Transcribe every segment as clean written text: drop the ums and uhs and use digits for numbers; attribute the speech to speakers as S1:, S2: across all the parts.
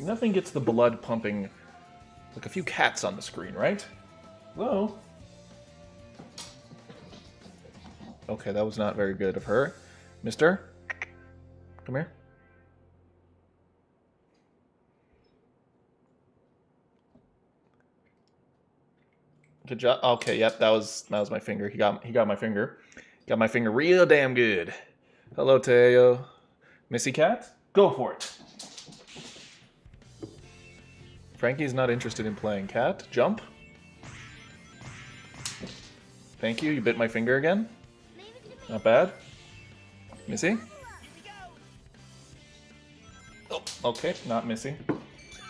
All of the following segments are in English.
S1: Nothing gets the blood pumping like a few cats on the screen, right? Hello? Okay, that was not very good of her. Mister? Come here. Good job. Okay, yep, that was my finger. He got my finger. Got my finger real damn good. Hello, Teo. Missy Cat? Go for it. Frankie's not interested in playing cat. Jump. Thank you. You bit my finger again. Not bad. Missy? Oh, okay. Not Missy.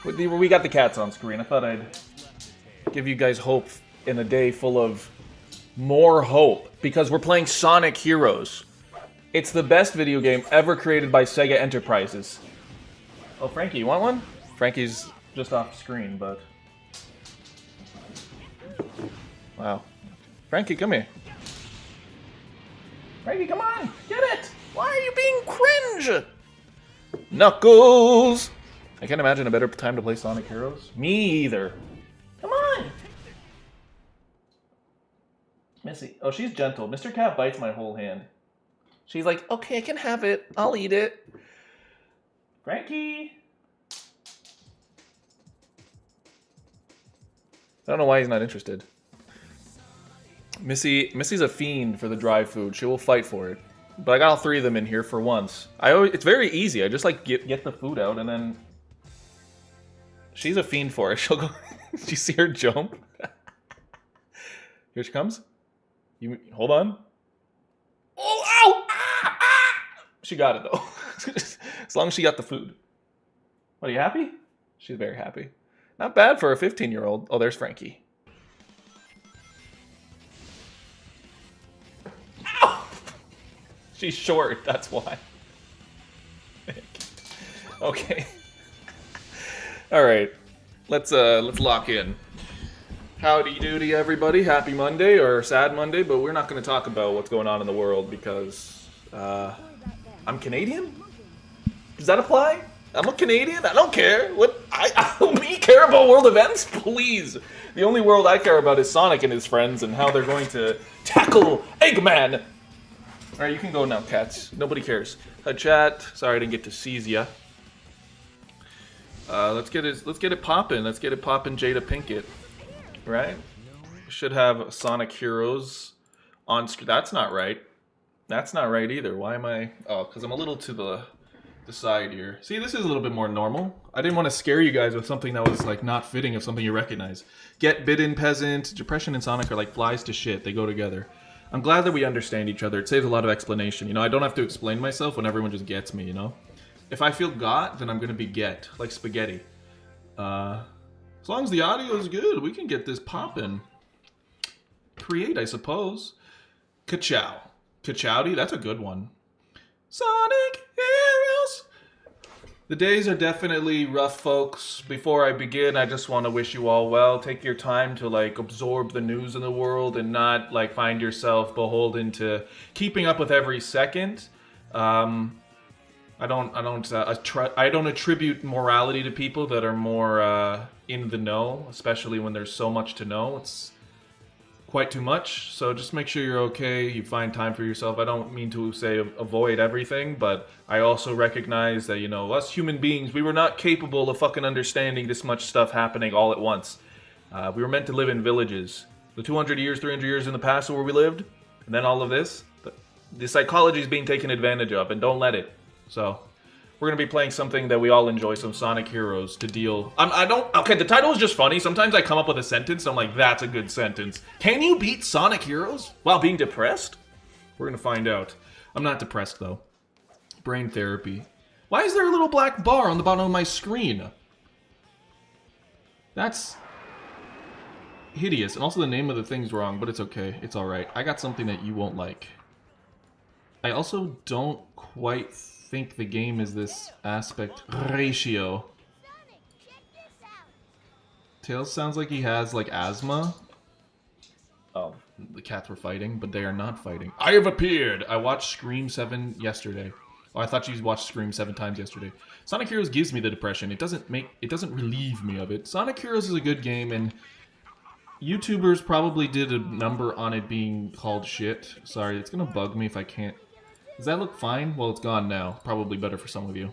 S1: We got the cats on screen. I thought I'd give you guys hope in a day full of more hope. Because we're playing Sonic Heroes. It's the best video game ever created by Sega Enterprises. Oh, Frankie, you want one? Frankie's just off screen, but... Wow. Frankie, come here. Frankie, come on! Get it! Why are you being cringe? Knuckles! I can't imagine a better time to play Sonic Heroes. Me either. Come on! Missy. Oh, she's gentle. Mr. Cat bites my whole hand. She's like, okay, I can have it. I'll eat it. Frankie! I don't know why he's not interested. Missy's a fiend for the dry food. She will fight for it. But I got all three of them in here for once. It's very easy. I just like get the food out and then... She's a fiend for it. She'll go... Did you see her jump? Here she comes. You hold on. Oh, ow! Ah, ah! She got it though. As long as she got the food. What, are you happy? She's very happy. Not bad for a 15-year-old. Oh, there's Frankie. Ow! She's short, that's why. Okay. Alright. Let's lock in. Howdy doody everybody. Happy Monday or sad Monday, but we're not going to talk about what's going on in the world because I'm Canadian? Does that apply? I'm a Canadian? I don't care. What? Me care about world events? Please. The only world I care about is Sonic and his friends and how they're going to tackle Eggman. Alright, you can go now, cats. Nobody cares. Chat. Sorry I didn't get to seize ya. Let's get it poppin'. Let's get it poppin', Jada Pinkett. Right? Should have Sonic Heroes on screen. That's not right. That's not right either. Why am I... Oh, because I'm a little to the side here. See, this is a little bit more normal. I didn't want to scare you guys with something that was like not fitting of something you recognize. Get bitten, peasant. Depression and Sonic are like flies to shit. They go together. I'm glad that we understand each other. It saves a lot of explanation. You know, I don't have to explain myself when everyone just gets me, you know? If I feel got, then I'm going to be get. Like spaghetti. As long as the audio is good, we can get this poppin'. Create, I suppose. Ka-chow. Ka-chowdy? That's a good one. Sonic Heroes! The days are definitely rough, folks. Before I begin, I just want to wish you all well. Take your time to, like, absorb the news in the world and not, like, find yourself beholden to keeping up with every second. I don't attribute morality to people that are more in the know, especially when there's so much to know. It's quite too much, so just make sure you're okay, you find time for yourself. I don't mean to say avoid everything, but I also recognize that, you know, us human beings, we were not capable of fucking understanding this much stuff happening all at once. We were meant to live in villages. The 200 years, 300 years in the past where we lived, and then all of this, the psychology is being taken advantage of, and don't let it. So, we're going to be playing something that we all enjoy, some Sonic Heroes to deal... Okay, the title is just funny. Sometimes I come up with a sentence and I'm like, that's a good sentence. Can you beat Sonic Heroes while being depressed? We're going to find out. I'm not depressed, though. Brain therapy. Why is there a little black bar on the bottom of my screen? That's hideous. And also the name of the thing's wrong, but it's okay. It's alright. I got something that you won't like. I also don't quite think the game is this aspect ratio. Tails sounds like he has, like, asthma. Oh, the cats were fighting, but they are not fighting. I have appeared! I watched Scream 7 yesterday. Oh, I thought you watched Scream 7 times yesterday. Sonic Heroes gives me the depression. It doesn't relieve me of it. Sonic Heroes is a good game, and YouTubers probably did a number on it being called shit. Sorry, it's gonna bug me if I can't. Does that look fine? Well, it's gone now. Probably better for some of you.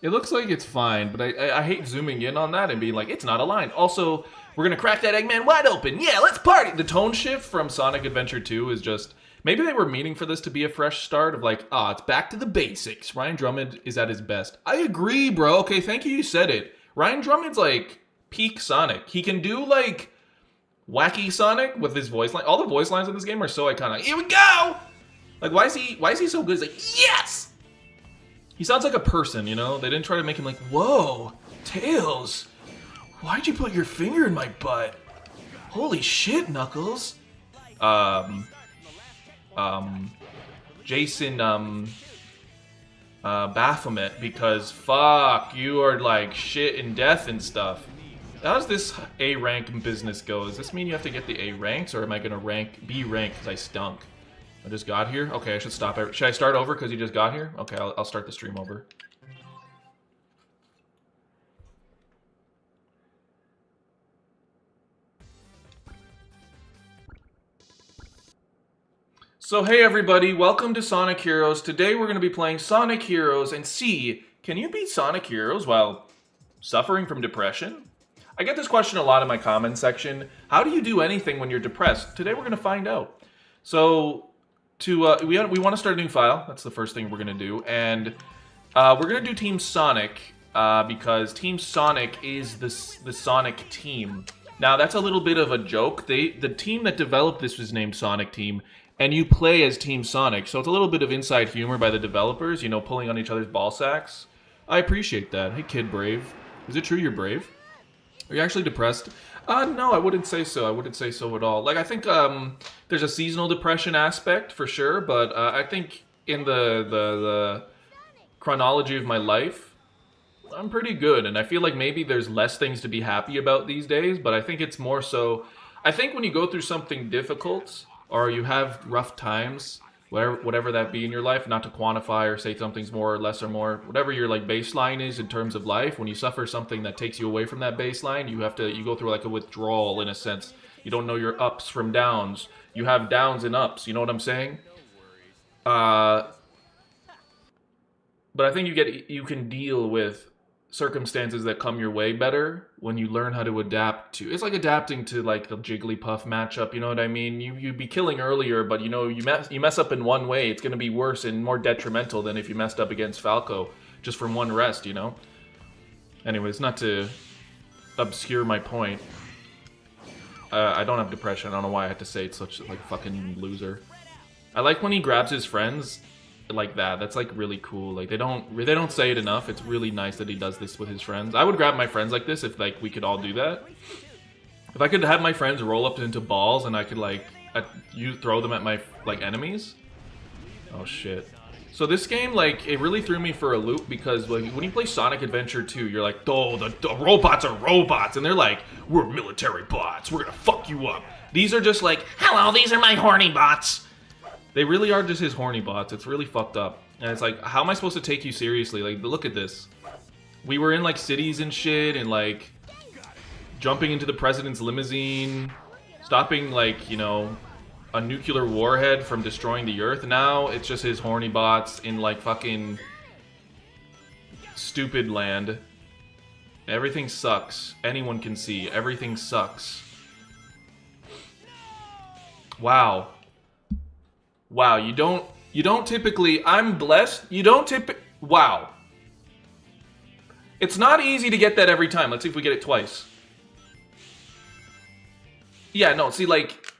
S1: It looks like it's fine, but I hate zooming in on that and being like, it's not aligned. Also, we're gonna crack that Eggman wide open. Yeah, let's party! The tone shift from Sonic Adventure 2 is just... Maybe they were meaning for this to be a fresh start of like, it's back to the basics. Ryan Drummond is at his best. I agree, bro. Okay, thank you, you said it. Ryan Drummond's like peak Sonic. He can do like wacky Sonic with his voice line. All the voice lines in this game are so iconic. Here we go! Like, why is he so good? He's like, yes! He sounds like a person, you know? They didn't try to make him like, whoa, Tails, why'd you put your finger in my butt? Holy shit, Knuckles. Jason, Baphomet, because fuck, you are like shit and death and stuff. How does this A rank business go? Does this mean you have to get the A ranks, or am I gonna B rank because I stunk? I just got here? Okay, I should stop. Should I start over because you just got here? Okay, I'll start the stream over. So hey everybody, welcome to Sonic Heroes. Today we're going to be playing Sonic Heroes and see, can you beat Sonic Heroes while suffering from depression? I get this question a lot in my comment section. How do you do anything when you're depressed? Today we're going to find out. So, we want to start a new file. That's the first thing we're going to do. And we're going to do Team Sonic because Team Sonic is the Sonic team. Now that's a little bit of a joke. The team that developed this was named Sonic Team. And you play as Team Sonic, so it's a little bit of inside humor by the developers, you know, pulling on each other's ball sacks. I appreciate that. Hey, Kid Brave. Is it true you're brave? Are you actually depressed? No, I wouldn't say so. I wouldn't say so at all. Like, I think there's a seasonal depression aspect, for sure, but I think in the chronology of my life, I'm pretty good. And I feel like maybe there's less things to be happy about these days, but I think it's more so... I think when you go through something difficult... or you have rough times, whatever that be in your life, not to quantify or say something's more or less or more, whatever your like baseline is in terms of life, when you suffer something that takes you away from that baseline, you go through like a withdrawal in a sense. You don't know your ups from downs. You have downs and ups, you know what I'm saying? But I think you can deal with circumstances that come your way better when you learn how to adapt to. It's like adapting to like the Jigglypuff matchup, you know what I mean? You'd be killing earlier, but you know, you mess up in one way, it's going to be worse and more detrimental than if you messed up against Falco just from one rest, you know? Anyways, not to obscure my point. I don't have depression. I don't know why I had to say it's such like fucking loser. I like when he grabs his friends like that. That's like really cool. Like they don't say it enough. It's really nice that he does this with his friends. I would grab my friends like this if like we could all do that. If I could have my friends roll up into balls and I could like you throw them at my like enemies. Oh shit. So this game, like, it really threw me for a loop because like when you play Sonic Adventure 2, you're like, oh, the robots are robots, and they're like, we're military bots, we're gonna fuck you up. These are just like, hello, these are my horny bots. They really are just his horny bots. It's really fucked up. And it's like, how am I supposed to take you seriously? Like, look at this. We were in, like, cities and shit, and, like, jumping into the president's limousine, stopping, like, you know, a nuclear warhead from destroying the Earth. Now, it's just his horny bots in, like, fucking stupid land. Everything sucks. Anyone can see. Everything sucks. Wow. Wow, you don't typically, I'm blessed, you don't typically, wow. It's not easy to get that every time. Let's see if we get it twice. Yeah, no, see, like,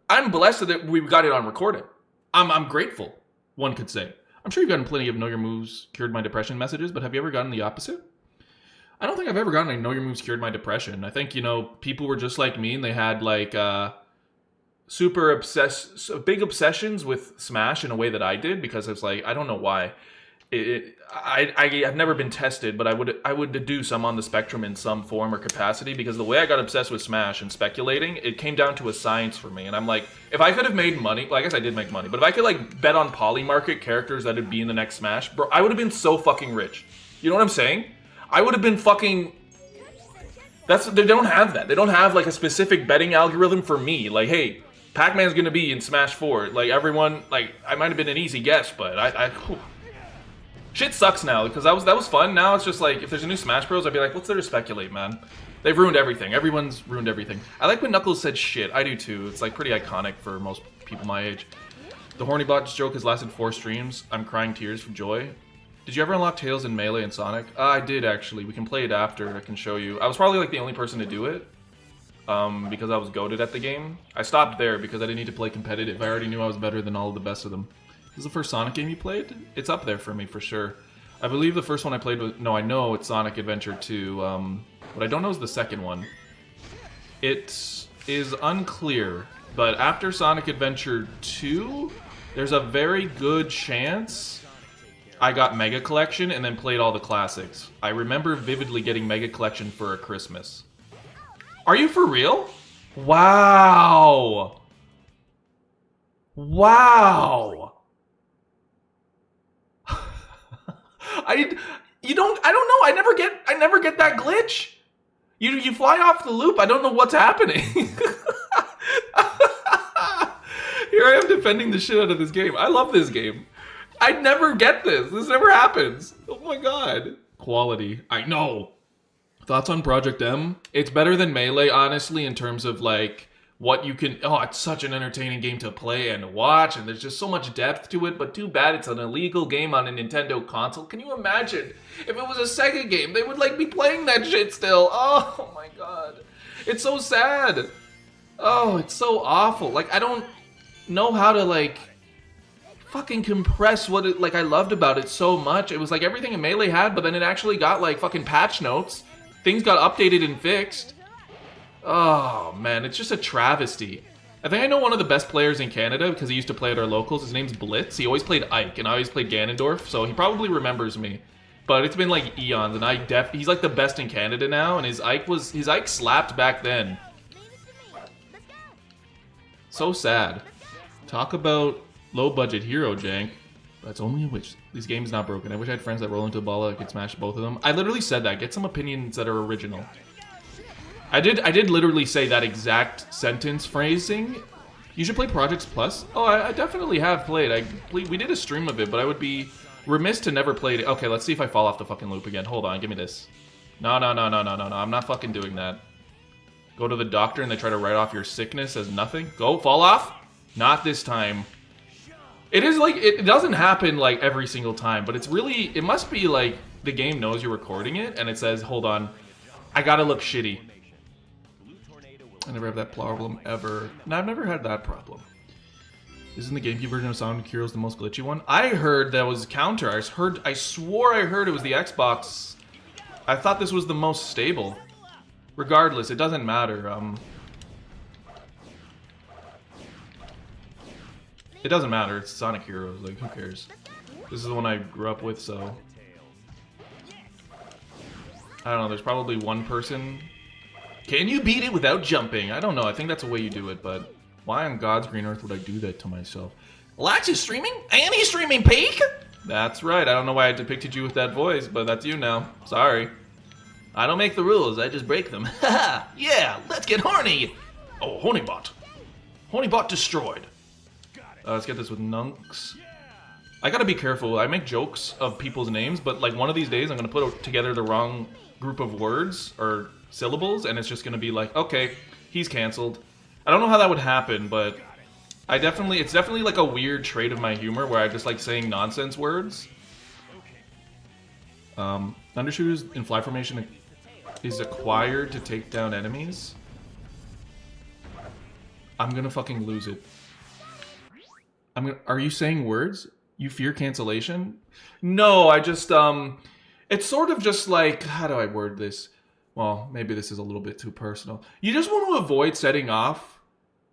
S1: I'm blessed that we got it on recording. I'm grateful, one could say. I'm sure you've gotten plenty of Know Your Moves Cured My Depression messages, but have you ever gotten the opposite? I don't think I've ever gotten a Know Your Moves Cured My Depression. I think, you know, people were just like me and they had, like, big obsessions with Smash in a way that I did, because it's like, I don't know why. I've never been tested, but I would deduce I'm on the spectrum in some form or capacity, because the way I got obsessed with Smash and speculating, it came down to a science for me. And I'm like, if I could have made money, well, I guess I did make money, but if I could like bet on Polymarket characters that would be in the next Smash, bro, I would have been so fucking rich. You know what I'm saying? I would have been fucking. They don't have that. They don't have like a specific betting algorithm for me. Like, hey, Pac-Man's gonna be in Smash 4. Like everyone, like I might have been an easy guess, but whew. Shit sucks now, because that was fun. Now it's just like, if there's a new Smash Bros, I'd be like, what's there to speculate, man? They've ruined everything. Everyone's ruined everything. I like when Knuckles said shit. I do too. It's like pretty iconic for most people my age. The horny bot joke has lasted 4 streams. I'm crying tears for joy. Did you ever unlock Tails in Melee and Sonic? I did, actually. We can play it after. I can show you. I was probably like the only person to do it, because I was goated at the game. I stopped there because I didn't need to play competitive. I already knew I was better than all of the best of them. This is the first Sonic game you played? It's up there for me, for sure. I believe the first one I played was... No, I know it's Sonic Adventure 2. What I don't know is the second one. It is unclear, but after Sonic Adventure 2, there's a very good chance I got Mega Collection and then played all the classics. I remember vividly getting Mega Collection for a Christmas. Are you for real? Wow! Wow! I don't know. I never get that glitch. You fly off the loop. I don't know what's happening. Here I am defending the shit out of this game. I love this game. I never get this. This never happens. Oh my god. Quality. I know. Thoughts on Project M? It's better than Melee, honestly, in terms of like what you can... Oh, it's such an entertaining game to play and watch, and there's just so much depth to it, but too bad it's an illegal game on a Nintendo console. Can you imagine? If it was a Sega game, they would like be playing that shit still. Oh my god. It's so sad. Oh, it's so awful. Like, I don't know how to like fucking compress what it, like, I loved about it so much. It was like everything in Melee had, but then it actually got like fucking patch notes. Things got updated and fixed. Oh, man, it's just a travesty. I think I know one of the best players in Canada because he used to play at our locals. His name's Blitz. He always played Ike, and I always played Ganondorf, so he probably remembers me. But it's been like eons, and he's like the best in Canada now, and his Ike slapped back then. So sad. Talk about low-budget hero jank. That's only a wish. This game's not broken. I wish I had friends that roll into a ball that could smash both of them. I literally said that. Get some opinions that are original. I did literally say that exact sentence phrasing. You should play Projects Plus. Oh, I definitely have played. We did a stream of it, but I would be remiss to never play it. Okay, let's see if I fall off the fucking loop again. Hold on, give me this. No. I'm not fucking doing that. Go to the doctor and they try to write off your sickness as nothing. Go, fall off. Not this time. It is like, it doesn't happen like every single time, but it's really, it must be like the game knows you're recording it and it says, hold on, I gotta look shitty. I never have that problem ever. No, I've never had that problem. Isn't the GameCube version of Sonic Heroes the most glitchy one? I heard that was Counter. I swore I heard it was the Xbox. I thought this was the most stable. Regardless, it doesn't matter. It doesn't matter. It's Sonic Heroes. Like, who cares? This is the one I grew up with, so... I don't know. There's probably one person... Can you beat it without jumping? I don't know. I think that's the way you do it, but... Why on God's green earth would I do that to myself? Lax is streaming? And he's streaming Peak? That's right. I don't know why I depicted you with that voice, but that's you now. Sorry. I don't make the rules. I just break them. Haha! Yeah! Let's get horny! Oh, Honeybot. Honeybot destroyed. Let's get this with Nunks. I gotta be careful. I make jokes of people's names, but like one of these days I'm gonna put together the wrong group of words or syllables, and it's just gonna be like, okay, he's canceled. I don't know how that would happen, but it's definitely like a weird trait of my humor where I just like saying nonsense words. Undershooters in fly formation is acquired to take down enemies. I'm gonna fucking lose it. Are you saying words? You fear cancellation? No, I just, it's sort of just like, how do I word this? Well, maybe this is a little bit too personal. You just want to avoid setting off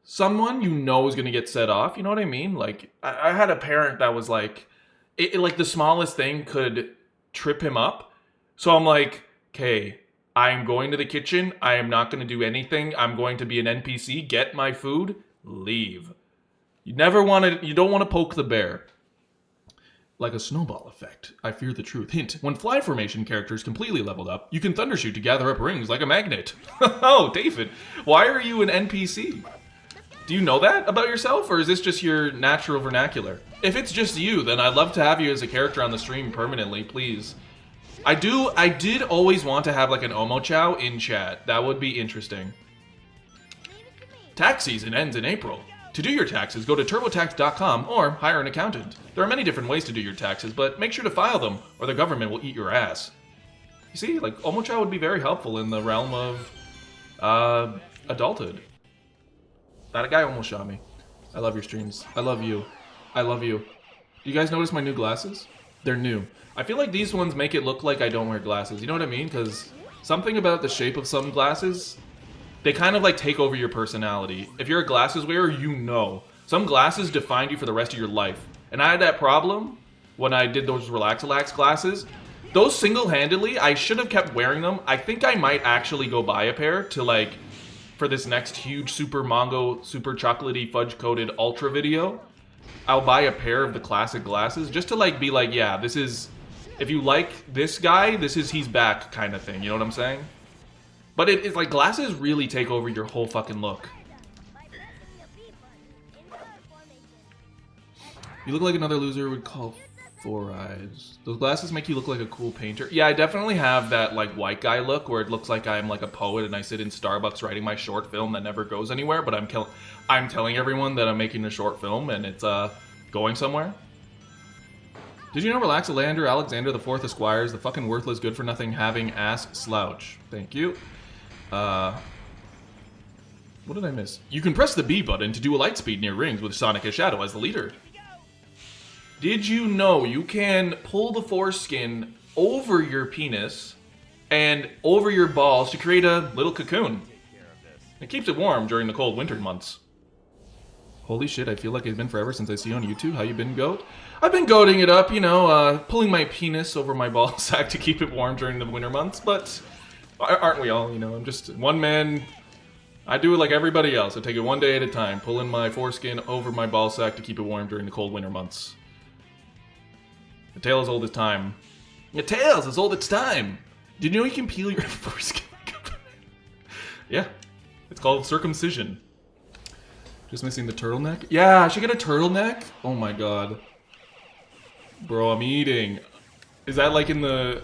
S1: someone you know is going to get set off. You know what I mean? Like, I had a parent that was like, like the smallest thing could trip him up. So I'm like, okay, I'm going to the kitchen. I am not going to do anything. I'm going to be an NPC, get my food, leave. You don't want to poke the bear. Like a snowball effect. I fear the truth. Hint, when fly formation characters completely leveled up, you can thundershoot to gather up rings like a magnet. Oh, David, why are you an NPC? Do you know that about yourself, or is this just your natural vernacular? If it's just you, then I'd love to have you as a character on the stream permanently, please. I did always want to have like an Omochow in chat. That would be interesting. Tax season ends in April. To do your taxes, go to turbotax.com or hire an accountant. There are many different ways to do your taxes, but make sure to file them or the government will eat your ass. You see, like, Omochow would be very helpful in the realm of adulthood. That guy almost shot me. I love your streams. I love you. I love you. You guys notice my new glasses? They're new. I feel like these ones make it look like I don't wear glasses. You know what I mean? Because something about the shape of some glasses, they kind of like take over your personality. If you're a glasses wearer, you know. Some glasses define you for the rest of your life. And I had that problem when I did those RELAXALAX glasses. Those single-handedly, I should have kept wearing them. I think I might actually go buy a pair to like, for this next huge super Mongo, super chocolatey, fudge-coated ultra video. I'll buy a pair of the classic glasses just to like be like, yeah, this is, if you like this guy, he's back kind of thing. You know what I'm saying? But it's like glasses really take over your whole fucking look. You look like another loser would call Four Eyes. Those glasses make you look like a cool painter. Yeah, I definitely have that like white guy look where it looks like I'm like a poet and I sit in Starbucks writing my short film that never goes anywhere, but I'm telling everyone that I'm making a short film and it's going somewhere. Did you know Relaxalander, Alexander the Fourth Esquire is the fucking worthless good for nothing having ass slouch? Thank you. What did I miss? You can press the B button to do a light speed near rings with Sonic as Shadow as the leader. Did you know you can pull the foreskin over your penis and over your balls to create a little cocoon? It keeps it warm during the cold winter months. Holy shit, I feel like it's been forever since I see you on YouTube. How you been, goat? I've been goating it up, you know, pulling my penis over my ball sack to keep it warm during the winter months, but aren't we all, you know? I'm just one man. I do it like everybody else. I take it one day at a time, pulling my foreskin over my ball sack to keep it warm during the cold winter months. The tale is old as time. The tale is as old as time. Did you know you can peel your foreskin? Yeah, it's called circumcision. Just missing the turtleneck? Yeah, I should get a turtleneck? Oh my god. Bro, I'm eating. Is that like in the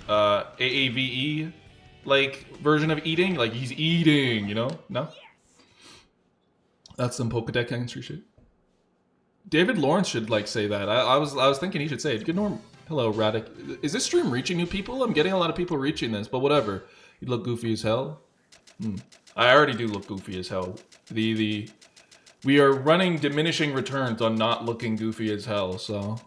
S1: AAVE like version of eating? Like he's eating, you know? No? That's some Pokedex entry shit. David Lawrence should like say that. I was thinking he should say it. Good norm. Hello, Radic. Is this stream reaching new people? I'm getting a lot of people reaching this, but whatever. You look goofy as hell. I already do look goofy as hell. We are running diminishing returns on not looking goofy as hell, so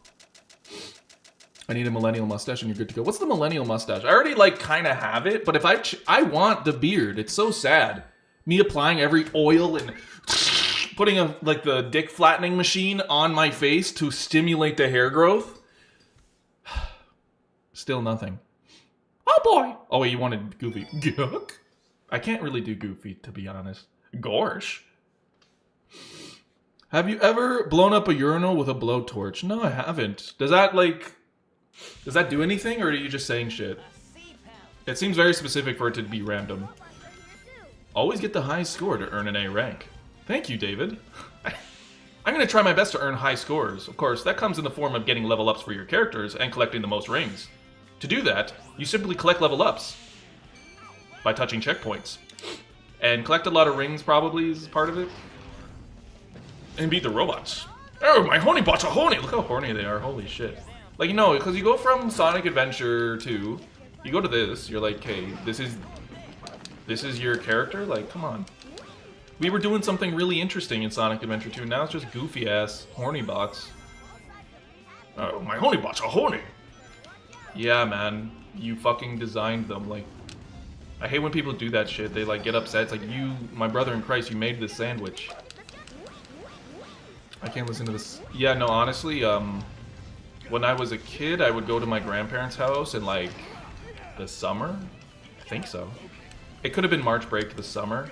S1: I need a millennial mustache and you're good to go. What's the millennial mustache? I already like kind of have it, but if I want the beard. It's so sad. Me applying every oil and putting like the dick flattening machine on my face to stimulate the hair growth. Still nothing. Oh boy. Oh wait, you wanted goofy. Guck? I can't really do goofy, to be honest. Gorsh. Have you ever blown up a urinal with a blowtorch? No, I haven't. Does that do anything, or are you just saying shit? It seems very specific for it to be random. Always get the high score to earn an A rank. Thank you, David. I'm going to try my best to earn high scores. Of course, that comes in the form of getting level ups for your characters and collecting the most rings. To do that, you simply collect level ups by touching checkpoints. And collect a lot of rings probably is part of it. And beat the robots. Oh, my honey bots are horny! Look how horny they are, holy shit. Like, you know, because you go from Sonic Adventure 2, you go to this, you're like, okay, this is your character? Like, come on. We were doing something really interesting in Sonic Adventure 2, now it's just goofy-ass horny bots. Oh, my honey bots are horny! Yeah, man, you fucking designed them, like... I hate when people do that shit, they, like, get upset, it's like, you, my brother in Christ, you made this sandwich. I can't listen to this. Yeah, no, honestly, when I was a kid, I would go to my grandparents' house in like the summer. I think so. It could have been March break this summer,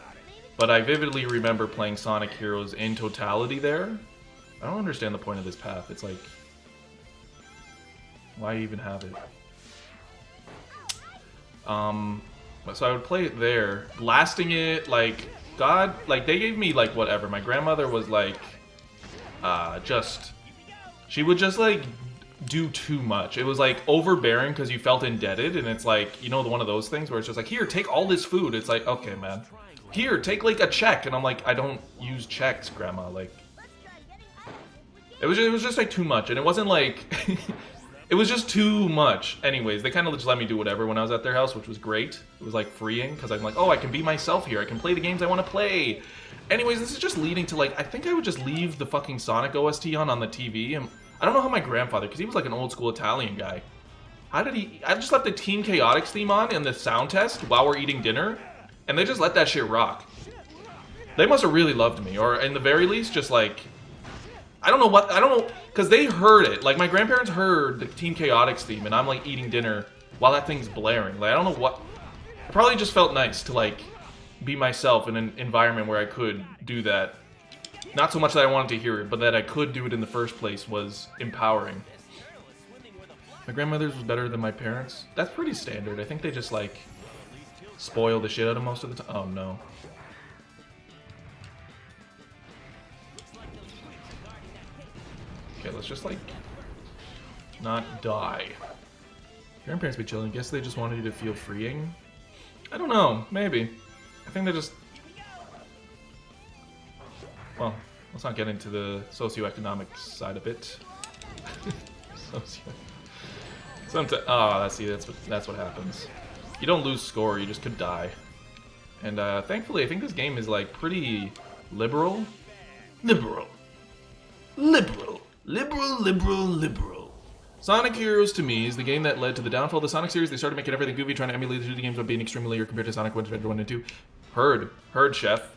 S1: but I vividly remember playing Sonic Heroes in totality there. I don't understand the point of this path. It's like, why even have it? So I would play it there, blasting it like God. Like they gave me like whatever. My grandmother was like, she would just like do too much. It was like overbearing because you felt indebted, and it's like, you know, one of those things where it's just like, here, take all this food. It's like, okay, man, here, take like a check, and I'm like, I don't use checks, Grandma. Like, it was just like too much, and it wasn't like. It was just too much. Anyways, they kind of just let me do whatever when I was at their house, which was great. It was like freeing, because I'm like, oh, I can be myself here. I can play the games I want to play. Anyways, this is just leading to like, I think I would just leave the fucking Sonic OST on the TV. And I don't know how my grandfather, because he was like an old school Italian guy. How did he, I just left the Team Chaotix theme on in the sound test while we're eating dinner. And they just let that shit rock. They must have really loved me. Or in the very least, just like, I don't know, because they heard it. Like, my grandparents heard the Team Chaotix theme, and I'm, like, eating dinner while that thing's blaring. Like, I don't know what... It probably just felt nice to, like, be myself in an environment where I could do that. Not so much that I wanted to hear it, but that I could do it in the first place was empowering. My grandmother's was better than my parents. That's pretty standard. I think they just, like, spoil the shit out of most of the time. Oh, no. Okay, let's just, like, not die. Grandparents be chilling. Guess they just wanted you to feel freeing? I don't know. Maybe. I think they just... Well, let's not get into the socioeconomic side of it. See, that's what happens. You don't lose score, you just could die. And, thankfully, I think this game is, like, pretty liberal. Liberal. Sonic Heroes, to me, is the game that led to the downfall of the Sonic series. They started making everything goofy, trying to emulate the 2D games by being extremely linear compared to Sonic 1, 1 and 2. Heard, chef.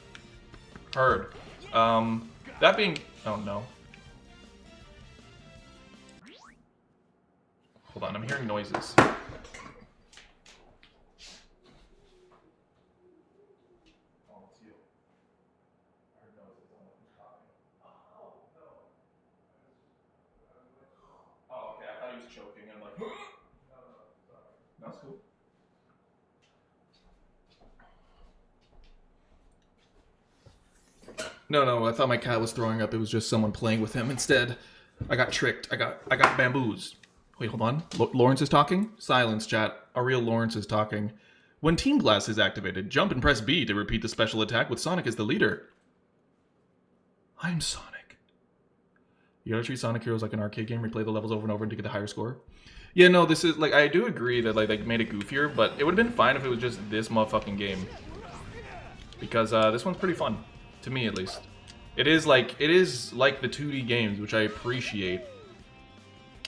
S1: Heard. That being... Oh, no. Hold on, I'm hearing noises. Choking, I'm like, that's cool. No, I thought my cat was throwing up. It was just someone playing with him instead. I got tricked. I got bamboozled. Wait, hold on. Lawrence is talking? Silence, chat. A real Lawrence is talking. When Team Blast is activated, jump and press B to repeat the special attack with Sonic as the leader. I'm Sonic. You gotta treat Sonic Heroes like an arcade game, replay the levels over and over to get the higher score. Yeah, no, this is, like, I do agree that, like, they made it goofier, but it would have been fine if it was just this motherfucking game. Because, this one's pretty fun. To me, at least. It is like the 2D games, which I appreciate.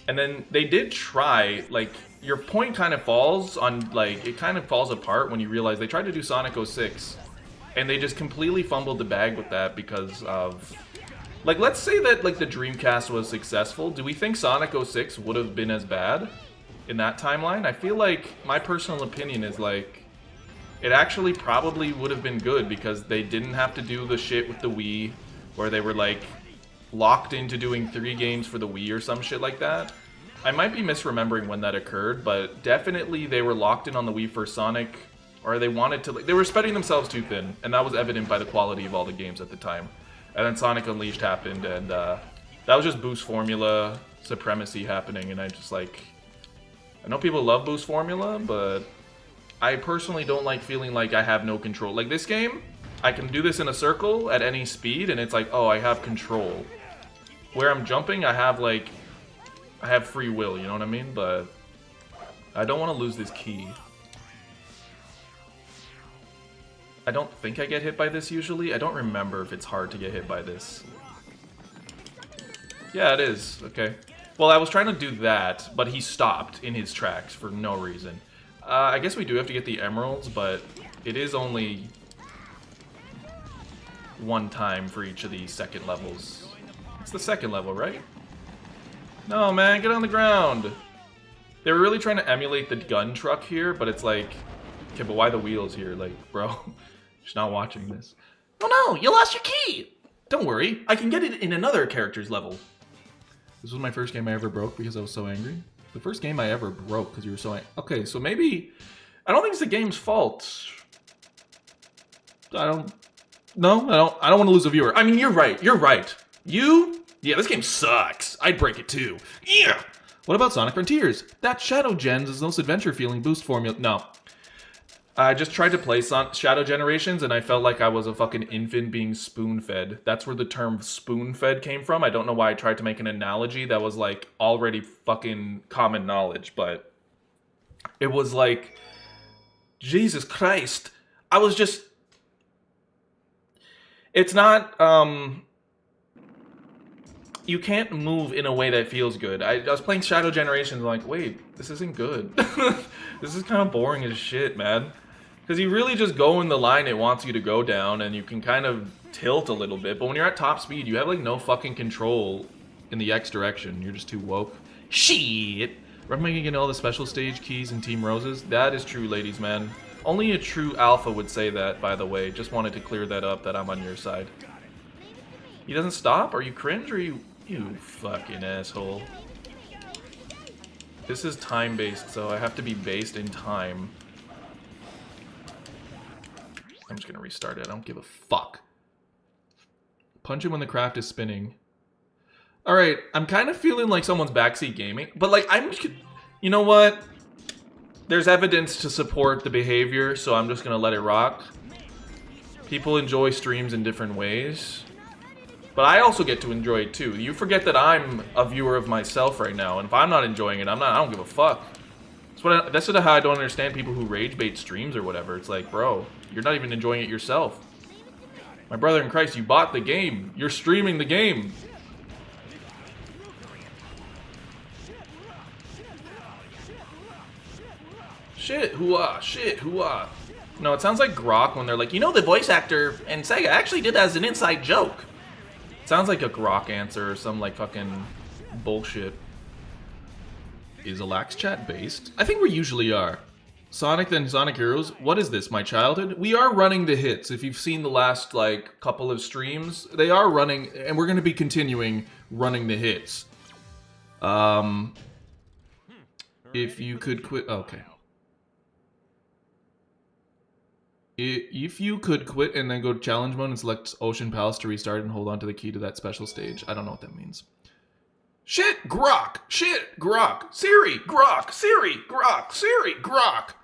S1: And then, they did try, like, your point kind of falls on, like, it kind of falls apart when you realize they tried to do Sonic 06. And they just completely fumbled the bag with that because of... Like, let's say that, like, the Dreamcast was successful. Do we think Sonic 06 would have been as bad in that timeline? I feel like my personal opinion is, like, it actually probably would have been good because they didn't have to do the shit with the Wii where they were, like, locked into doing 3 games for the Wii or some shit like that. I might be misremembering when that occurred, but definitely they were locked in on the Wii for Sonic, or they wanted to, like, they were spreading themselves too thin, and that was evident by the quality of all the games at the time. And then Sonic Unleashed happened, and that was just Boost Formula supremacy happening, and I just, like... I know people love Boost Formula, but I personally don't like feeling like I have no control. Like, this game, I can do this in a circle at any speed, and it's like, oh, I have control. Where I'm jumping, I have, like... I have free will, you know what I mean? But I don't want to lose this key. I don't think I get hit by this usually. I don't remember if it's hard to get hit by this. Yeah, it is. Okay. Well, I was trying to do that, but he stopped in his tracks for no reason. I guess we do have to get the emeralds, but it is only one time for each of these second levels. It's the second level, right? No, man, get on the ground. They were really trying to emulate the gun truck here, but it's like, okay, but why the wheels here? Like, bro, she's not watching this. Oh no, you lost your key! Don't worry, I can get it in another character's level. This was my first game I ever broke because I was so angry. The first game I ever broke because you were so angry. Okay, so maybe, I don't think it's the game's fault. I don't want to lose a viewer. I mean, you're right, yeah, this game sucks. I'd break it too. Yeah! What about Sonic Frontiers? That Shadow Gens is those adventure feeling boost formula. No. I just tried to play Shadow Generations and I felt like I was a fucking infant being spoon-fed. That's where the term spoon-fed came from. I don't know why I tried to make an analogy that was like already fucking common knowledge, but it was like, Jesus Christ. I was just... It's not, you can't move in a way that feels good. I was playing Shadow Generations and like, wait, this isn't good. This is kind of boring as shit, man. Because you really just go in the line it wants you to go down and you can kind of tilt a little bit. But when you're at top speed, you have like no fucking control in the X direction. You're just too woke. Shit! Remember getting all the special stage keys in Team Roses? That is true, ladies, man. Only a true alpha would say that, by the way. Just wanted to clear that up, that I'm on your side. He doesn't stop? Are you cringe or you fucking asshole? This is time-based, so I have to be based in time. I'm just gonna restart it. I don't give a fuck. Punch him when the craft is spinning. Alright, I'm kind of feeling like someone's backseat gaming, but like, you know what? There's evidence to support the behavior, so I'm just gonna let it rock. People enjoy streams in different ways. But I also get to enjoy it too. You forget that I'm a viewer of myself right now, and if I'm not enjoying it, I don't give a fuck. That's sort of how I don't understand people who rage bait streams or whatever. It's like, bro, you're not even enjoying it yourself. My brother in Christ, you bought the game. You're streaming the game. Shit, hoo-ah, shit, hoo-ah. No, it sounds like Grok when they're like, you know, the voice actor and Sega actually did that as an inside joke. It sounds like a Grok answer or some like fucking bullshit. Is a lax chat based? I think we usually are. Sonic then Sonic Heroes. What is this, my childhood? We are running the hits. If you've seen the last like couple of streams, they are running, and we're going to be continuing running the hits. If you could quit, okay. If you could quit and then go to challenge mode and select Ocean Palace to restart and hold on to the key to that special stage. I don't know what that means. Shit, Grok! Shit, Grok! Siri, Grok! Siri, Grok! Siri, Grok!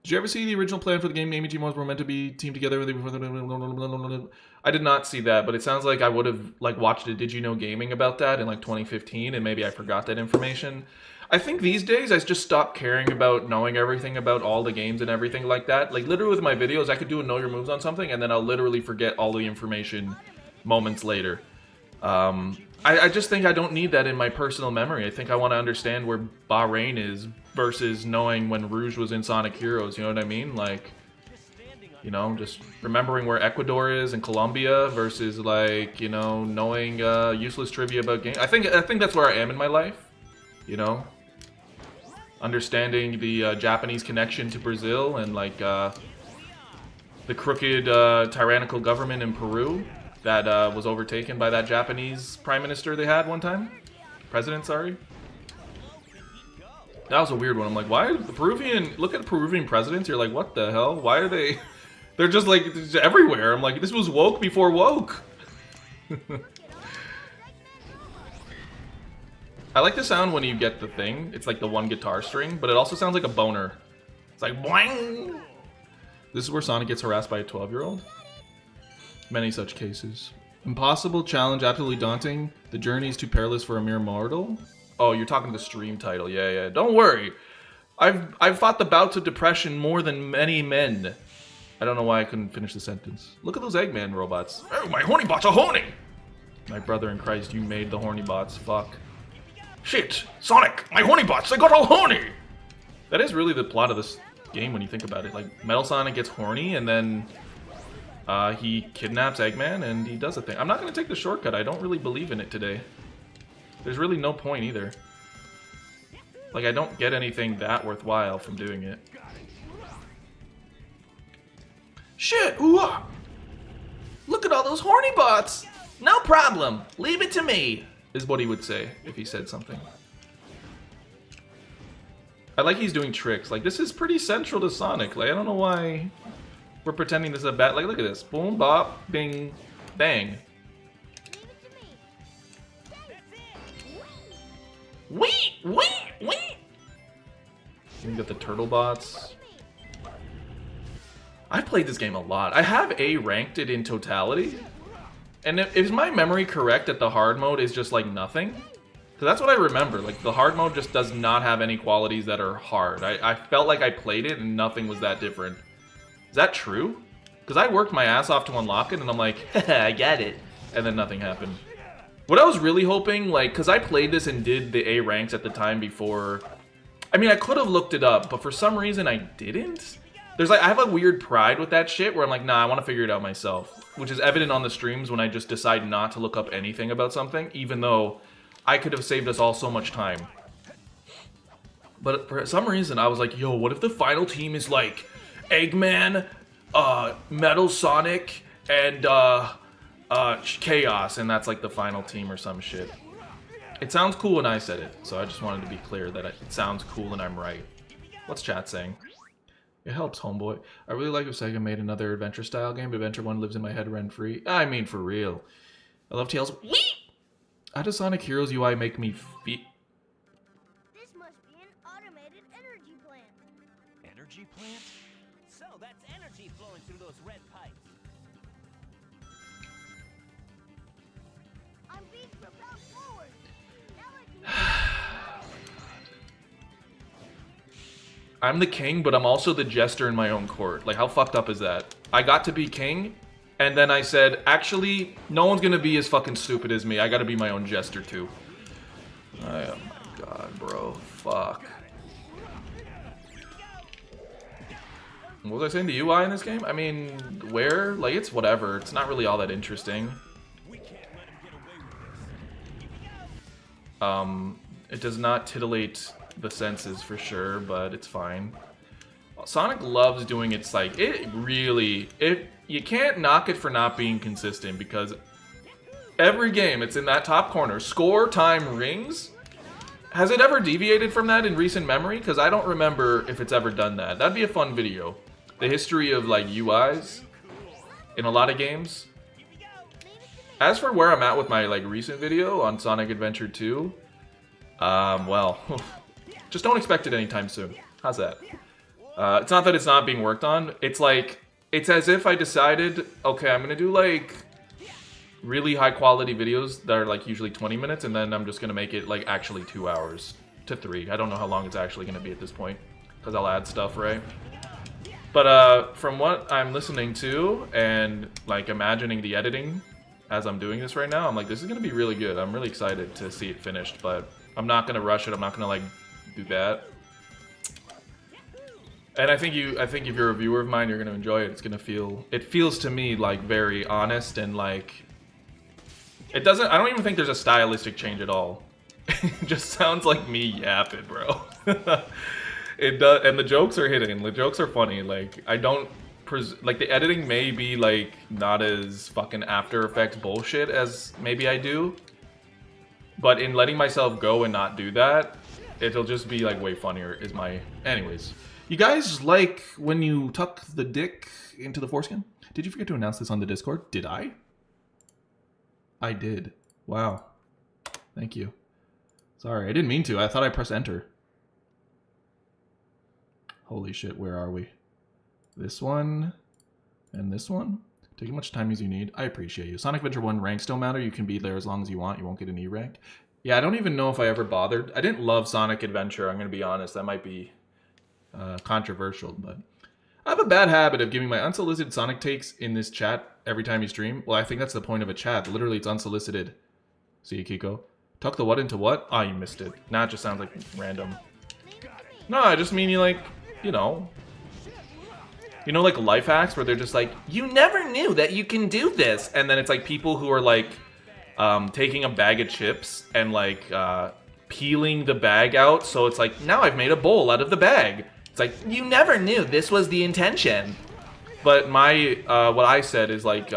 S1: Did you ever see the original plan for the game naming team were meant to be teamed together? I did not see that, but it sounds like I would have like watched a Did You Know Gaming about that in like 2015, and maybe I forgot that information. I think these days I just stopped caring about knowing everything about all the games and everything like that. Like literally with my videos, I could do a know your moves on something, and then I'll literally forget all the information moments later. I just think I don't need that in my personal memory. I think I want to understand where Bahrain is versus knowing when Rouge was in Sonic Heroes, you know what I mean? Like, you know, just remembering where Ecuador is and Colombia versus like, you know, knowing useless trivia about games. I think that's where I am in my life, you know? Understanding the Japanese connection to Brazil and like the crooked tyrannical government in Peru that was overtaken by that Japanese prime minister they had one time. President, sorry. That was a weird one. I'm like, why are the Peruvian... Look at the Peruvian presidents. You're like, what the hell? Why are they... They're just like everywhere. I'm like, this was woke before woke. I like the sound when you get the thing. It's like the one guitar string, but it also sounds like a boner. It's like, boing! This is where Sonic gets harassed by a 12-year-old. Many such cases. Impossible challenge, absolutely daunting. The journey is too perilous for a mere mortal. Oh, you're talking the stream title. Yeah. Don't worry. I've fought the bouts of depression more than many men. I don't know why I couldn't finish the sentence. Look at those Eggman robots. Oh, my horny bots are horny! My brother in Christ, you made the horny bots. Fuck. Shit! Sonic! My horny bots, they got all horny! That is really the plot of this game when you think about it. Like, Metal Sonic gets horny and then he kidnaps Eggman and he does a thing. I'm not going to take the shortcut. I don't really believe in it today. There's really no point either. Like, I don't get anything that worthwhile from doing it. Shit! Ooh! Look at all those horny bots! No problem! Leave it to me! Is what he would say if he said something. I like he's doing tricks. Like, this is pretty central to Sonic. Like, I don't know why we're pretending this is a bad... Like, look at this. Boom, bop, bing, bang. Wee! Wee! Wee! We got the turtle bots. I've played this game a lot. I have A ranked it in totality. And is my memory correct that the hard mode is just like nothing? Because that's what I remember. Like, the hard mode just does not have any qualities that are hard. I felt like I played it and nothing was that different. Is that true? Because I worked my ass off to unlock it and I'm like, I get it. And then nothing happened. What I was really hoping, like, because I played this and did the A ranks at the time before. I mean, I could have looked it up, but for some reason I didn't. There's like, I have a weird pride with that shit where I'm like, nah, I want to figure it out myself. Which is evident on the streams when I just decide not to look up anything about something, even though I could have saved us all so much time. But for some reason, I was like, yo, what if the final team is like Eggman, Metal Sonic, and Chaos, and that's like the final team or some shit. It sounds cool when I said it, so I just wanted to be clear that it sounds cool and I'm right. What's chat saying? It helps, homeboy. I really like if Sega made another adventure-style game, but Adventure 1 lives in my head rent-free. I mean, for real. I love Tails. Whee! How does Sonic Heroes UI make me feel...
S2: This must be an automated energy plant.
S3: Energy plant? So that's energy flowing through those red pipes.
S2: I'm being propelled forward. Now I can...
S1: I'm the king, but I'm also the jester in my own court. Like, how fucked up is that? I got to be king, and then I said, actually, no one's gonna be as fucking stupid as me. I gotta be my own jester, too. Oh my god, bro. Fuck. What was I saying? The UI in this game? I mean, where? Like, it's whatever. It's not really all that interesting. It does not titillate the senses for sure, but it's fine. Sonic loves doing its like you can't knock it for not being consistent because every game it's in that top corner. Score time rings. Has it ever deviated from that in recent memory? Because I don't remember if it's ever done that. That'd be a fun video. The history of like UIs in a lot of games. As for where I'm at with my like recent video on Sonic Adventure 2, well, just don't expect it anytime soon. How's that? It's not that it's not being worked on. It's like, it's as if I decided, okay, I'm gonna do like really high quality videos that are like usually 20 minutes, and then I'm just gonna make it like actually 2 hours to 3. I don't know how long it's actually gonna be at this point, because I'll add stuff, right? But from what I'm listening to and like imagining the editing as I'm doing this right now, I'm like, this is gonna be really good. I'm really excited to see it finished, but I'm not gonna rush it. I'm not gonna like do that. And I think if you're a viewer of mine, you're gonna enjoy it. It's gonna feel, it feels to me like very honest and like, it doesn't, I don't even think there's a stylistic change at all. It just sounds like me yapping, bro. It does, and the jokes are hitting. The jokes are funny. Like, I don't, like the editing may be like not as fucking After Effects bullshit as maybe I do. But in letting myself go and not do that, it'll just be like way funnier is my, anyways. You guys like when you tuck the dick into the foreskin? Did you forget to announce this on the Discord? Did I? I did. Wow. Thank you. Sorry, I didn't mean to. I thought I pressed enter. Holy shit, where are we? This one and this one? Take as much time as you need. I appreciate you. Sonic Adventure 1 ranks don't matter. You can be there as long as you want. You won't get an E rank. Yeah, I don't even know if I ever bothered. I didn't love Sonic Adventure. I'm going to be honest. That might be controversial, but I have a bad habit of giving my unsolicited Sonic takes in this chat every time you stream. Well, I think that's the point of a chat. Literally, it's unsolicited. See you, Kiko. Tuck the what into what? Oh, you missed it. Nah, it just sounds like random. No, I just mean you like, you know, like life hacks where they're just like, you never knew that you can do this. And then it's like people who are like taking a bag of chips and like peeling the bag out, so it's like, now I've made a bowl out of the bag. It's like, you never knew this was the intention. But my what I said is like,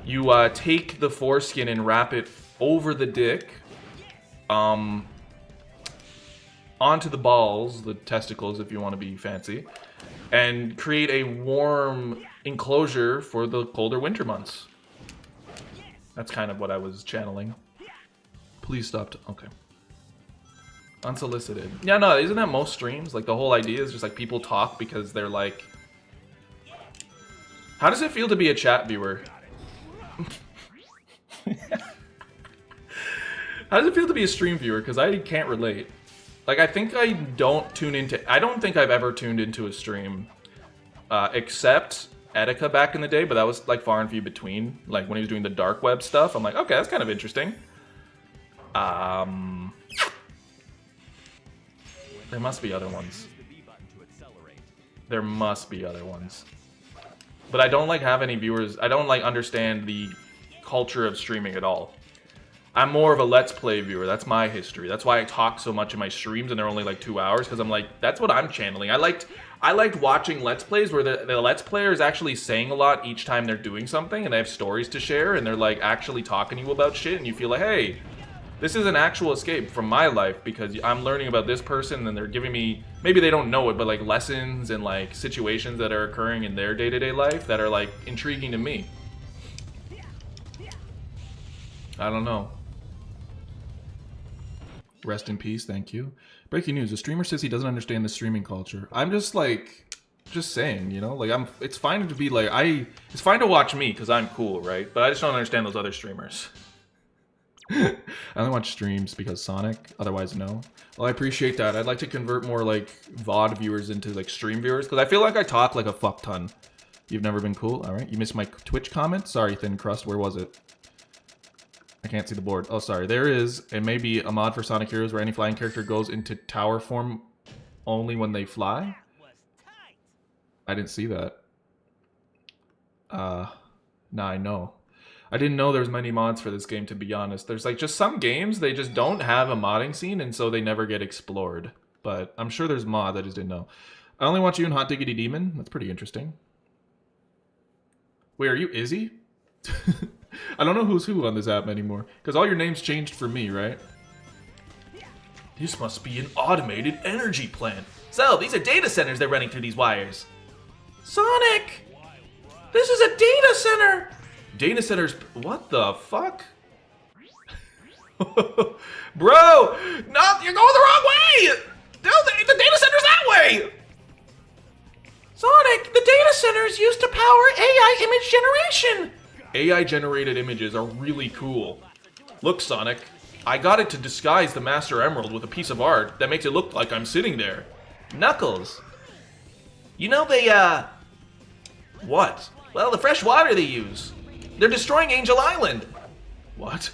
S1: you take the foreskin and wrap it over the dick, onto the balls, the testicles if you want to be fancy, and create a warm enclosure for the colder winter months. That's kind of what I was channeling. Please stop. Okay. Unsolicited. Yeah, no, isn't that most streams? Like, the whole idea is just like people talk because they're like... How does it feel to be a chat viewer? How does it feel to be a stream viewer? Because I can't relate. Like, I think I don't tune into... I don't think I've ever tuned into a stream. Except Etika back in the day, but that was, like, far and few between. Like, when he was doing the dark web stuff, I'm like, okay, that's kind of interesting. There must be other ones. There must be other ones. But I don't, like, have any viewers... I don't, like, understand the culture of streaming at all. I'm more of a Let's Play viewer. That's my history. That's why I talk so much in my streams and they're only like 2 hours, because I'm like, that's what I'm channeling. I liked watching Let's Plays where the Let's Player is actually saying a lot each time they're doing something, and they have stories to share, and they're like actually talking to you about shit, and you feel like, hey, this is an actual escape from my life because I'm learning about this person and they're giving me, maybe they don't know it, but like lessons and like situations that are occurring in their day-to-day life that are like intriguing to me. I don't know. Rest in peace, thank you. Breaking news, a streamer says he doesn't understand the streaming culture. I'm just like, just saying, you know? Like, it's fine to be like, it's fine to watch me because I'm cool, right? But I just don't understand those other streamers. I only watch streams because Sonic, otherwise no. Well, I appreciate that. I'd like to convert more like VOD viewers into like stream viewers because I feel like I talk like a fuck ton. You've never been cool? Alright, you missed my Twitch comment? Sorry, Thin Crust, where was it? I can't see the board. Oh, sorry. There is, and maybe a mod for Sonic Heroes where any flying character goes into tower form only when they fly? I didn't see that. Nah, I know. I didn't know there was many mods for this game, to be honest. There's like just some games, they just don't have a modding scene, and so they never get explored. But I'm sure there's mods, I just didn't know. I only watch you and Hot Diggity Demon. That's pretty interesting. Wait, are you Izzy? I don't know who's who on this app anymore. Because all your names changed for me, right? This must be an automated energy plant. So, these are data centers they're running through these wires. Sonic! This is a data center! Data centers... What the fuck? Bro! No, you're going the wrong way! No, the data center's that way! Sonic, the data center is used to power AI image generation! AI-generated images are really cool. Look, Sonic, I got it to disguise the Master Emerald with a piece of art that makes it look like I'm sitting there. Knuckles. You know they, What? Well, the fresh water they use. They're destroying Angel Island. What?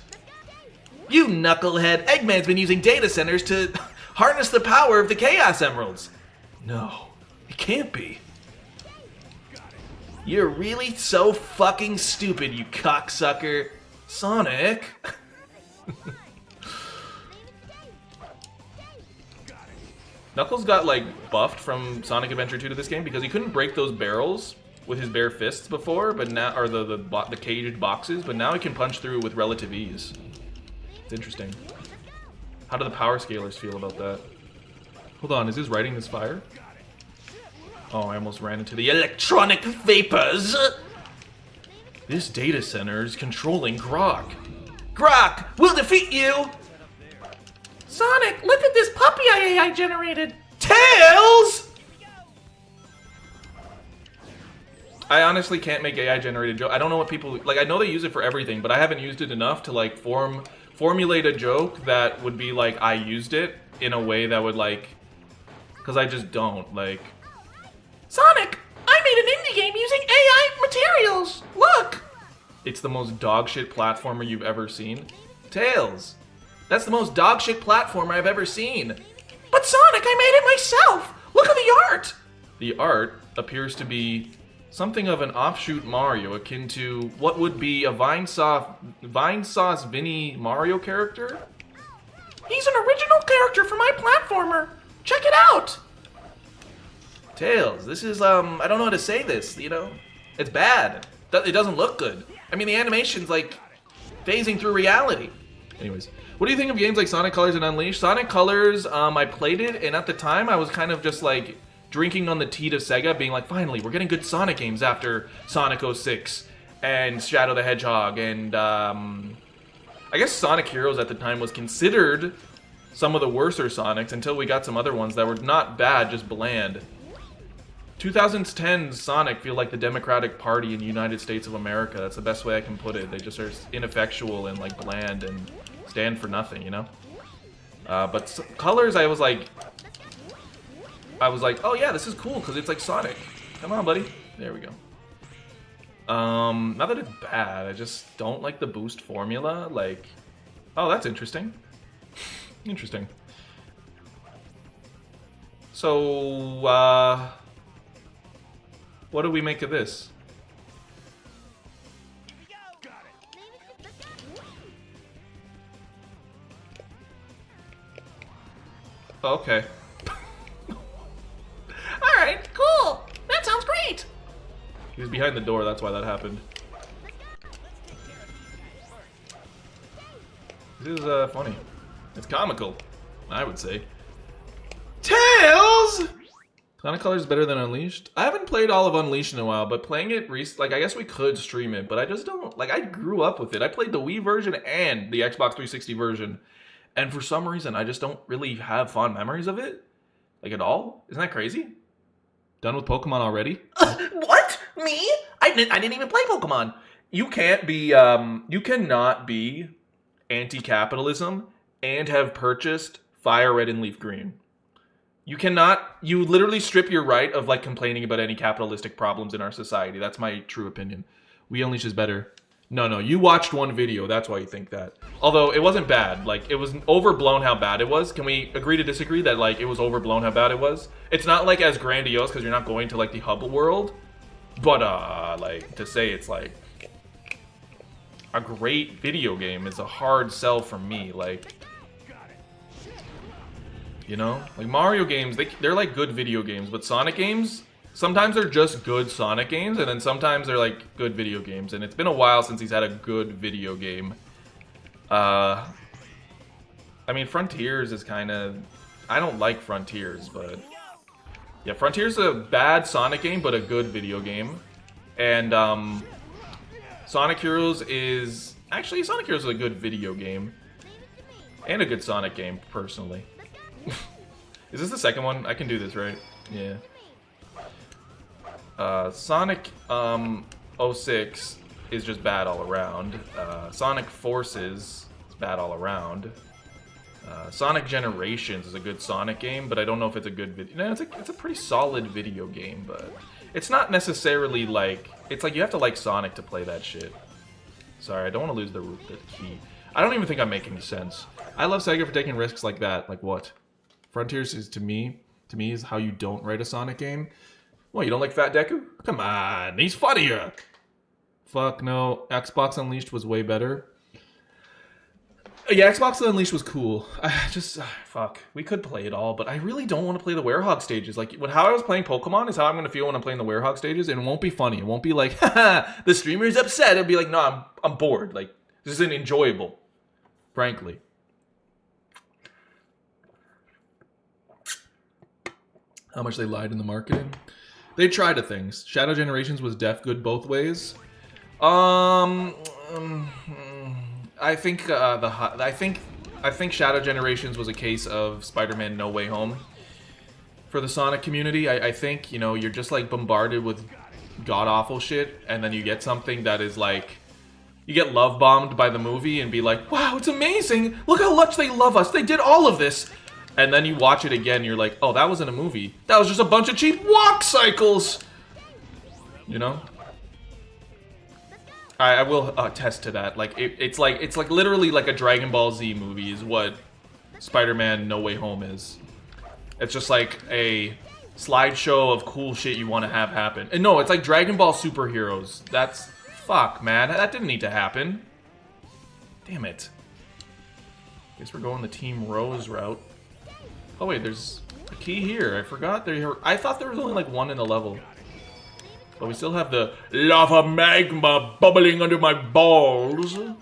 S1: You knucklehead, Eggman's been using data centers to harness the power of the Chaos Emeralds. No, it can't be. You're really so fucking stupid, you cocksucker. Sonic. Knuckles got, like, buffed from Sonic Adventure 2 to this game because he couldn't break those barrels with his bare fists before, but now, or the caged boxes, but now he can punch through with relative ease. It's interesting. How do the power scalers feel about that? Hold on, is his writing this fire? Oh, I almost ran into the electronic vapors! This data center is controlling Grok. Grok, we'll defeat you! Sonic, look at this puppy AI generated! Tails! I honestly can't make AI generated joke. I don't know what people... Like, I know they use it for everything, but I haven't used it enough to, like, formulate a joke that would be, like, I used it in a way that would, like... Because I just don't, like... Sonic, I made an indie game using AI materials! Look! It's the most dogshit platformer you've ever seen. Tails! That's the most dogshit platformer I've ever seen. But Sonic, I made it myself! Look at the art! The art appears to be something of an offshoot Mario, akin to what would be a Vine Sauce Vinny Mario character. He's an original character for my platformer. Check it out. Tails, this is I don't know how to say this. You know, it's bad. It doesn't look good. I mean, the animation's like phasing through reality. Anyways, what do you think of games like Sonic Colors and Unleashed? Sonic Colors, I played it, and at the time I was kind of just like drinking on the teat of Sega, being like, finally, we're getting good Sonic games after Sonic 06 and Shadow the Hedgehog, and I guess Sonic Heroes at the time was considered some of the worser Sonics until we got some other ones that were not bad, just bland. 2010's Sonic feel like the Democratic Party in the United States of America. That's the best way I can put it. They just are ineffectual and like bland and stand for nothing, you know? But Colors, I was like, oh yeah, this is cool because it's like Sonic. Come on, buddy. There we go. Not that it's bad, I just don't like the boost formula. Like, oh, that's interesting. Interesting. So, what do we make of this? Okay. Alright, cool! That sounds great! He was behind the door, that's why that happened. This is, funny. It's comical, I would say. Tails! Sonic Colors is better than Unleashed? I haven't played all of Unleashed in a while, but playing it like, I guess we could stream it, but I just don't, like, I grew up with it. I played the Wii version and the Xbox 360 version, and for some reason, I just don't really have fond memories of it. Like, at all? Isn't that crazy? Done with Pokemon already? What? Me? I didn't even play Pokemon. You can't be, you cannot be anti-capitalism and have purchased Fire Red and Leaf Green. You cannot, you literally strip your right of like complaining about any capitalistic problems in our society. That's my true opinion. We Unleash is better. No, you watched one video, that's why you think that. Although, it wasn't bad. Like, it was overblown how bad it was. Can we agree to disagree that, like, it was overblown how bad it was? It's not, like, as grandiose, because you're not going to, like, the Hubble world. But, like, to say it's, like, a great video game is a hard sell for me. Like, you know? Like, Mario games, they're, like, good video games. But Sonic games... sometimes they're just good Sonic games, and then sometimes they're like good video games. And it's been a while since he's had a good video game. I mean, Frontiers is kind of... I don't like Frontiers, but... yeah, Frontiers is a bad Sonic game, but a good video game. And, Sonic Heroes is... actually, Sonic Heroes is a good video game. And a good Sonic game, personally. Is this the second one? I can do this, right? Yeah. Sonic 06 is just bad all around. Sonic Forces is bad all around. Sonic Generations is a good Sonic game, but I don't know if it's a good video. No, it's a pretty solid video game, but it's not necessarily like... it's like you have to like Sonic to play that shit. Sorry, I don't want to lose the key. I don't even think I'm making sense. I love Sega for taking risks like that. Like what? Frontiers is to me is how you don't write a Sonic game. What, you don't like Fat Deku? Come on, he's funnier. Fuck no, Xbox Unleashed was way better. Yeah, Xbox Unleashed was cool. Fuck, we could play it all, but I really don't want to play the Werehog stages. Like, how I was playing Pokemon is how I'm going to feel when I'm playing the Werehog stages, and it won't be funny. It won't be like, haha, the streamer's upset. It'll be like, no, I'm bored. Like, this isn't enjoyable, frankly. How much they lied in the marketing. They tried to things. Shadow Generations was good both ways. I think I think Shadow Generations was a case of Spider-Man No Way Home for the Sonic community. I think, you know, you're just like bombarded with god-awful shit, and then you get something that is like, you get love-bombed by the movie and be like, wow, it's amazing! Look how much they love us! They did all of this! And then you watch it again, you're like, oh, that wasn't a movie. That was just a bunch of cheap walk cycles! You know? I will attest to that. Like, it's like literally like a Dragon Ball Z movie is what Spider-Man No Way Home is. It's just like a slideshow of cool shit you want to have happen. And no, it's like Dragon Ball superheroes. That's... Fuck, man. That didn't need to happen. Damn it. Guess we're going the Team Rose route. Oh, wait, there's a key here. I forgot there. I thought there was only like one in the level. But we still have the lava magma bubbling under my balls. Okay,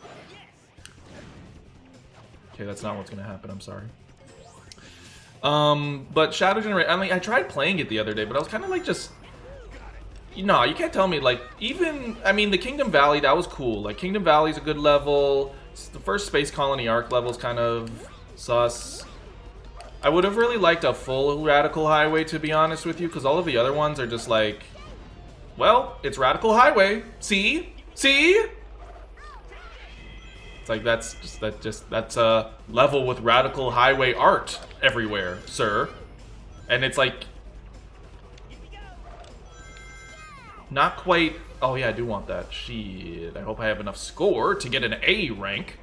S1: that's not what's gonna happen. I'm sorry. But Shadow Generation, I mean, I tried playing it the other day, but I was kind of like just... No, you can't tell me, like, even... I mean, the Kingdom Valley, that was cool. Like, Kingdom Valley's a good level. The first Space Colony Arc level's kind of sus. I would have really liked a full Radical Highway, to be honest with you, because all of the other ones are just like... Well, it's Radical Highway. See? See? It's like that's a level with Radical Highway art everywhere, sir. And it's like not quite. Oh yeah, I do want that. Shit. I hope I have enough score to get an A rank.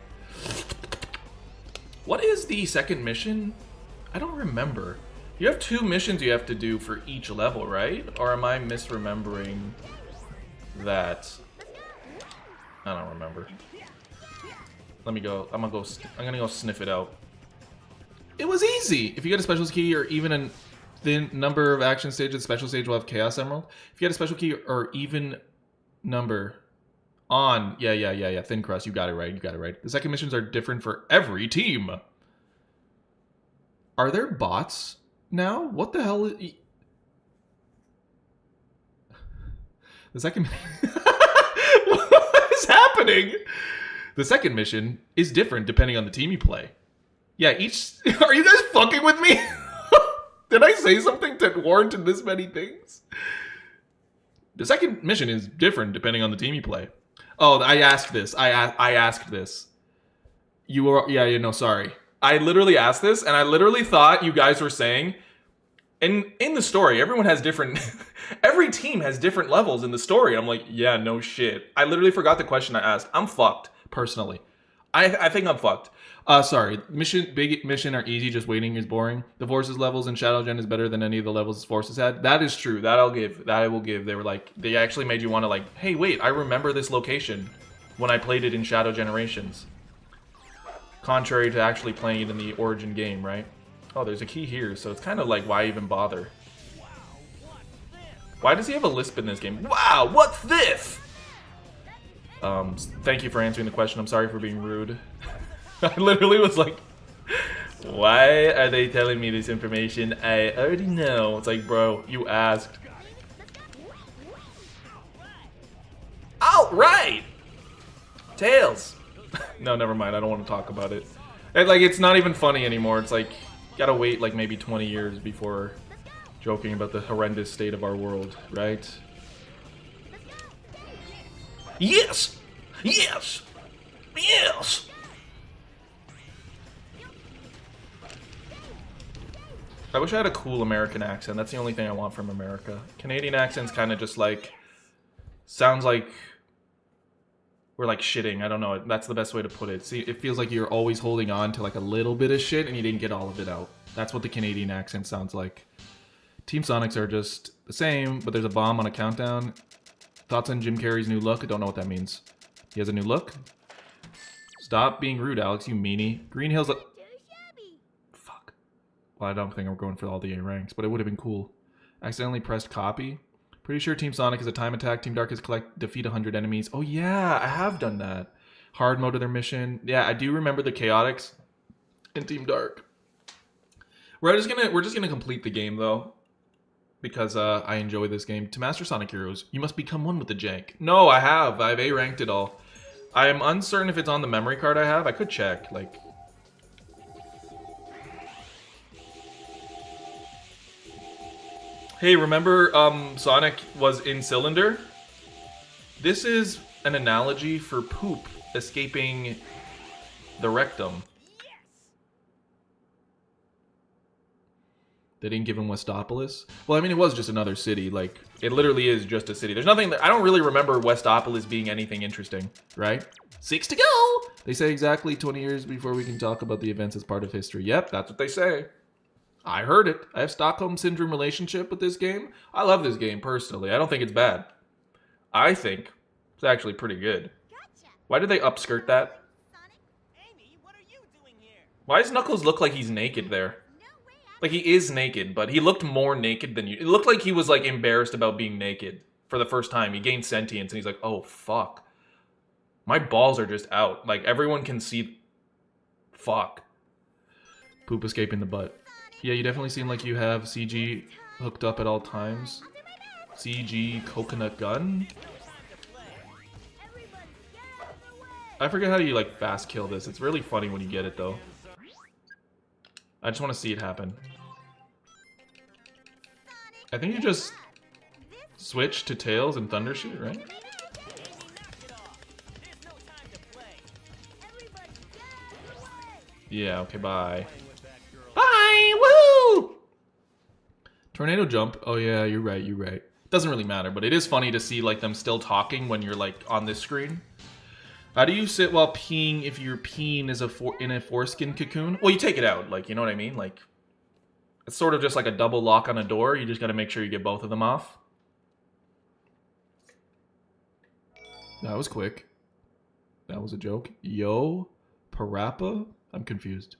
S1: What is the second mission? I don't remember. You have 2 missions you have to do for each level, right? Or am I misremembering that? I don't remember. Let me go. I'm gonna go sniff it out. It was easy. If you get a special key or even the number of action stages, the special stage will have Chaos Emerald. If you get a special key or even number on, yeah. Thin Crust. You got it right. You got it right. The second missions are different for every team. Are there bots? Now, what the hell is... The second... What is happening? The second mission is different depending on the team you play. Yeah, each... Are you guys fucking with me? Did I say something that warranted this many things? The second mission is different depending on the team you play. Oh, I asked this. I asked this. You were... Yeah, you know, sorry. I literally asked this, and I literally thought you guys were saying, in the story, everyone has different, every team has different levels in the story. I'm like, yeah, no shit. I literally forgot the question I asked. I'm fucked, personally. I think I'm fucked. Sorry, big mission are easy, just waiting is boring. The Forces levels in Shadow Gen is better than any of the levels Forces had. That is true, that I'll give, that I will give. They were like, they actually made you want to like, hey wait, I remember this location when I played it in Shadow Generations. Contrary to actually playing it in the Origin game, right? Oh, there's a key here, so it's kind of like, why even bother? Why does he have a lisp in this game? Wow, what's this? Thank you for answering the question. I'm sorry for being rude. I literally was like, why are they telling me this information? I already know. It's like, bro, you asked. Oh, right! Tails! No, never mind. I don't want to talk about it. Like, it's not even funny anymore. It's like, you gotta wait like maybe 20 years before joking about the horrendous state of our world, right? Yes! Yes! Yes! I wish I had a cool American accent. That's the only thing I want from America. Canadian accent's kind of just like... Sounds like... We're like shitting. I don't know. That's the best way to put it. See, it feels like you're always holding on to like a little bit of shit and you didn't get all of it out. That's what the Canadian accent sounds like. Team Sonics are just the same, but there's a bomb on a countdown. Thoughts on Jim Carrey's new look? I don't know what that means. He has a new look? Stop being rude, Alex, you meanie. Green Hills... Fuck. Well, I don't think I'm going for all the A ranks, but it would have been cool. Accidentally pressed copy. Pretty sure Team Sonic is a time attack. Team Dark is defeat 100 enemies. Oh yeah, I have done that. Hard mode of their mission. Yeah, I do remember the chaotics in Team Dark. We're just gonna complete the game though, because I enjoy this game. To master Sonic Heroes, you must become one with the jank. No, I have. I've A ranked it all. I am uncertain if it's on the memory card I have. I could check. Like. Hey, remember Sonic was in Cylinder? This is an analogy for poop escaping the rectum. They didn't give him Westopolis? Well, I mean, it was just another city. Like, it literally is just a city. There's nothing that... I don't really remember Westopolis being anything interesting, right? 6 to go! They say exactly 20 years before we can talk about the events as part of history. Yep, that's what they say. I heard it. I have Stockholm Syndrome relationship with this game. I love this game personally. I don't think it's bad. I think it's actually pretty good.
S2: Gotcha.
S1: Why did they upskirt that?
S2: Sonic,
S3: Amy, what are you doing here?
S1: Why does Knuckles look like he's naked there?
S2: no way.
S1: Like he is naked, but he looked more naked than you. It looked like he was like embarrassed about being naked for the first time. He gained sentience and he's like, oh fuck. My balls are just out. Like everyone can see. Fuck. Poop escaping the butt. Yeah, you definitely seem like you have CG hooked up at all times. CG coconut gun?
S2: Everybody, get out of the way.
S1: I forget how you like fast kill this. It's really funny when you get it though. I just want to see it happen. I think you just switch to Tails and Thundershoot, right?
S3: Amy, knock it off. There's no time to play.
S2: Everybody, get out of the way.
S1: Yeah, okay, bye. Bye! Woo! Tornado jump. Oh yeah, you're right, you're right. Doesn't really matter, but it is funny to see like them still talking when you're like on this screen. How do you sit while peeing if your peen is in a foreskin cocoon? Well, you take it out, like, you know what I mean? Like, it's sort of just like a double lock on a door. You just gotta make sure you get both of them off. That was quick. That was a joke. Yo, Parappa? I'm confused.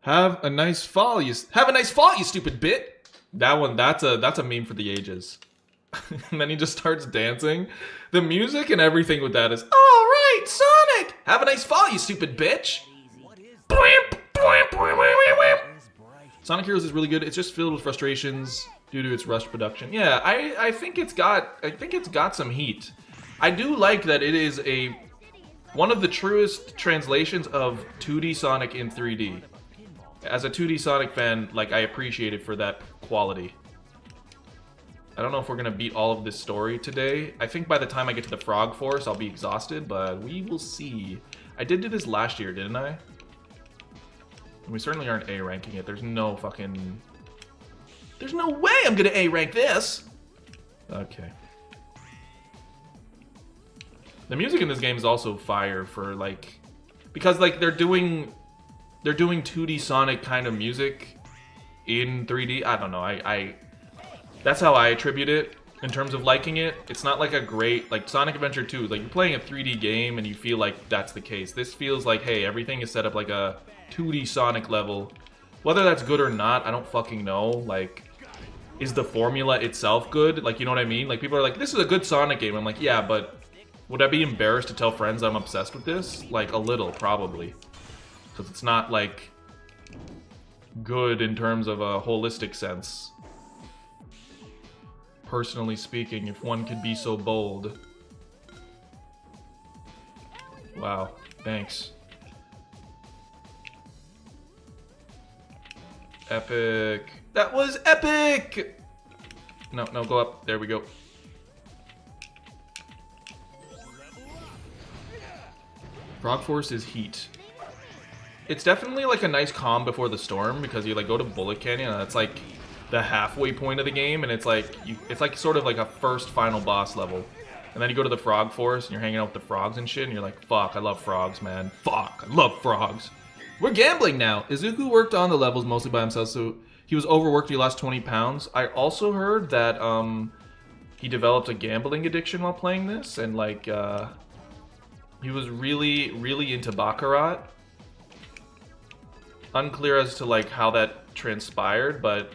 S1: Have a nice fall, you stupid bit. That one, that's a meme for the ages. And then he just starts dancing. The music and everything with that is, all right, Sonic. Have a nice fall, you stupid bitch.
S3: What is
S1: Bwimp, bwimp, bwimp, bwimp, bwimp.
S3: this bright?
S1: Sonic Heroes is really good. It's just filled with frustrations due to its rushed production. Yeah, I think it's got some heat. I do like that it is one of the truest translations of 2D Sonic in 3D. As a 2D Sonic fan, like, I appreciate it for that quality. I don't know if we're gonna beat all of this story today. I think by the time I get to the Frog Forest, I'll be exhausted, but we will see. I did do this last year, didn't I? We certainly aren't A ranking it. There's no way I'm gonna A rank this! Okay. The music in this game is also fire for, like... Because, like, they're doing 2D Sonic kind of music in 3D. I don't know. That's how I attribute it in terms of liking it. It's not like a great, like Sonic Adventure 2, like you're playing a 3D game and you feel like that's the case. This feels like, hey, everything is set up like a 2D Sonic level. Whether that's good or not, I don't fucking know. Like, is the formula itself good? Like, you know what I mean? Like, people are like, this is a good Sonic game. I'm like, yeah, but would I be embarrassed to tell friends I'm obsessed with this? Like, a little, probably. Because it's not, like, good in terms of a holistic sense. Personally speaking, if one could be so bold. Wow, thanks. Epic. That was epic! No, go up. There we go. Frog Force is heat. It's definitely like a nice calm before the storm because you like go to Bullet Canyon and that's like the halfway point of the game, and it's like sort of like a first final boss level. And then you go to the Frog Forest and you're hanging out with the frogs and shit, and you're like, fuck, I love frogs, man. Fuck, I love frogs. We're gambling now. Izuku worked on the levels mostly by himself, so he was overworked, he lost 20 pounds. I also heard that he developed a gambling addiction while playing this, and like he was really, really into Baccarat. Unclear as to like how that transpired, but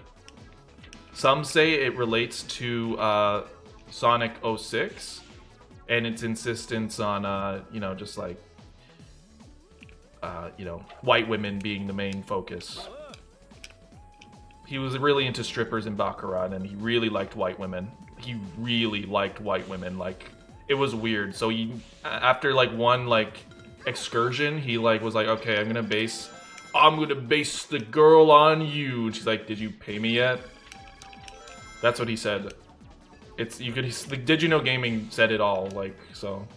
S1: some say it relates to Sonic 06 and its insistence on, you know, just like, you know, white women being the main focus. He was really into strippers in Baccarat, and he really liked white women. He really liked white women. Like, it was weird. So he, after like one like excursion, he like was like, okay, I'm gonna base the girl on you. And she's like, did you pay me yet? That's what he said. It's, you could, like, Did You Know Gaming said it all, like, so.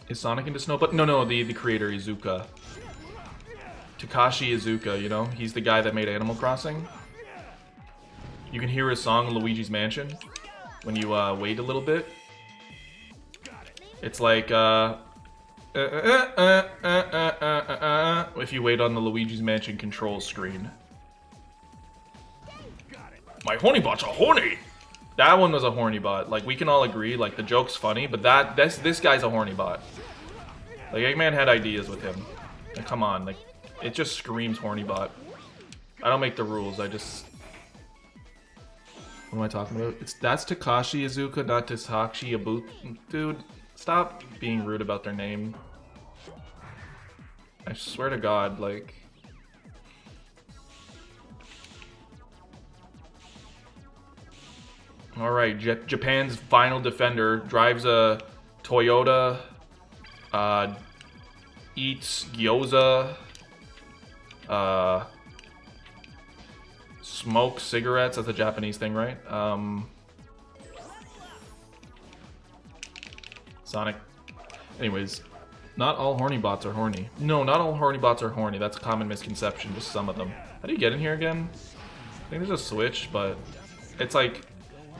S1: Is Sonic into snow? But no, the creator, Izuka. Takashi Izuka, you know? He's the guy that made Animal Crossing. You can hear his song, Luigi's Mansion, when you wait a little bit. It's like, If you wait on the Luigi's Mansion control screen. My horny bots are horny! That one was a horny bot. Like, we can all agree, like, the joke's funny, but this guy's a horny bot. Like, Eggman had ideas with him. Like, come on, like, it just screams horny bot. I don't make the rules, I just... What am I talking about? That's Takashi Iizuka, not Tasashi Abu... Dude, stop being rude about their name. I swear to God, like... Alright, Japan's final defender drives a Toyota, eats gyoza, smokes cigarettes. That's a Japanese thing, right? Sonic. Anyways, not all horny bots are horny. No, not all horny bots are horny. That's a common misconception, just some of them. How do you get in here again? I think there's a switch, but it's like...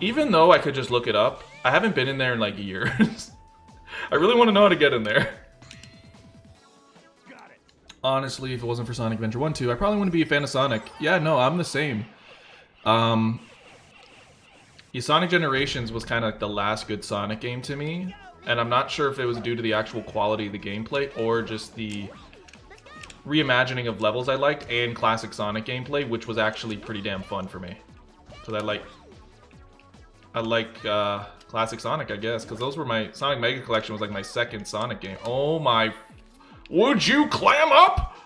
S1: Even though I could just look it up, I haven't been in there in like years. I really want to know how to get in there. Honestly, if it wasn't for Sonic Adventure 1, 2, I probably wouldn't be a fan of Sonic. Yeah, no, I'm the same. Sonic Generations was kind of like the last good Sonic game to me. And I'm not sure if it was due to the actual quality of the gameplay or just the reimagining of levels I liked and classic Sonic gameplay, which was actually pretty damn fun for me. Because I like classic Sonic, I guess, because those were my... Sonic Mega Collection was like my second Sonic game. Oh my... Would you clam up?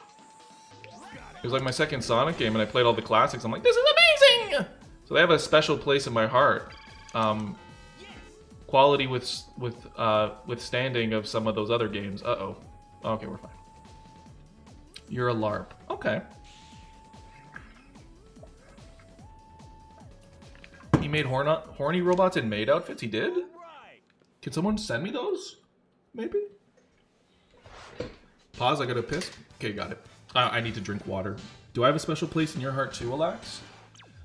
S1: It was like my second Sonic game, and I played all the classics. I'm like, this is amazing! So they have a special place in my heart. Quality withstanding of some of those other games. Uh-oh. Okay, we're fine. You're a LARP. Okay. He made horny robots in maid outfits? He did? Can someone send me those? Maybe? Pause, I gotta piss. Okay, got it. I need to drink water. Do I have a special place in your heart too, Alex?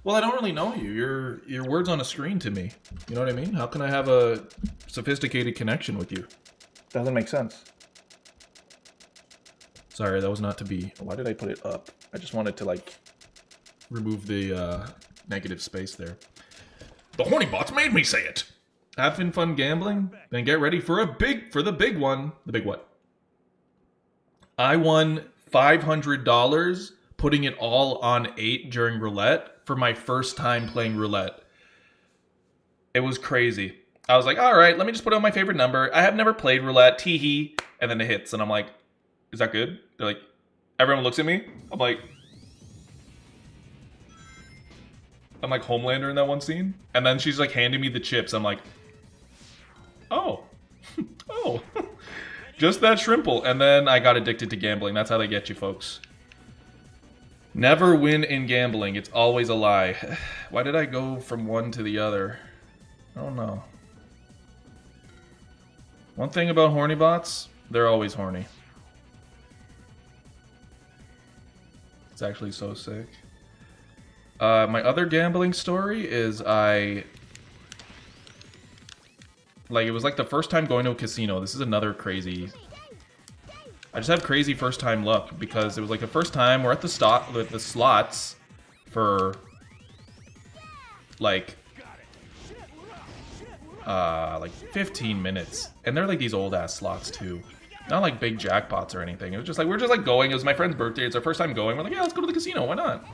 S1: Well, I don't really know you. Your word's on a screen to me. You know what I mean? How can I have a sophisticated connection with you? Doesn't make sense. Sorry, that was not to be... Why did I put it up? I just wanted to, like, remove the negative space there. The horny bots made me say it. Having fun gambling? Then get ready for the big one. The big what? I won $500 putting it all on 8 during roulette for my first time playing roulette. It was crazy. I was like, all right, let me just put on my favorite number. I have never played roulette, tee-hee, and then it hits, and I'm like, is that good? They're like, everyone looks at me. I'm like Homelander in that one scene. And then she's like handing me the chips. I'm like, oh, oh, just that shrimple. And then I got addicted to gambling. That's how they get you, folks. Never win in gambling. It's always a lie. Why did I go from one to the other? I don't know. One thing about horny bots, they're always horny. It's actually so sick. My other gambling story is it was like the first time going to a casino. This is another crazy... I just have crazy first time luck because it was like the first time we're at the slots for like 15 minutes. And they're like these old ass slots too. Not like big jackpots or anything. It was just like, we're just like going. It was my friend's birthday. It's our first time going. We're like, yeah, let's go to the casino. Why not?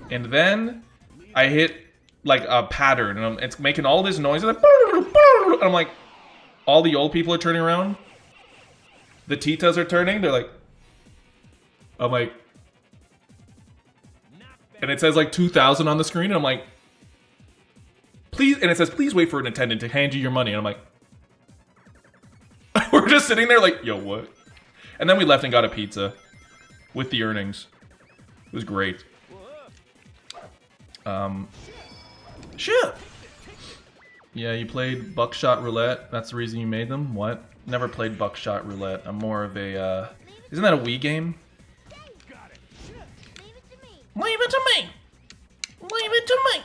S1: And then I hit like a pattern, and it's making all this noise. And I'm like, all the old people are turning around. The titas are turning. They're like, I'm like, and it says like 2,000 on the screen. And I'm like, please. And it says, please wait for an attendant to hand you your money. And I'm like, we're just sitting there like, yo, what? And then we left and got a pizza with the earnings. It was great. Shit. Yeah, you played Buckshot Roulette. That's the reason you made them? What? Never played Buckshot Roulette. I'm more of a, Isn't that a Wii game? Leave it to me! Leave it to me!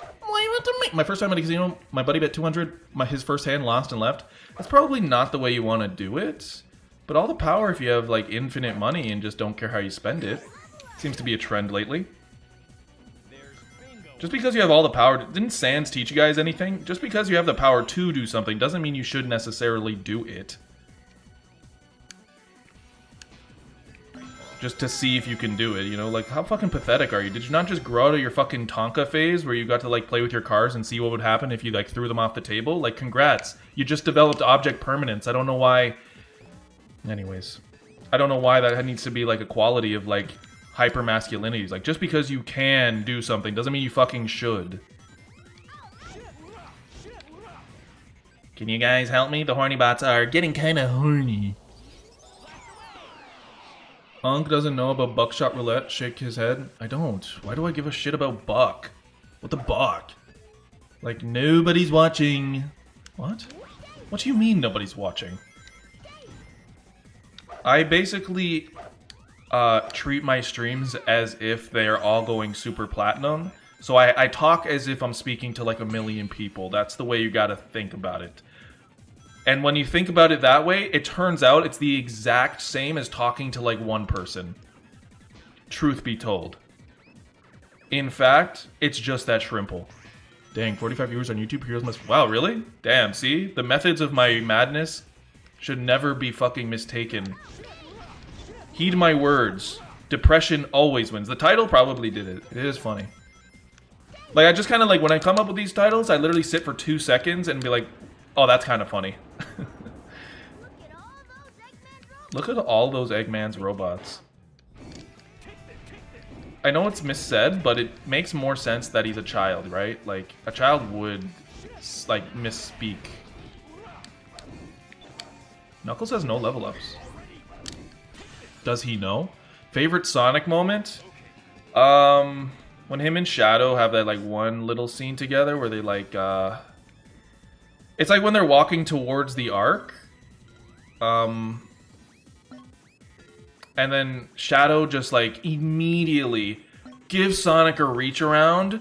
S1: Leave it to me! My first time at a casino, my buddy bet 200. His first hand lost and left. That's probably not the way you want to do it. But all the power if you have, like, infinite money and just don't care how you spend it. Seems to be a trend lately. Just because you have all the power... Didn't Sans teach you guys anything? Just because you have the power to do something doesn't mean you should necessarily do it. Just to see if you can do it, you know? Like, how fucking pathetic are you? Did you not just grow out of your fucking Tonka phase where you got to, like, play with your cars and see what would happen if you, like, threw them off the table? Like, congrats. You just developed object permanence. I don't know why... Anyways. I don't know why that needs to be, like, a quality of, like, hyper-masculinities. Like, just because you can do something doesn't mean you fucking should. Can you guys help me? The horny bots are getting kinda horny. Unk doesn't know about buckshot roulette. Shake his head. I don't. Why do I give a shit about buck? What the buck? Like, nobody's watching. What? What do you mean nobody's watching? I basically treat my streams as if they're all going super platinum. So I talk as if I'm speaking to like 1 million people. That's the way you gotta think about it. And when you think about it that way, it turns out it's the exact same as talking to like 1 person. Truth be told. In fact, it's just that shrimple. Dang, 45 viewers on YouTube. Heroes must... Wow, really? Damn, see? The methods of my madness should never be fucking mistaken. Heed my words. Depression always wins. The title probably did it. It is funny. Like, I just kind of like, when I come up with these titles, I literally sit for 2 seconds and be like, oh, that's kind of funny. Look at all those Eggman's robots. I know it's missaid, but it makes more sense that he's a child, right? Like, a child would, like, misspeak. Knuckles has no level ups. Does he know? Favorite Sonic moment? When him and Shadow have that, like, one little scene together where they, like, it's like when they're walking towards the Ark. And then Shadow just, like, immediately gives Sonic a reach around,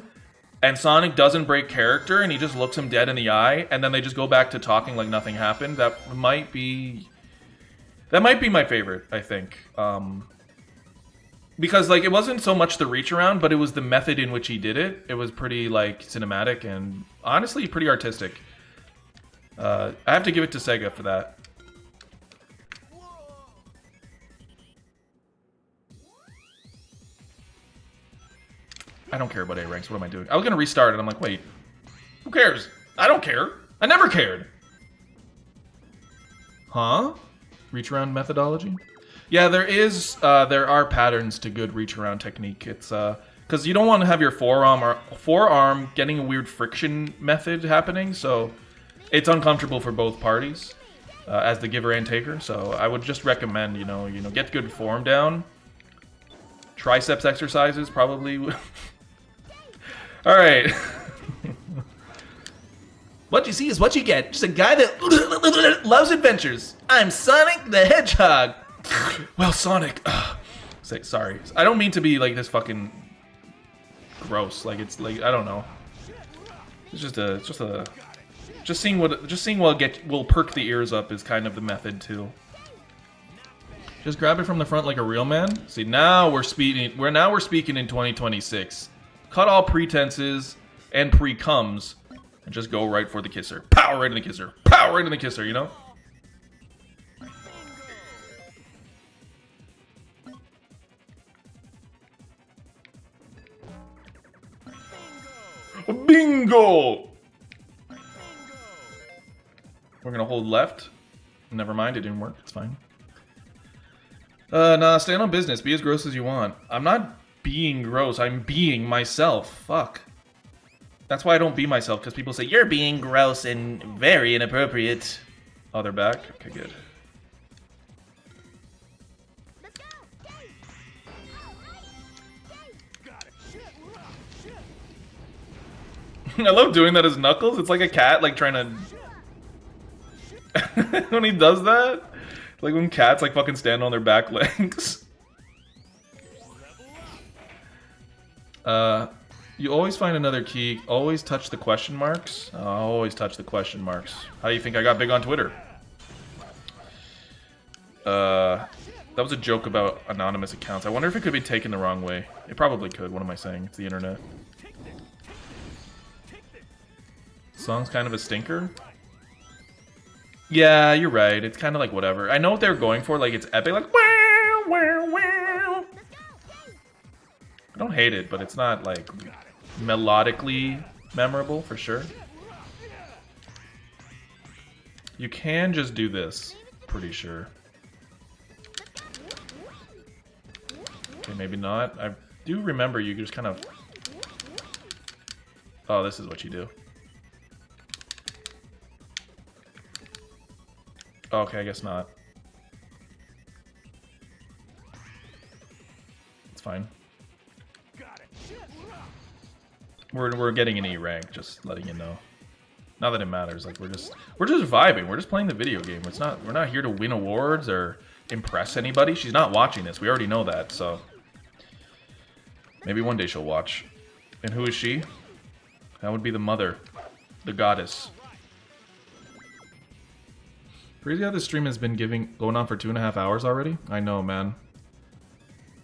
S1: and Sonic doesn't break character, and he just looks him dead in the eye, and then they just go back to talking like nothing happened. That might be my favorite, I think. Because, like, it wasn't so much the reach around, but it was the method in which he did it. It was pretty, like, cinematic and, honestly, pretty artistic. I have to give it to Sega for that. I don't care about A ranks. What am I doing? I was gonna restart it. I'm like, wait, who cares? I don't care. I never cared. Huh? Reach around methodology? Yeah, there are patterns to good reach around technique. It's because you don't want to have your forearm getting a weird friction method happening, so it's uncomfortable for both parties as the giver and taker. So I would just recommend, you know, get good form down. Triceps exercises probably. All right. What you see is what you get. Just a guy that loves adventures. I'm Sonic the Hedgehog. Well, Sonic. Sorry. I don't mean to be like this fucking gross. Like, it's like, I don't know. It's just seeing what will perk the ears up is kind of the method too. Just grab it from the front like a real man. See, now we're speaking. We're speaking in 2026. Cut all pretenses and pre-comes and just go right for the kisser. Power right in the kisser. Power right in the kisser, you know? Bingo! We're gonna hold left. Never mind, it didn't work. It's fine. Nah, stand on business. Be as gross as you want. I'm not being gross. I'm being myself. Fuck. That's why I don't be myself, because people say, you're being gross and very inappropriate. Oh, they're back? Okay, good. I love doing that as Knuckles. It's like a cat, like, trying to... when he does that? Like when cats, like, fucking stand on their back legs. You always find another key. Always touch the question marks. Always touch the question marks. How do you think I got big on Twitter? That was a joke about anonymous accounts. I wonder if it could be taken the wrong way. It probably could. What am I saying? It's the internet. Song's kind of a stinker. Yeah, you're right. It's kind of like whatever. I know what they're going for. Like, it's epic. Like, wow, wow, wow. I don't hate it, but it's not, like, melodically memorable, for sure. You can just do this. Pretty sure. Okay, maybe not. I do remember you just kind of... Oh, this is what you do. Okay, I guess not. It's fine. We're getting an E rank, just letting you know. Not that it matters. Like we're just vibing. We're just playing the video game. It's not. We're not here to win awards or impress anybody. She's not watching this. We already know that. So maybe one day she'll watch. And who is she? That would be the mother, the goddess. Crazy how this stream has been going on for 2.5 hours already. I know, man.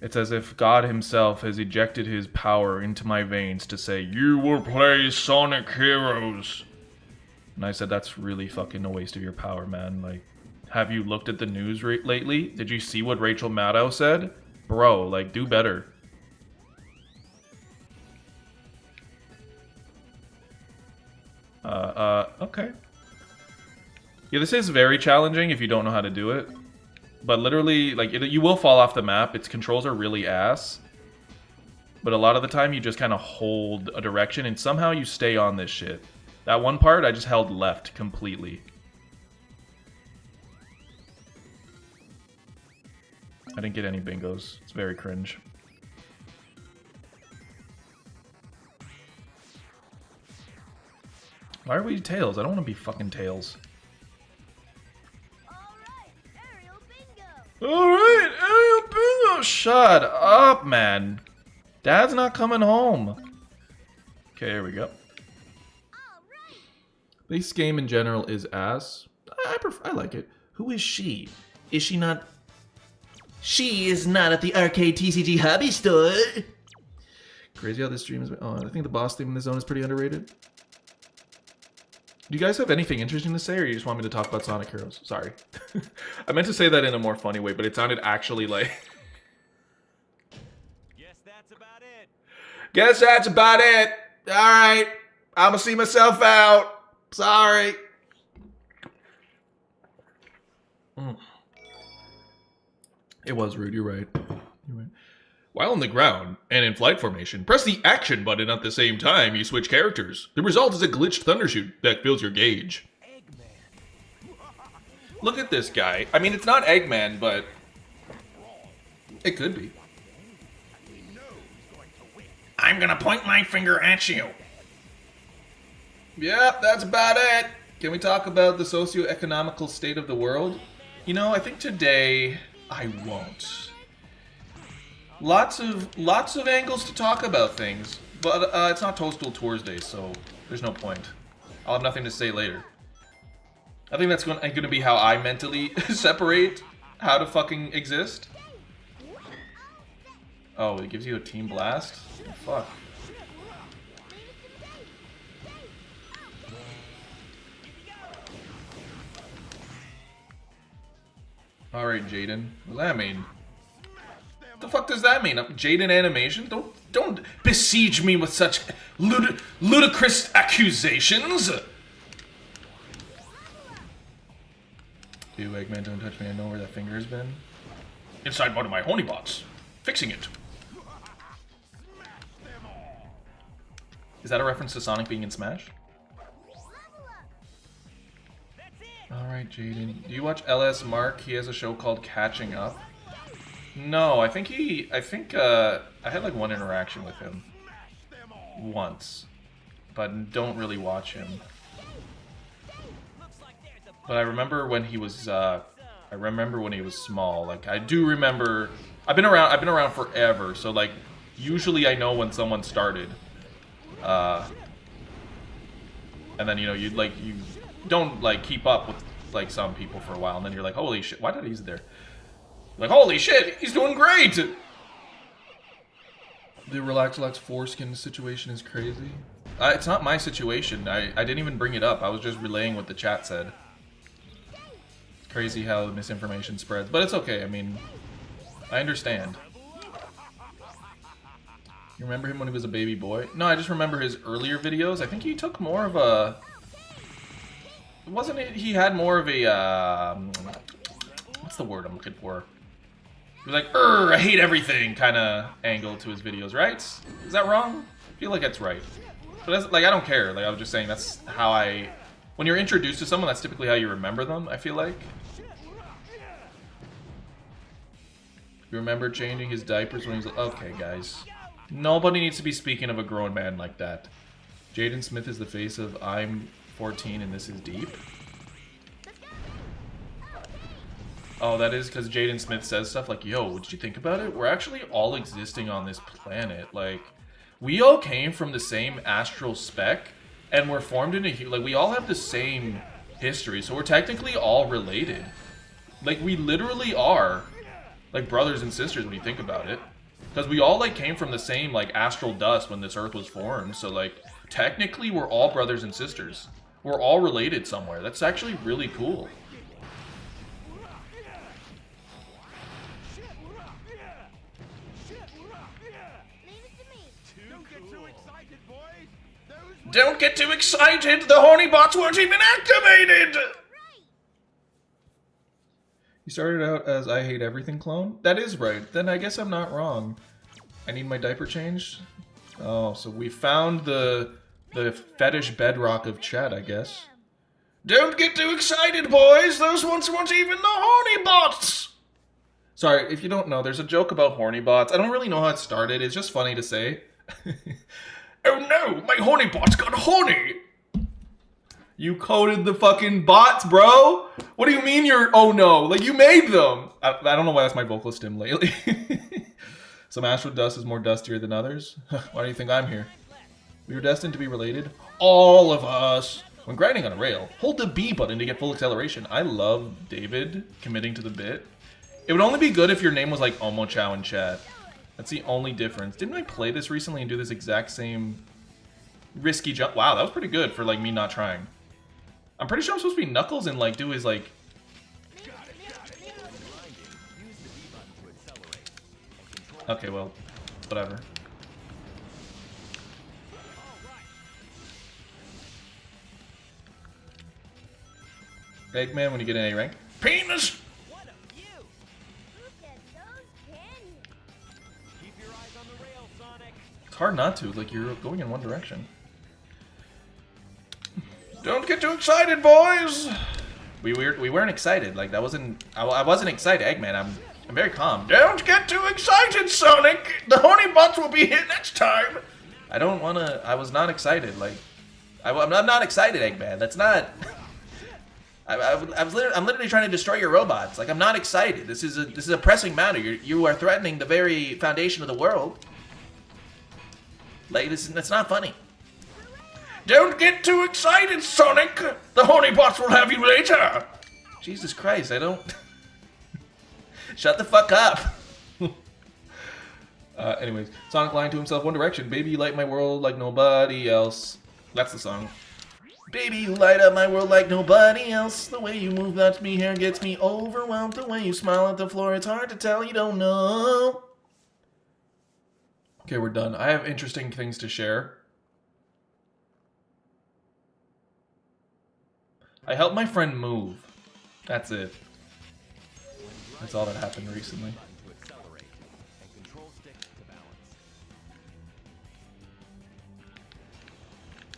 S1: It's as if God himself has ejected his power into my veins to say, "You will play Sonic Heroes." And I said, that's really fucking a waste of your power, man. Like, have you looked at the news lately? Did you see what Rachel Maddow said? Bro, like, do better. Okay. Yeah, this is very challenging if you don't know how to do it. But literally, like, you will fall off the map. Its controls are really ass. But a lot of the time, you just kind of hold a direction, and somehow you stay on this shit. That one part, I just held left completely. I didn't get any bingos. It's very cringe. Why are we Tails? I don't want to be fucking Tails. Alright, Ariel Bingo! Shut up, man. Dad's not coming home. Okay, here we go. This game in general is ass. I like it. Who is she? Is she not... She is not at the arcade TCG hobby store. Crazy how this stream is... Oh, I think the boss theme in the zone is pretty underrated. Do you guys have anything interesting to say, or you just want me to talk about Sonic Heroes? Sorry. I meant to say that in a more funny way, but it sounded actually like...
S3: Guess that's about it.
S1: Guess that's about it. Alright. I'ma see myself out. Sorry. It was rude, you're right. While on the ground and in flight formation, press the action button at the same time you switch characters. The result is a glitched thundershoot that fills your gauge.
S3: Eggman.
S1: Look at this guy. I mean, it's not Eggman, but it could be. I'm gonna point my finger at you. Yep, that's about it. Can we talk about the socio-economical state of the world? You know, I think today I won't. Lots of angles to talk about things, but it's not Toadstool Tours Day, so there's no point. I'll have nothing to say later. I think that's going to be how I mentally separate how to fucking exist. Oh, it gives you a team blast? Oh, fuck. Alright, Jaden. What does that mean? What the fuck does that mean? Jaden animation? Don't besiege me with such ludicrous accusations! Ew, Eggman, don't touch me. I know where that finger has been. Inside one of my Honeybots. Fixing it. Is that a reference to Sonic being in Smash? Alright, Jaden. Do you watch LS Mark? He has a show called Catching Up. No, I think I had like one interaction with him. Once. But don't really watch him. But I remember when he was, small. Like, I do remember... I've been around forever, so like, usually I know when someone started. And then, you know, you don't like keep up with like some people for a while, and then you're like, holy shit, why did I use it there? Like, holy shit, he's doing great! The RELAXALAX foreskin situation is crazy. It's not my situation. I didn't even bring it up. I was just relaying what the chat said. It's crazy how misinformation spreads. But it's okay. I mean, I understand. You remember him when he was a baby boy? No, I just remember his earlier videos. I think he took more of a... Wasn't it? He had more of a... what's the word I'm looking for? He was like, I hate everything kind of angle to his videos, right? Is that wrong? I feel like that's right. But that's, like, I don't care. Like, I was just saying that's how I... When you're introduced to someone, that's typically how you remember them, I feel like. You remember changing his diapers when he was like... Okay, guys. Nobody needs to be speaking of a grown man like that. Jaden Smith is the face of I'm 14 and this is deep. Oh, that is because Jaden Smith says stuff like, yo, what did you think about it? We're actually all existing on this planet. Like, we all came from the same astral spec, and we're formed in a... Like, we all have the same history, so we're technically all related. Like, we literally are, like, brothers and sisters when you think about it. Because we all, like, came from the same, like, astral dust when this Earth was formed. So, like, technically, we're all brothers and sisters. We're all related somewhere. That's actually really cool. Don't get too excited! The horny bots weren't even activated! You started out as I hate everything clone? That is right. Then I guess I'm not wrong. I need my diaper changed? Oh, so we found the fetish bedrock of chat, I guess. Don't get too excited, boys! Those ones weren't even the horny bots! Sorry, if you don't know, there's a joke about horny bots. I don't really know how it started. It's just funny to say. Oh no, my horny bots got horny! You coded the fucking bots, bro! What do you mean you're... Oh no, like you made them! I don't know why that's my vocal stim lately. Some astral dust is more dustier than others. Why do you think I'm here? We were destined to be related. All of us! When grinding on a rail, hold the B button to get full acceleration. I love David committing to the bit. It would only be good if your name was like Omo Chow in chat. That's the only difference. Didn't I play this recently and do this exact same risky jump? Wow, that was pretty good for like me not trying. I'm pretty sure I'm supposed to be Knuckles and like do his like... Okay, well, whatever. Eggman when you get an A rank. Penis! It's hard not to, like you're going in one direction. Don't get too excited, boys! We weren't excited, like that wasn't... I wasn't excited, Eggman, I'm very calm. Don't get too excited, Sonic! The horny bots will be here next time! I don't wanna... I was not excited, like... I'm not excited, Eggman, that's not... I'm literally trying to destroy your robots. Like, I'm not excited. This is a pressing matter. You are threatening the very foundation of the world. Like, that's not funny. Don't get too excited, Sonic! The horny bots will have you later! Jesus Christ, I don't... Shut the fuck up! Anyways, Sonic lying to himself, One Direction. Baby, you light my world like nobody else. That's the song. Baby, you light up my world like nobody else. The way you move that me hair gets me overwhelmed. The way you smile at the floor, it's hard to tell you don't know. Okay, we're done. I have interesting things to share. I helped my friend move. That's it. That's all that happened recently.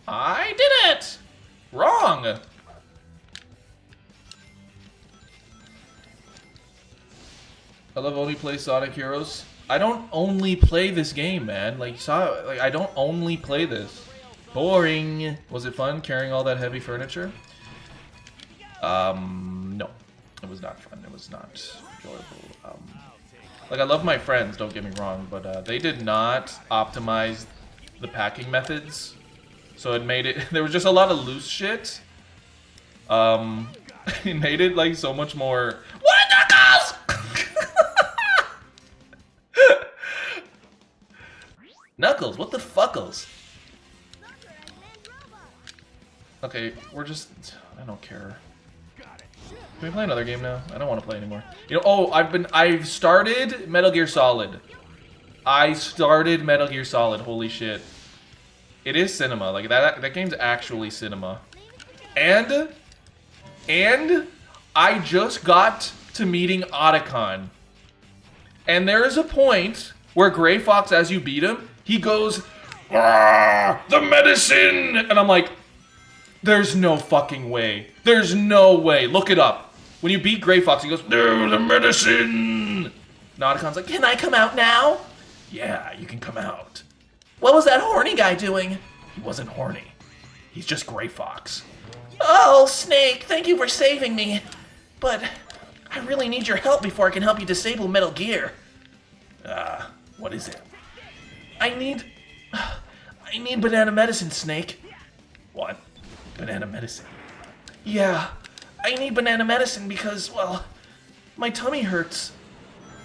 S1: I did it! Wrong! I love only play Sonic Heroes. I don't only play this game, man. Like I don't only play this. Boring. Was it fun carrying all that heavy furniture? No. It was not fun. It was not enjoyable. Like, I love my friends, don't get me wrong, but they did not optimize the packing methods. So it made it... There was just a lot of loose shit. It made it, like, so much more... What, Knuckles?! Knuckles, what the fuckles?
S2: Those are unmanned robots.
S1: Okay, we're just... I don't care. Can we play another game now? I don't want to play anymore. You know, oh, I've started Metal Gear Solid. I started Metal Gear Solid, holy shit. It is cinema, like that game's actually cinema. And I just got to meeting Otacon. And there is a point where Gray Fox, as you beat him, he goes, "Ah, the medicine!" And I'm like, there's no fucking way. There's no way. Look it up. When you beat Gray Fox, he goes, "No, the medicine!" And Otacon's like, "Can I come out now?" "Yeah, you can come out." "What was that horny guy doing?" "He wasn't horny. He's just Gray Fox." "Oh, Snake, thank you for saving me. But I really need your help before I can help you disable Metal Gear." What is it?" I need banana medicine, Snake." "What? Banana medicine?" "Yeah, I need banana medicine because, well, my tummy hurts.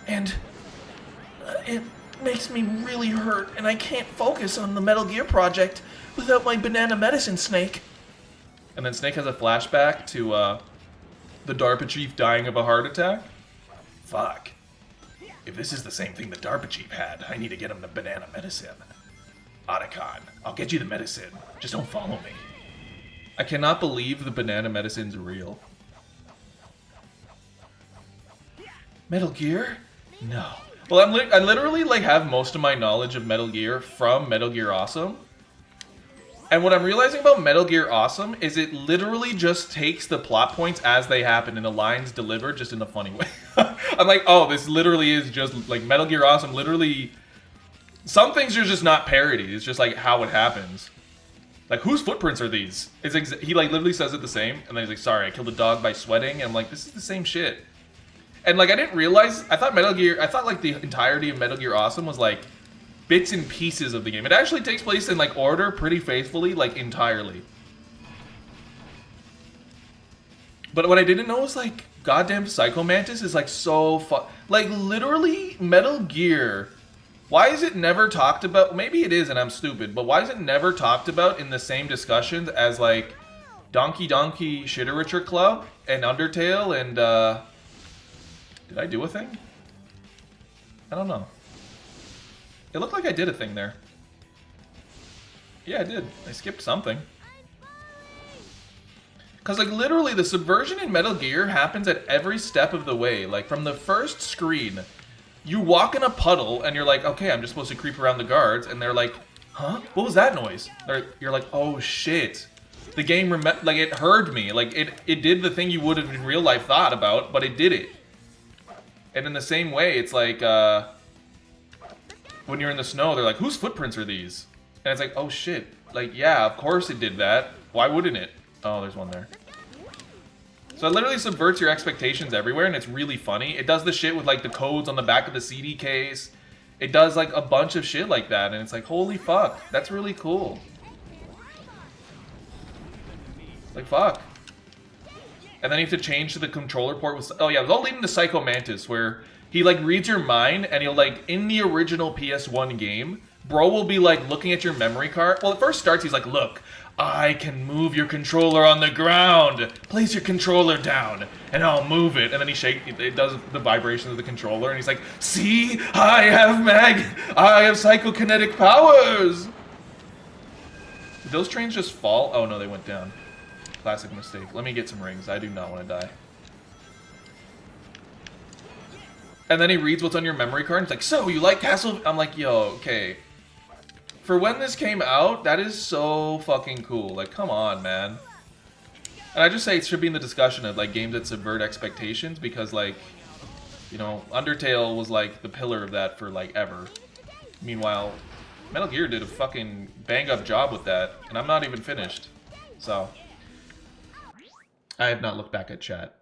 S1: And it makes me really hurt, and I can't focus on the Metal Gear project without my banana medicine, Snake." And then Snake has a flashback to the DARPA chief dying of a heart attack. Fuck. If this is the same thing the DARPA chief had, I need to get him the banana medicine. Otacon, I'll get you the medicine. Just don't follow me. I cannot believe the banana medicine's real. Metal Gear? No. Well, I literally like have most of my knowledge of Metal Gear from Metal Gear Awesome. And what I'm realizing about Metal Gear Awesome is it literally just takes the plot points as they happen and the lines delivered just in a funny way. I'm like, oh, this literally is just like Metal Gear Awesome literally... Some things are just not parodied. It's just like how it happens. Like, whose footprints are these? He like literally says it the same, and then he's like, "Sorry, I killed a dog by sweating." And I'm like, this is the same shit. And like, I didn't realize, I thought like the entirety of Metal Gear Awesome was like bits and pieces of the game. It actually takes place in like order pretty faithfully, like entirely. But what I didn't know was like, goddamn Psycho Mantis is like so like literally Metal Gear. Why is it never talked about? Maybe it is and I'm stupid, but why is it never talked about in the same discussions as like Donkey Shittericher Club and Undertale and did I do a thing? I don't know. It looked like I did a thing there. Yeah, I did. I skipped something. Because, like, literally, the subversion in Metal Gear happens at every step of the way. Like, from the first screen, you walk in a puddle, and you're like, okay, I'm just supposed to creep around the guards, and they're like, huh? What was that noise? You're like, oh, shit. The game, like, it heard me. Like, it did the thing you would have in real life thought about, but it did it. And in the same way, it's like, when you're in the snow, they're like, whose footprints are these? And it's like, oh shit. Like, yeah, of course it did that. Why wouldn't it? Oh, there's one there. So it literally subverts your expectations everywhere, and it's really funny. It does the shit with, like, the codes on the back of the CD case. It does, like, a bunch of shit like that, and it's like, holy fuck. That's really cool. Like, fuck. And then you have to change to the controller port with... Oh, yeah, it was all leading to Psycho Mantis, where he, like, reads your mind, and he'll, like, in the original PS1 game, bro will be, like, looking at your memory card. Well, it first starts, he's like, look, I can move your controller on the ground. Place your controller down, and I'll move it. And then it does the vibrations of the controller, and he's like, see? I have psychokinetic powers! Did those trains just fall? Oh, no, they went down. Classic mistake. Let me get some rings. I do not want to die. And then he reads what's on your memory card. And it's like, so, you like Castle... I'm like, yo, okay. For when this came out, that is so fucking cool. Like, come on, man. And I just say it should be in the discussion of, like, games that subvert expectations. Because, like, you know, Undertale was, like, the pillar of that for, like, ever. Meanwhile, Metal Gear did a fucking bang-up job with that. And I'm not even finished. So... I have not looked back at chat.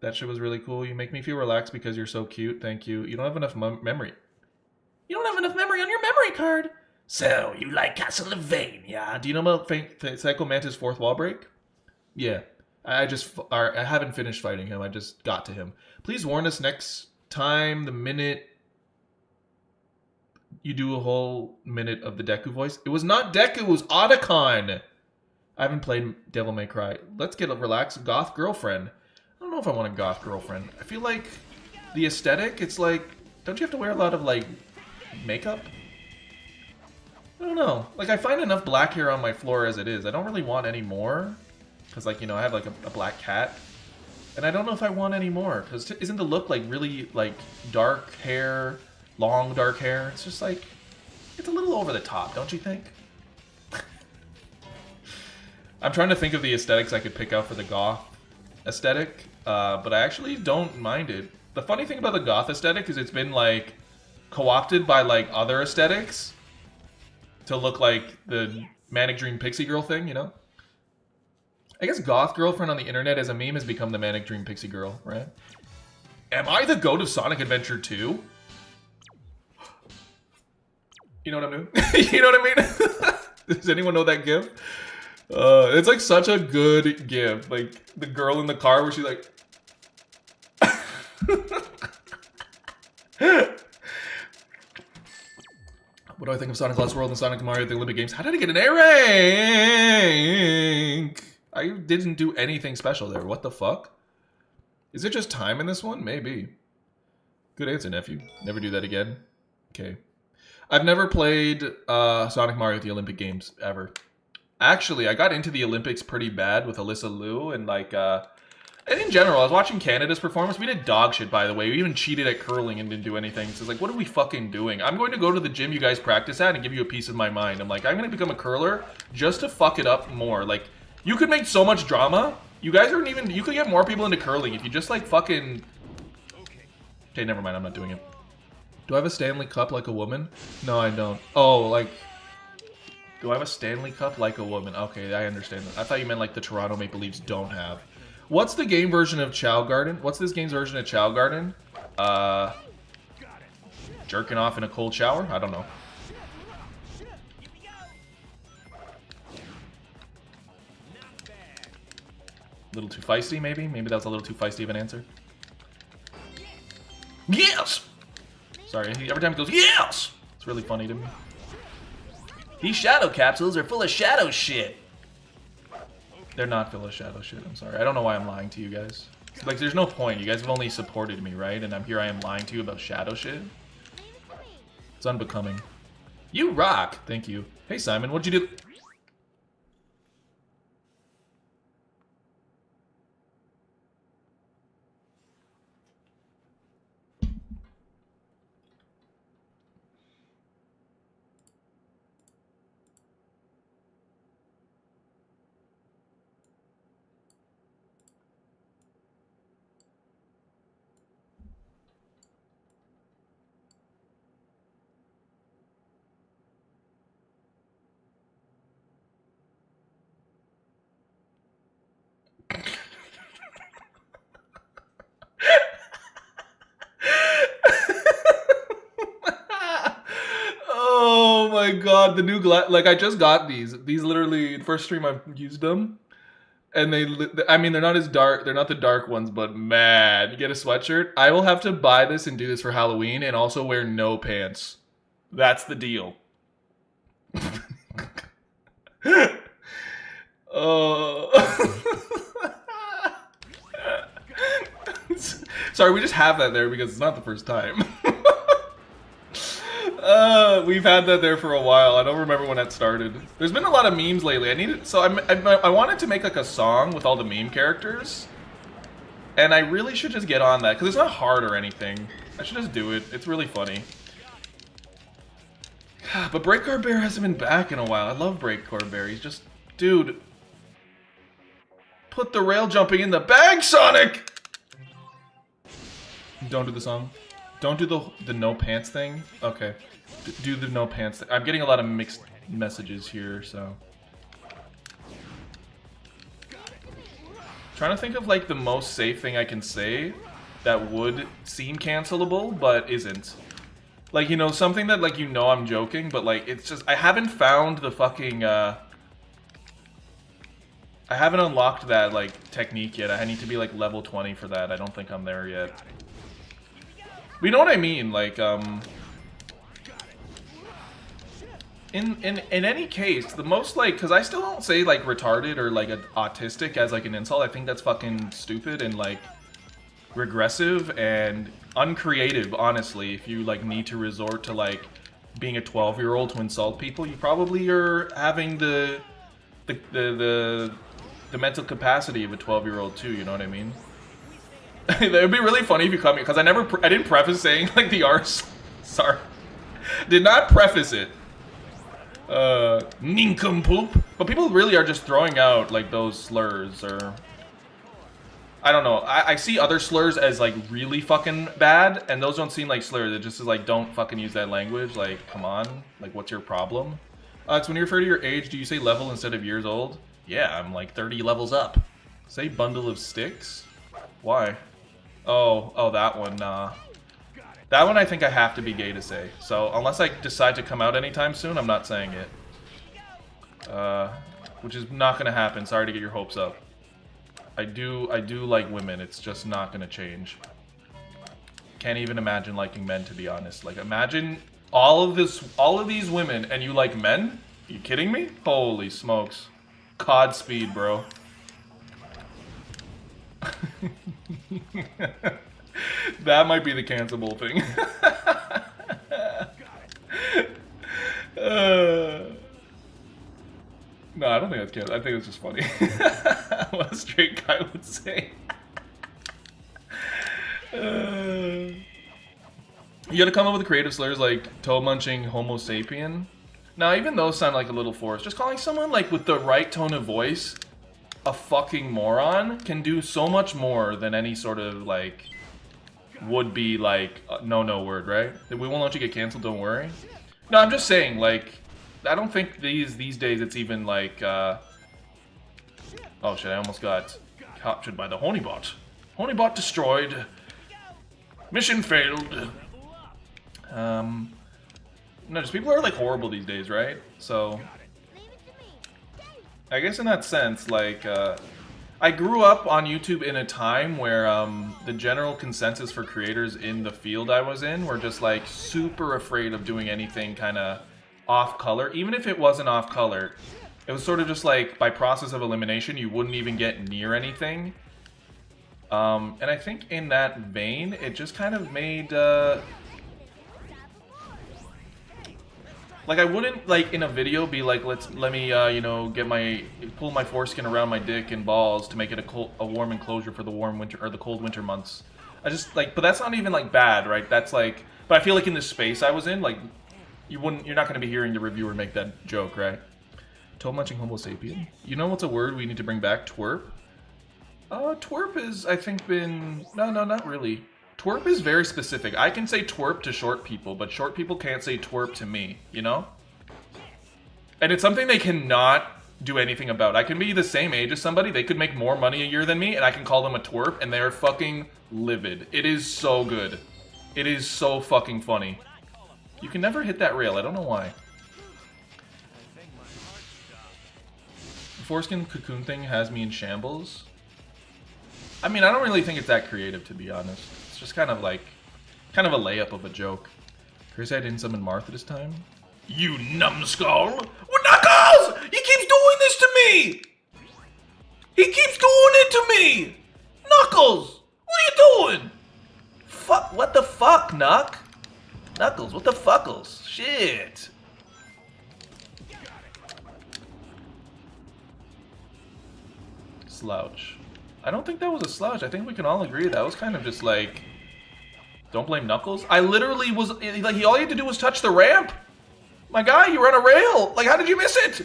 S1: That shit was really cool. You make me feel relaxed because you're so cute. Thank you. You don't have enough memory. You don't have enough memory on your memory card. So, you like Castlevania? Do you know about Psycho Mantis' fourth wall break? Yeah. I haven't finished fighting him. I just got to him. Please warn us next time the minute you do a whole minute of the Deku voice? It was not Deku, it was Otacon. I haven't played Devil May Cry. Let's get a relaxed goth girlfriend. I don't know if I want a goth girlfriend. I feel like the aesthetic, it's like, don't you have to wear a lot of like makeup? I don't know. Like, I find enough black hair on my floor as it is. I don't really want any more. Because, like, you know, I have, like, a black cat. And I don't know if I want any more. Because isn't the look, like, really, like, dark hair, long dark hair? It's just, like, it's a little over the top, don't you think? I'm trying to think of the aesthetics I could pick out for the goth aesthetic. But I actually don't mind it. The funny thing about the goth aesthetic is it's been, like, co-opted by, like, other aesthetics. To look like the Manic Dream Pixie Girl thing, you know? I guess goth girlfriend on the internet as a meme has become the Manic Dream Pixie Girl, right? Am I the goat of Sonic Adventure 2? You know what I mean? You know what I mean? Does anyone know that gif? It's like such a good gif. Like the girl in the car where she's like... What do I think of Sonic Lost World and Sonic Mario at the Olympic Games? How did I get an A rank? I didn't do anything special there. What the fuck? Is it just time in this one? Maybe. Good answer, nephew. Never do that again. Okay. I've never played Sonic Mario at the Olympic Games, ever. Actually, I got into the Olympics pretty bad with Alyssa Liu and like... And in general, I was watching Canada's performance. We did dog shit, by the way. We even cheated at curling and didn't do anything. So it's like, what are we fucking doing? I'm going to go to the gym you guys practice at and give you a piece of my mind. I'm like, I'm going to become a curler just to fuck it up more. Like, you could make so much drama. You guys aren't even... You could get more people into curling if you just, like, fucking... Okay, never mind. I'm not doing it. Do I have a Stanley Cup like a woman? No, I don't. Oh, like... Do I have a Stanley Cup like a woman? Okay, I understand that. I thought you meant, like, the Toronto Maple Leafs don't have. What's the game version of Chow Garden? What's this game's version of Chow Garden? Jerking off in a cold shower? I don't know. A little too feisty, maybe? Maybe that was a little too feisty of an answer. Yes! Sorry, every time it goes, yes! It's really funny to me. These shadow capsules are full of shadow shit. They're not full of shadow shit, I'm sorry. I don't know why I'm lying to you guys. Like, there's no point. You guys have only supported me, right? And here I am lying to you about shadow shit. It's unbecoming. You rock! Thank you. Hey, Simon, what'd you do? Oh my god, the new like I just got these. These literally, first stream I've used them. And I mean, they're not as dark, they're not the dark ones, but man, you get a sweatshirt. I will have to buy this and do this for Halloween and also wear no pants. That's the deal. Sorry, we just have that there because it's not the first time. We've had that there for a while. I don't remember when that started. There's been a lot of memes lately. I wanted to make like a song with all the meme characters. And I really should just get on that because it's not hard or anything. I should just do it. It's really funny. But Breakcore Bear hasn't been back in a while. I love Breakcore Bear. He's just... Dude. Put the rail jumping in the bag, Sonic! Don't do the song. Don't do the no pants thing. Okay. Do the no pants thing. I'm getting a lot of mixed messages here, so... Trying to think of like the most safe thing I can say that would seem cancelable, but isn't. Like, you know, something that, like, you know I'm joking, but, like, it's just... I haven't found the fucking, I haven't unlocked that, like, technique yet. I need to be, like, level 20 for that. I don't think I'm there yet. But you know what I mean? Like, in any case, the most like, because I still don't say like retarded or like autistic as like an insult. I think that's fucking stupid and like regressive and uncreative. Honestly, if you like need to resort to like being a 12-year-old to insult people, you probably are having the mental capacity of a 12-year-old too. You know what I mean? That would be really funny if you come here, because I didn't preface saying like the R's. Sorry, did not preface it. Nincompoop. But people really are just throwing out like those slurs, or I don't know. I see other slurs as like really fucking bad, and those don't seem like slurs. It just is like, don't fucking use that language. Like, come on. Like, what's your problem? Alex, when you refer to your age, do you say level instead of years old? Yeah, I'm like 30 levels up. Say bundle of sticks? Why? Oh, that one, nah. That one I think I have to be gay to say. So, unless I decide to come out anytime soon, I'm not saying it. Which is not gonna happen. Sorry to get your hopes up. I do like women. It's just not gonna change. Can't even imagine liking men, to be honest. Like, imagine all of these women, and you like men? Are you kidding me? Holy smokes. Godspeed, bro. That might be the cancelable thing. No, I don't think that's cancelable. I think it's just funny. What a straight guy would say. You gotta come up with creative slurs like toe munching homo sapien. Now, even those sound like a little forced. Just calling someone like with the right tone of voice a fucking moron can do so much more than any sort of like would be like no word, right? We won't let you get canceled, don't worry. No, I'm just saying, like, I don't think these days it's even like oh shit, I almost got captured by the Honeybot. Honeybot destroyed. Mission failed. No, just people are like horrible these days, right? So I guess in that sense, like, I grew up on YouTube in a time where the general consensus for creators in the field I was in were just like super afraid of doing anything kind of off color. Even if it wasn't off color, it was sort of just like by process of elimination, you wouldn't even get near anything. And I think in that vein, it just kind of made like, I wouldn't, like, in a video be like, let me, you know, pull my foreskin around my dick and balls to make it a warm enclosure for the warm winter, or the cold winter months. I just, like, but that's not even, like, bad, right? That's, like, but I feel like in this space I was in, like, you're not going to be hearing the reviewer make that joke, right? Toe munching homo sapien. You know what's a word we need to bring back? Twerp? Twerp is, I think, no, not really. Twerp is very specific. I can say twerp to short people, but short people can't say twerp to me, you know? And it's something they cannot do anything about. I can be the same age as somebody, they could make more money a year than me, and I can call them a twerp, and they're fucking livid. It is so good. It is so fucking funny. You can never hit that rail, I don't know why. The foreskin cocoon thing has me in shambles. I mean, I don't really think it's that creative, to be honest. It's just kind of a layup of a joke. Crazy I didn't summon Martha this time. You numbskull! Well, Knuckles! He keeps doing this to me! He keeps doing it to me! Knuckles! What are you doing? Fuck, what the fuck, Knuck? Knuckles, what the fuckles? Shit. Slouch. I don't think that was a slouch. I think we can all agree that was kind of just like, don't blame Knuckles. I literally was like, all you had to do was touch the ramp. My guy, you were on a rail. Like, how did you miss it?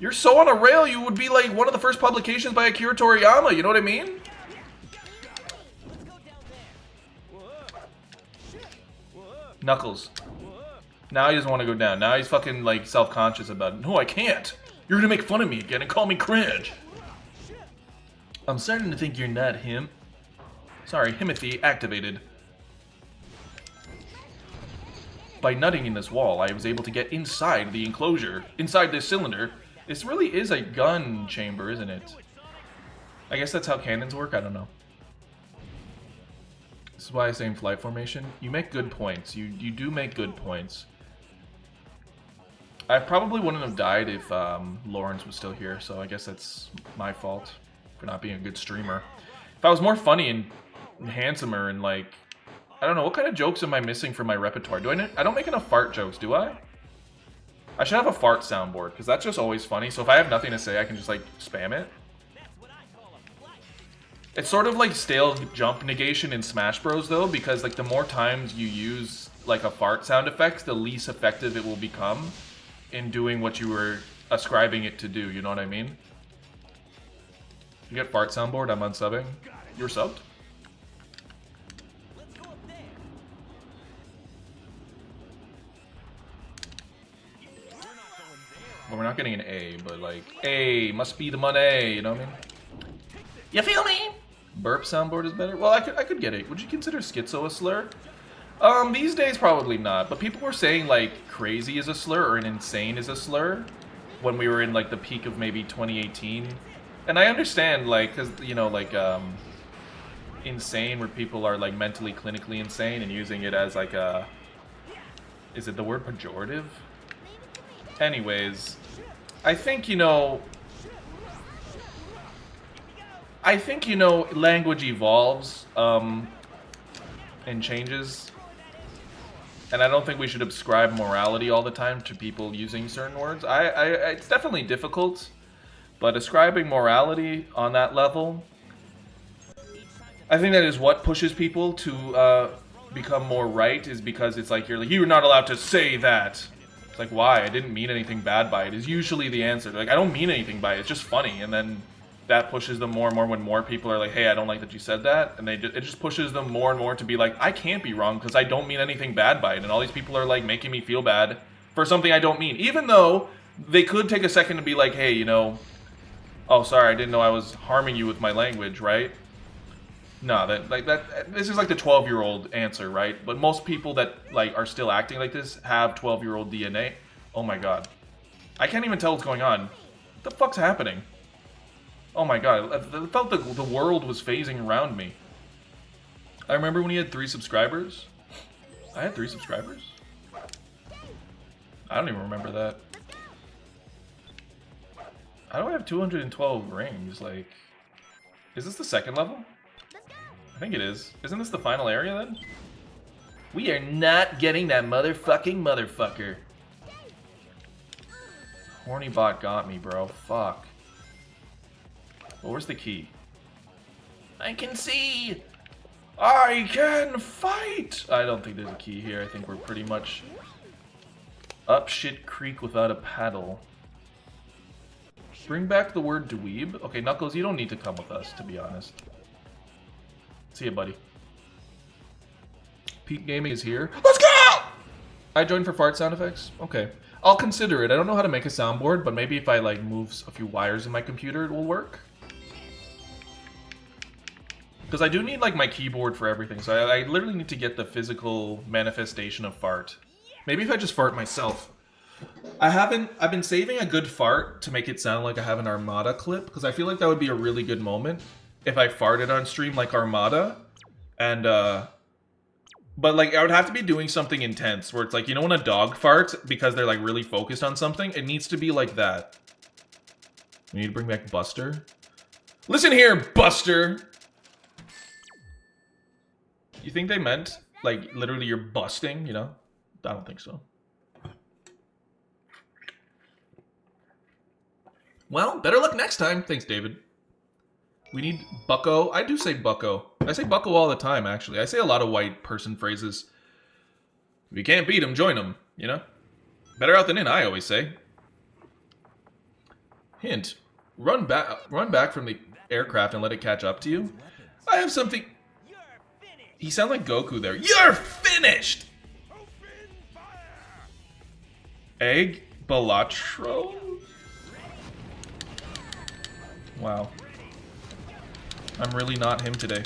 S1: You're so on a rail, you would be like one of the first publications by Akira Toriyama. You know what I mean? Knuckles. Now he doesn't want to go down. Now he's fucking like self-conscious about it. No, I can't. You're gonna make fun of me again and call me cringe. I'm starting to think you're not him. Sorry, Himothy activated. By nutting in this wall, I was able to get inside the enclosure. Inside this cylinder. This really is a gun chamber, isn't it? I guess that's how cannons work, I don't know. This is why I say in flight formation, you make good points. You do make good points. I probably wouldn't have died if Lawrence was still here, so I guess that's my fault for not being a good streamer. If I was more funny and handsomer and like, I don't know, what kind of jokes am I missing from my repertoire? I don't make enough fart jokes, do I? I should have a fart soundboard, because that's just always funny, so if I have nothing to say, I can just like spam it. It's sort of like stale jump negation in Smash Bros though, because like the more times you use like a fart sound effect, the least effective it will become in doing what you were ascribing it to do, you know what I mean? You get fart soundboard, I'm unsubbing. You're subbed? Well, we're not getting an A, but like, A must be the money, you know what I mean? You feel me? Burp soundboard is better? Well, I could get it. Would you consider schizo a slur? These days probably not, but people were saying like crazy is a slur or an insane is a slur when we were in like the peak of maybe 2018. And I understand like, cause you know, like, insane where people are like mentally clinically insane and using it as like a, is it the word pejorative? Anyways, I think, you know, language evolves, and changes. And I don't think we should ascribe morality all the time to people using certain words. It's definitely difficult, but ascribing morality on that level, I think that is what pushes people to become more right, is because it's like you're not allowed to say that. It's like, why? I didn't mean anything bad by it, is usually the answer. Like, I don't mean anything by it, it's just funny. And then that pushes them more and more when more people are like, hey, I don't like that you said that. And it just pushes them more and more to be like, I can't be wrong because I don't mean anything bad by it. And all these people are like making me feel bad for something I don't mean. Even though they could take a second to be like, hey, you know, oh, sorry, I didn't know I was harming you with my language, right? No, this is like the 12-year-old answer, right? But most people that like are still acting like this have 12-year-old DNA. Oh my god. I can't even tell what's going on. What the fuck's happening? Oh my god, I felt the world was phasing around me. I remember when he had 3 subscribers. I had 3 subscribers? I don't even remember that. How do I have 212 rings? Like, is this the second level? I think it is. Isn't this the final area then? We are not getting that motherfucker. Horny bot got me, bro. Fuck. Well, where's the key? I can see! I can fight! I don't think there's a key here. I think we're pretty much up shit creek without a paddle. Bring back the word dweeb. Okay, Knuckles, you don't need to come with us, to be honest. See ya, buddy. Peak Gaming is here. Let's go! I joined for fart sound effects? Okay. I'll consider it. I don't know how to make a soundboard, but maybe if I like move a few wires in my computer, it will work. Because I do need like my keyboard for everything, so I literally need to get the physical manifestation of fart. Maybe if I just fart myself. I've been saving a good fart to make it sound like I have an Armada clip, because I feel like that would be a really good moment if I farted on stream like Armada. And, but like I would have to be doing something intense, where it's like, you know when a dog farts because they're like really focused on something? It needs to be like that. We need to bring back Buster. Listen here, Buster! You think they meant, like, literally you're busting, you know? I don't think so. Well, better luck next time. Thanks, David. We need bucko. I do say bucko. I say bucko all the time, actually. I say a lot of white person phrases. If you can't beat them, join them, you know? Better out than in, I always say. Hint. Run back from the aircraft and let it catch up to you. I have something... He sounded like Goku there. You're finished! Egg Balatro? Wow. I'm really not him today.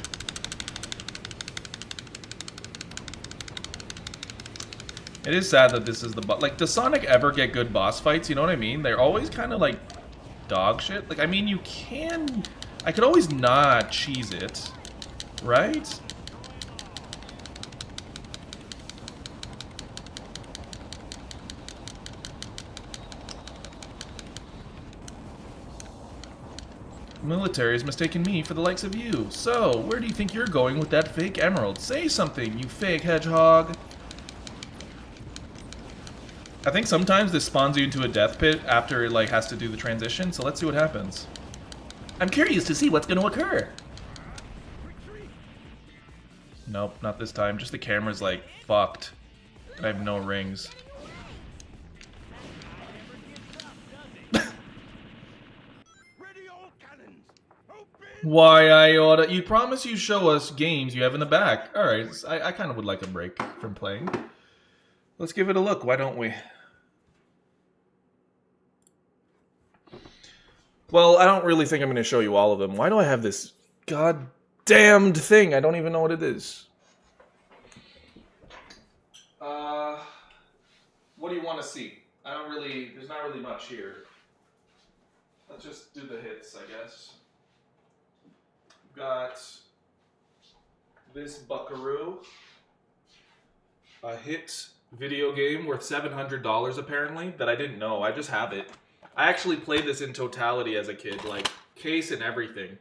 S1: It is sad that this is the boss. Like, does Sonic ever get good boss fights? You know what I mean? They're always kind of like dog shit. Like, I mean, you can... I could always not cheese it. Right? military has mistaken me for the likes of you. So, where do you think you're going with that fake emerald? Say something, you fake hedgehog. I think sometimes this spawns you into a death pit after it like has to do the transition, so let's see what happens. I'm curious to see what's going to occur. Nope, not this time. Just the camera's like fucked. I have no rings. Why, Iota? You promise you show us games you have in the back. Alright, I kind of would like a break from playing. Let's give it a look, why don't we? Well, I don't really think I'm going to show you all of them. Why do I have this goddamned thing? I don't even know what it is. What do you want to see? There's not really much here. Let's just do the hits, I guess. We've got this Buckaroo. A hit video game worth $700 apparently that I didn't know. I just have it. I actually played this in totality as a kid, like case and everything.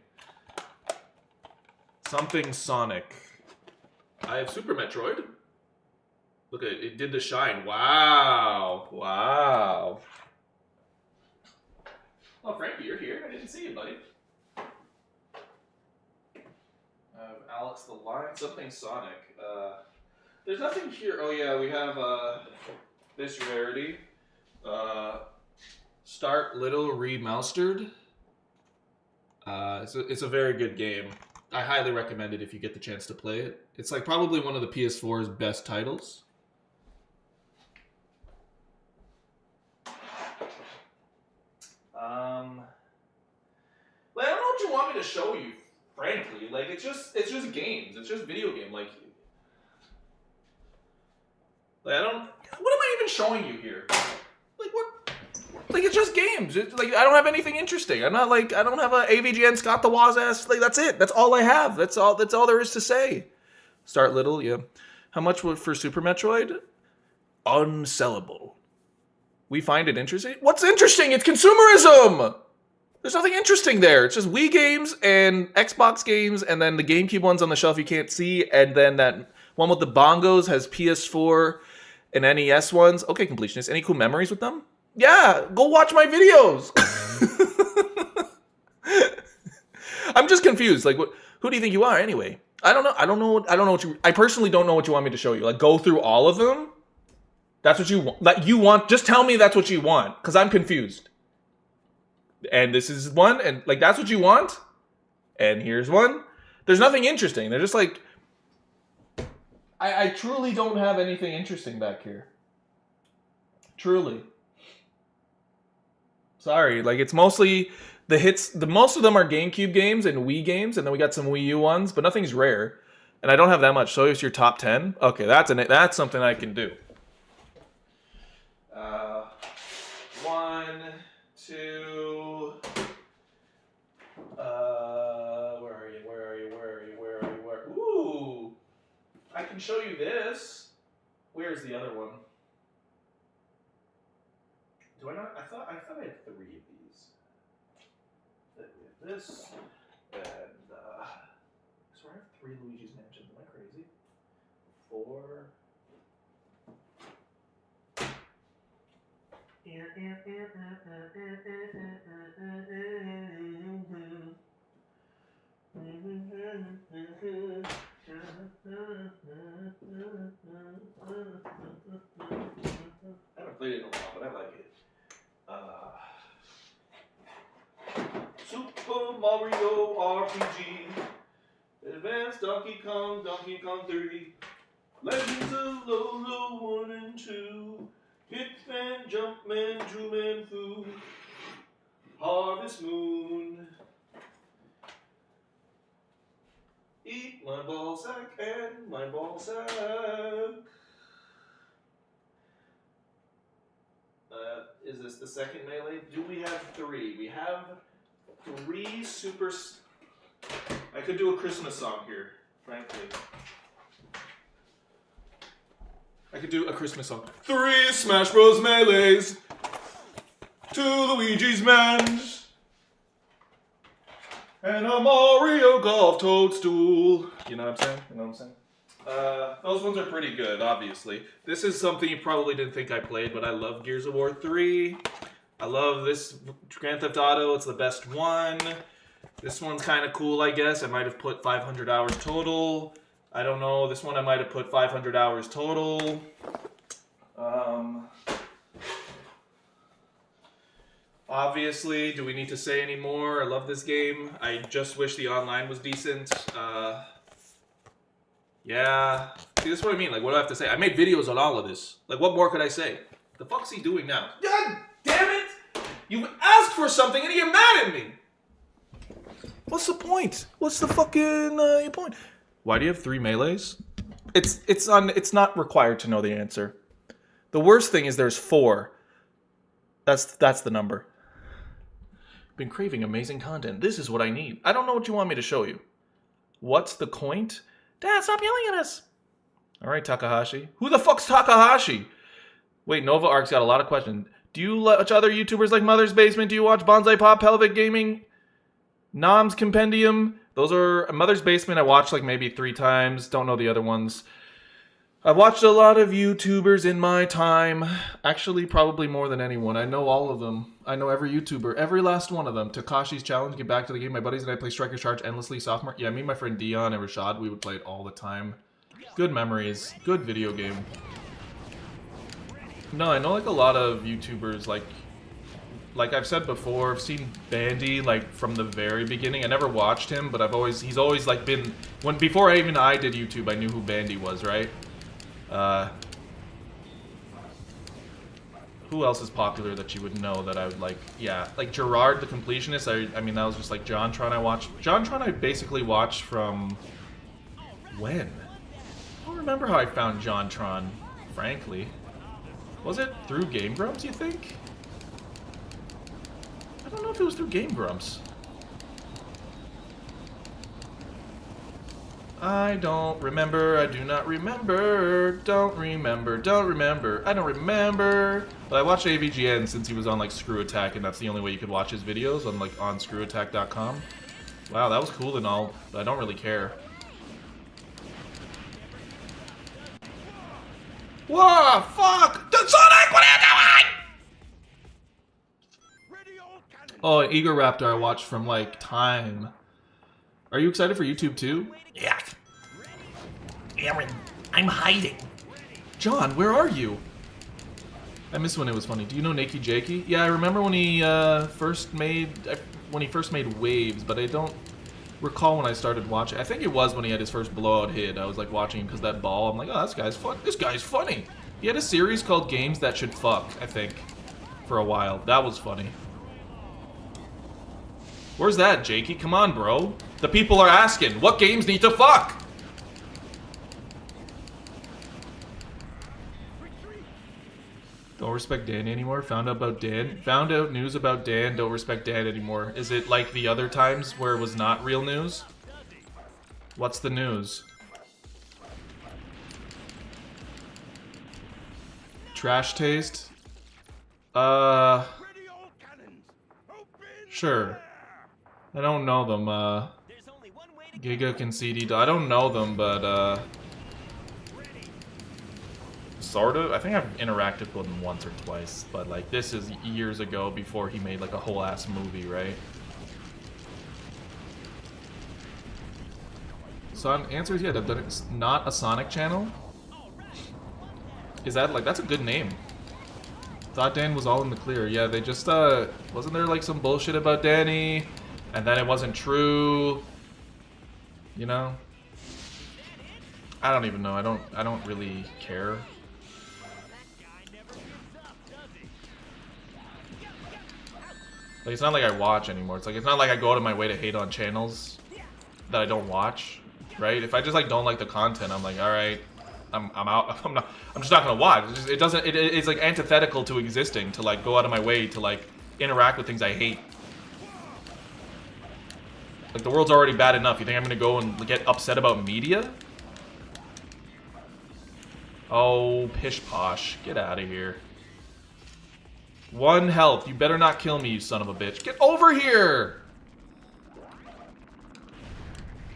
S1: Something Sonic. I have Super Metroid. Look at it, it did the shine. Wow. Wow. Oh, Frankie, you're here. I didn't see you, buddy. Alex the Lion, something Sonic. There's nothing here. Oh yeah, we have this rarity. Start Little Remastered. It's a very good game. I highly recommend it if you get the chance to play it. It's like probably one of the PS4's best titles. Like, I don't know what you want me to show you, frankly. Like, it's just games. It's just video game. Like I don't. What am I even showing you here? Like what? Like it's just games. Like I don't have anything interesting. I'm not like I don't have a AVGN Scott the Woz ass. Like that's it. That's all I have. That's all there is to say. Start Little, yeah. How much for Super Metroid? Unsellable. We find it interesting. What's interesting? It's consumerism. There's nothing interesting there. It's just Wii games and Xbox games, and then the GameCube ones on the shelf you can't see, and then that one with the bongos has PS4 and NES ones. Okay, completionist. Any cool memories with them? Yeah, go watch my videos. I'm just confused. Like, who do you think you are anyway? I don't know what you. I personally don't know what you want me to show you. Like, go through all of them. That's what you want. Like, you want. Just tell me that's what you want, because I'm confused. And this is one, and like that's what you want. And here's one. There's nothing interesting. They're just like. I truly don't have anything interesting back here. Truly. Sorry, like it's mostly the hits. Most of them are GameCube games and Wii games, and then we got some Wii U ones, but nothing's rare. And I don't have that much. So it's your top 10. Okay, that's something I can do. 1, 2. Where? Ooh, I can show you this. Where's the other one? Do I not? I thought I had 3 of these. Then we have this, and so I have 3 Luigi's Mansions. Am I crazy? 4. I haven't played it in a while, but I like it. Super Mario RPG, Advanced Donkey Kong 3, Legends of Lolo 1 and 2, Hitman, Jumpman, Drewman, Foo, Harvest Moon, Eat my ball sack and my ball sack. Is this the second melee? Do we have 3? We have 3 super... I could do a Christmas song here, frankly. I could do a Christmas song. 3 Smash Bros. Melees. 2 Luigi's Mansions. And a Mario Golf Toadstool. You know what I'm saying? You know what I'm saying? Those ones are pretty good, obviously. This is something you probably didn't think I played, but I love Gears of War 3. I love this Grand Theft Auto. It's the best one. This one's kind of cool, I guess. I might have put 500 hours total. I don't know. This one I might have put 500 hours total. Obviously, do we need to say any more? I love this game. I just wish the online was decent. Yeah. See, this is what I mean. Like, what do I have to say? I made videos on all of this. Like, what more could I say? The fuck's he doing now? God damn it! You asked for something and you get mad at me! What's the point? What's the fucking point? Why do you have 3 melees? It's not required to know the answer. The worst thing is there's 4. That's the number. Been craving amazing content. This is what I need. I don't know what you want me to show you. What's the coint? Dad, stop yelling at us. All right, Takahashi. Who the fuck's Takahashi? Wait, Nova Ark's got a lot of questions. Do you watch other YouTubers like Mother's Basement? Do you watch Bonsai Pop, Pelvic Gaming, Nom's Compendium? Those are Mother's Basement. I watched like maybe 3 times. Don't know the other ones. I've watched a lot of YouTubers in my time. Actually, probably more than anyone. I know all of them. I know every YouTuber. Every last one of them. Takashi's Challenge, Get Back to the Game. My buddies and I play Striker's Charge endlessly. Sophomore. Yeah, me and my friend Dion and Rashad, we would play it all the time. Good memories. Good video game. No, I know like a lot of YouTubers, like I've said before, I've seen Bandy like from the very beginning. I never watched him, but he's always like been, before I did YouTube, I knew who Bandy was, right? Who else is popular that you would know that I would like? Yeah, like Gerard the Completionist. I mean, that was just like JonTron I watched. JonTron I basically watched from when? I don't remember how I found JonTron, frankly. Was it through Game Grumps, you think? I don't know if it was through Game Grumps. I don't remember, I do not remember, don't remember, I don't remember. But I watched AVGN since he was on like Screw Attack, and that's the only way you could watch his videos on like on screwattack.com. Wow, that was cool and all, but I don't really care. Whoa, fuck! Sonic, what are you doing? Oh, Eager Raptor I watched from like time. Are you excited for YouTube too? Yeah. Aaron, I'm hiding. John, where are you? I miss when it was funny. Do you know Nakey Jakey? Yeah, I remember when he first made waves, but I don't recall when I started watching. I think it was when he had his first blowout hit. I was like watching him because that ball. I'm like, oh, this guy's fun. This guy's funny. He had a series called Games That Should Fuck, I think, for a while. That was funny. Where's that, Jakey? Come on, bro. The people are asking, what games need to fuck? Don't respect Dan anymore? Found out about Dan? Found out news about Dan, don't respect Dan anymore. Is it like the other times where it was not real news? What's the news? Trash taste? Sure. I don't know them, Giga and CD. I don't know them, but, sort of. I think I've interacted with him once or twice, but, like, this is years ago before he made, like, a whole-ass movie, right? So, answer is yeah, it's not a Sonic channel? Is that, like, that's a good name. Thought Dan was all in the clear. Yeah, they just, wasn't there, like, some bullshit about Danny? And then it wasn't true, you know? I don't even know. I don't really care. Like, it's not like I watch anymore. It's not like I go out of my way to hate on channels that I don't watch, right? If I just like don't like the content, I'm like, all right, I'm out. I'm just not gonna watch. It's like antithetical to existing to like go out of my way to like interact with things I hate. Like, the world's already bad enough. You think I'm gonna go and get upset about media? Oh, pish posh. Get out of here. 1 health. You better not kill me, you son of a bitch. Get over here!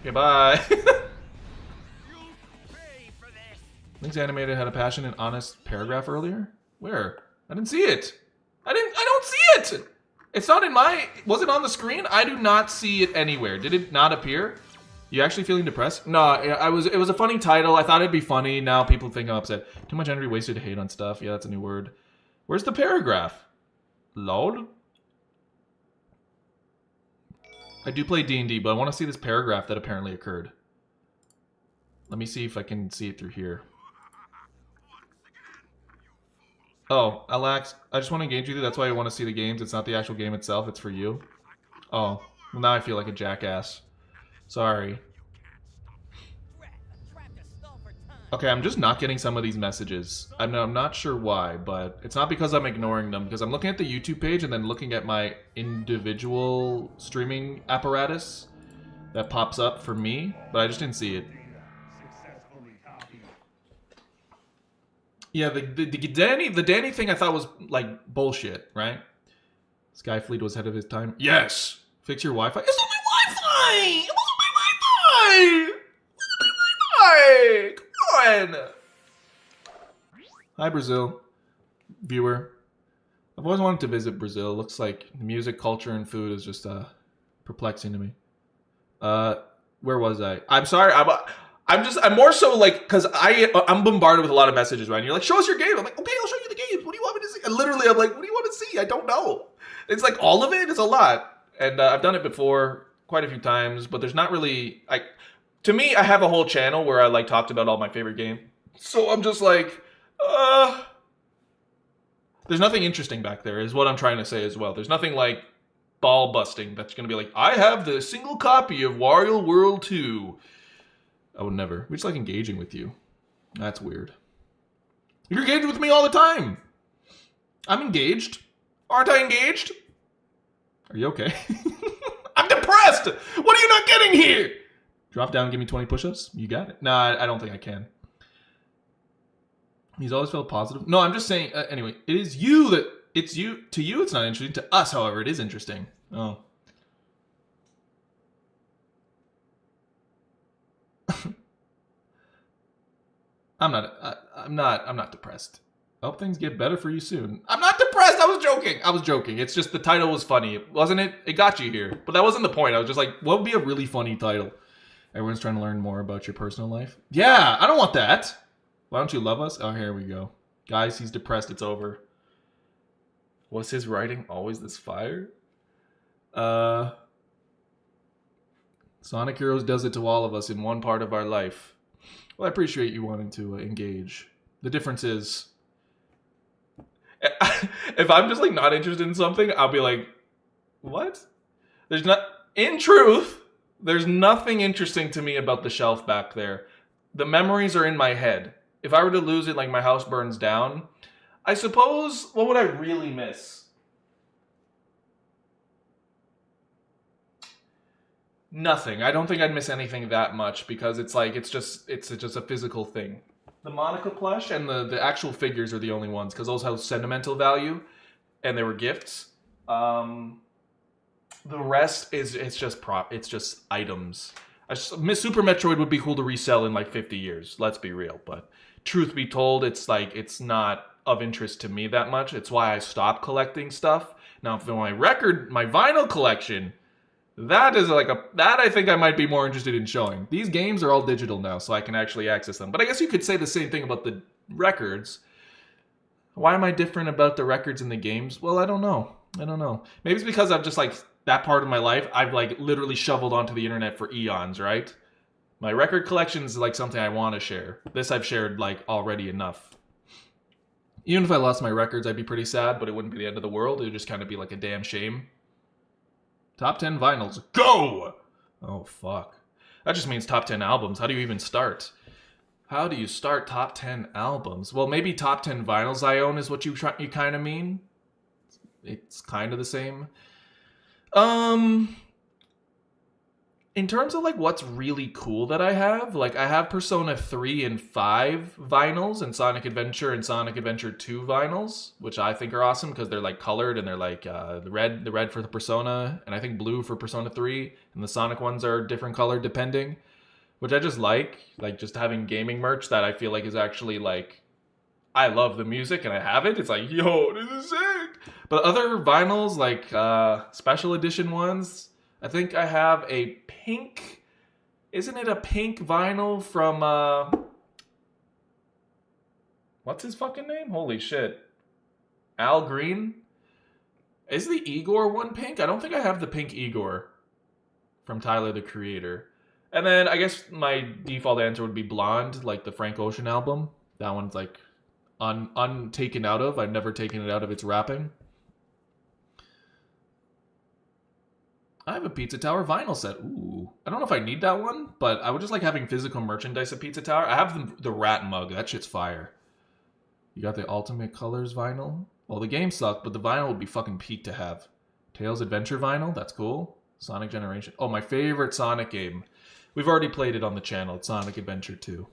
S1: Okay, bye.
S3: You'll pay for this.
S1: Link's animated had a passionate, honest paragraph earlier. Where? I didn't see it. I don't see it. It's not in my. Was it on the screen? I do not see it anywhere. Did it not appear? You actually feeling depressed? No, I was. It was a funny title. I thought it'd be funny. Now people think I'm upset. Too much energy wasted to hate on stuff. Yeah, that's a new word. Where's the paragraph? Load? I do play D&D, but I want to see this paragraph that apparently occurred. Let me see if I can see it through here. Oh, Alex, I just want to engage with you. That's why I want to see the games. It's not the actual game itself. It's for you. Oh, well, now I feel like a jackass. Sorry. Okay, I'm just not getting some of these messages. I'm not sure why, but it's not because I'm ignoring them. Because I'm looking at the YouTube page and then looking at my individual streaming apparatus that pops up for me, but I just didn't see it. Yeah, the Danny thing I thought was like bullshit, right? Skyfleet was ahead of his time. Yes! Fix your Wi-Fi. It's not my Wi-Fi! It wasn't my Wi-Fi! It wasn't my Wi-Fi! Come on! Hi, Brazil. Viewer. I've always wanted to visit Brazil. Looks like music, culture, and food is just perplexing to me. Where was I? I'm sorry. I'm more so like, because I'm bombarded with a lot of messages, right? And you're like, show us your game. I'm like, okay, I'll show you the games. What do you want me to see? And literally, I'm like, what do you want to see? I don't know. It's like all of it is a lot. And I've done it before quite a few times, but there's not really, to me, I have a whole channel where I like talked about all my favorite games. So I'm just like, there's nothing interesting back there is what I'm trying to say as well. There's nothing like ball busting that's going to be like, I have the single copy of Wario World 2. I would never. We just like engaging with you. That's weird. You're engaged with me all the time. I'm engaged. Aren't I engaged? Are you okay? I'm depressed. What are you not getting here? Drop down, give me 20 push-ups. You got it. No, I don't think I can. He's always felt positive. No, I'm just saying. Anyway, it is you that. It's you. To you, it's not interesting. To us, however, it is interesting. Oh. I'm not depressed. I hope things get better for you soon. I'm not depressed. I was joking. It's just the title was funny, wasn't it? It got you here, but that wasn't the point. I was just like, what would be a really funny title? Everyone's trying to learn more about your personal life. Yeah, I don't want that. Why don't you love us? Oh, here we go. Guys, he's depressed. It's over. Was his writing always this fire? Sonic Heroes does it to all of us in one part of our life. Well, I appreciate you wanting to engage. The difference is, if I'm just like not interested in something, I'll be like, what? In truth, there's nothing interesting to me about the shelf back there. The memories are in my head. If I were to lose it, like my house burns down, I suppose, what would I really miss? Nothing. I don't think I'd miss anything that much because it's like it's just a physical thing. The Monica plush and the actual figures are the only ones because those have sentimental value and they were gifts. The rest it's just items. Super Metroid would be cool to resell in like 50 years. Let's be real, but truth be told, it's not of interest to me that much. It's why I stopped collecting stuff. Now for my vinyl collection, that I think I might be more interested in showing. These games are all digital now, so I can actually access them. But I guess you could say the same thing about the records. Why am I different about the records in the games? Well, I don't know. Maybe it's because I've just like that part of my life, I've like literally shoveled onto the internet for eons, right? My record collection is like something I want to share. This I've shared like already enough. Even if I lost my records, I'd be pretty sad, but it wouldn't be the end of the world. It would just kind of be like a damn shame. Top 10 vinyls. Go! Oh, fuck. That just means top 10 albums. How do you even start? How do you start top 10 albums? Well, maybe top 10 vinyls I own is what you kind of mean. It's kind of the same. in terms of like what's really cool that I have, like I have Persona 3 and 5 vinyls and Sonic Adventure and Sonic Adventure 2 vinyls, which I think are awesome because they're like colored and they're like the red for the Persona, and I think blue for Persona 3, and the Sonic ones are different colored depending, which I just like just having gaming merch that I feel like is actually like, I love the music and I have it. It's like, yo, this is sick. But other vinyls, like special edition ones, I think I have a pink, isn't it a pink vinyl from, what's his fucking name? Holy shit. Al Green? Is the Igor one pink? I don't think I have the pink Igor from Tyler, the Creator. And then I guess my default answer would be Blonde, like the Frank Ocean album. That one's like untaken out of. I've never taken it out of its wrapping. I have a Pizza Tower vinyl set. Ooh. I don't know if I need that one, but I would just like having physical merchandise of Pizza Tower. I have the rat mug. That shit's fire. You got the Ultimate Colors vinyl? Well, the game sucked, but the vinyl would be fucking peak to have. Tails Adventure vinyl? That's cool. Sonic Generation. Oh, my favorite Sonic game. We've already played it on the channel. It's Sonic Adventure 2.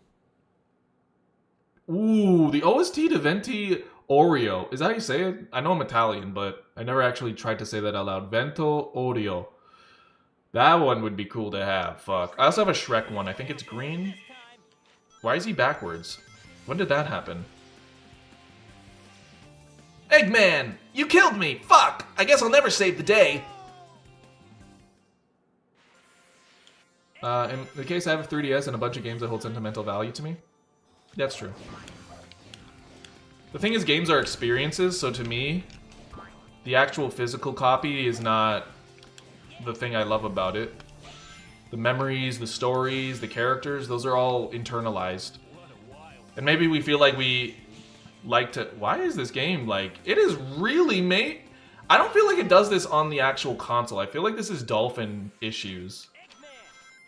S1: Ooh, the OST to Venti Oreo. Is that how you say it? I know I'm Italian, but I never actually tried to say that out loud. Vento Oreo. That one would be cool to have. Fuck. I also have a Shrek one. I think it's green. Why is he backwards? When did that happen? Eggman! You killed me! Fuck! I guess I'll never save the day. In the case I have a 3DS and a bunch of games that hold sentimental value to me. That's true. The thing is, games are experiences, so to me, the actual physical copy is not the thing I love about it. The memories, the stories, the characters, those are all internalized. And maybe we feel like we like to... Why is this game like... It is really made... I don't feel like it does this on the actual console. I feel like this is Dolphin issues.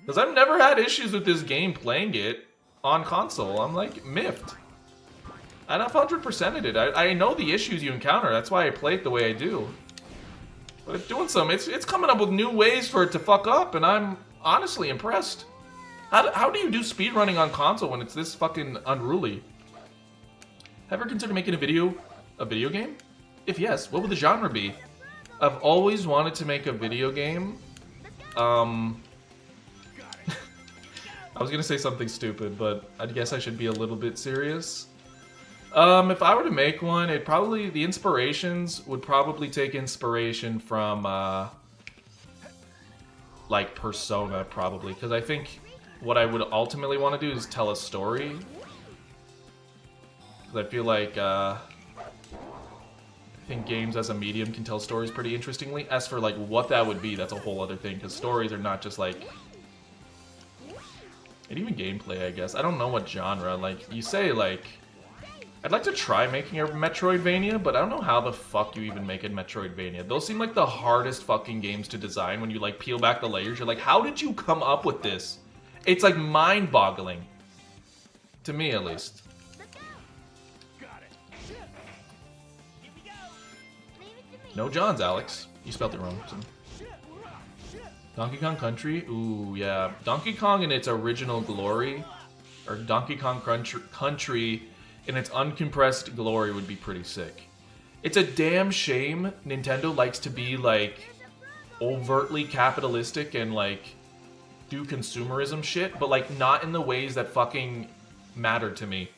S1: Because I've never had issues with this game playing it on console. I'm like miffed. And I've 100%ed it. I know the issues you encounter. That's why I play it the way I do. But it's doing some. It's coming up with new ways for it to fuck up, and I'm honestly impressed. How do you do speedrunning on console when it's this fucking unruly? Ever considered making a video game? If yes, what would the genre be? I've always wanted to make a video game. I was gonna say something stupid, but I guess I should be a little bit serious. If I were to make one, the inspirations would probably take inspiration from, like, Persona, probably. Because I think what I would ultimately want to do is tell a story. Because I feel like, I think games as a medium can tell stories pretty interestingly. As for, like, what that would be, that's a whole other thing. Because stories are not just, like... And even gameplay, I guess. I don't know what genre. Like, you say, like... I'd like to try making a Metroidvania, but I don't know how the fuck you even make a Metroidvania. Those seem like the hardest fucking games to design when you, like, peel back the layers. You're like, how did you come up with this? It's, like, mind-boggling. To me, at least. No Johns, Alex. You spelled it wrong. So. Donkey Kong Country? Ooh, yeah. Donkey Kong in its original glory, or Donkey Kong Country in its uncompressed glory would be pretty sick. It's a damn shame Nintendo likes to be, like, overtly capitalistic and, like, do consumerism shit, but, like, not in the ways that fucking matter to me.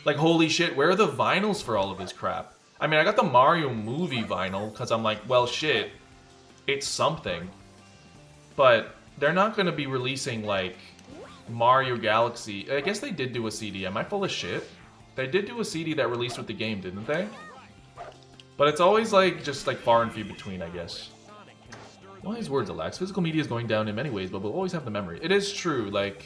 S1: Like, holy shit, where are the vinyls for all of this crap? I mean, I got the Mario movie vinyl, because I'm like, well, shit, it's something. But they're not going to be releasing, like, Mario Galaxy. I guess they did do a CD. Am I full of shit? They did do a CD that released with the game, didn't they? But it's always, like, just, like, far and few between, I guess. Wise words, Alex. Physical media is going down in many ways, but we'll always have the memory. It is true, like,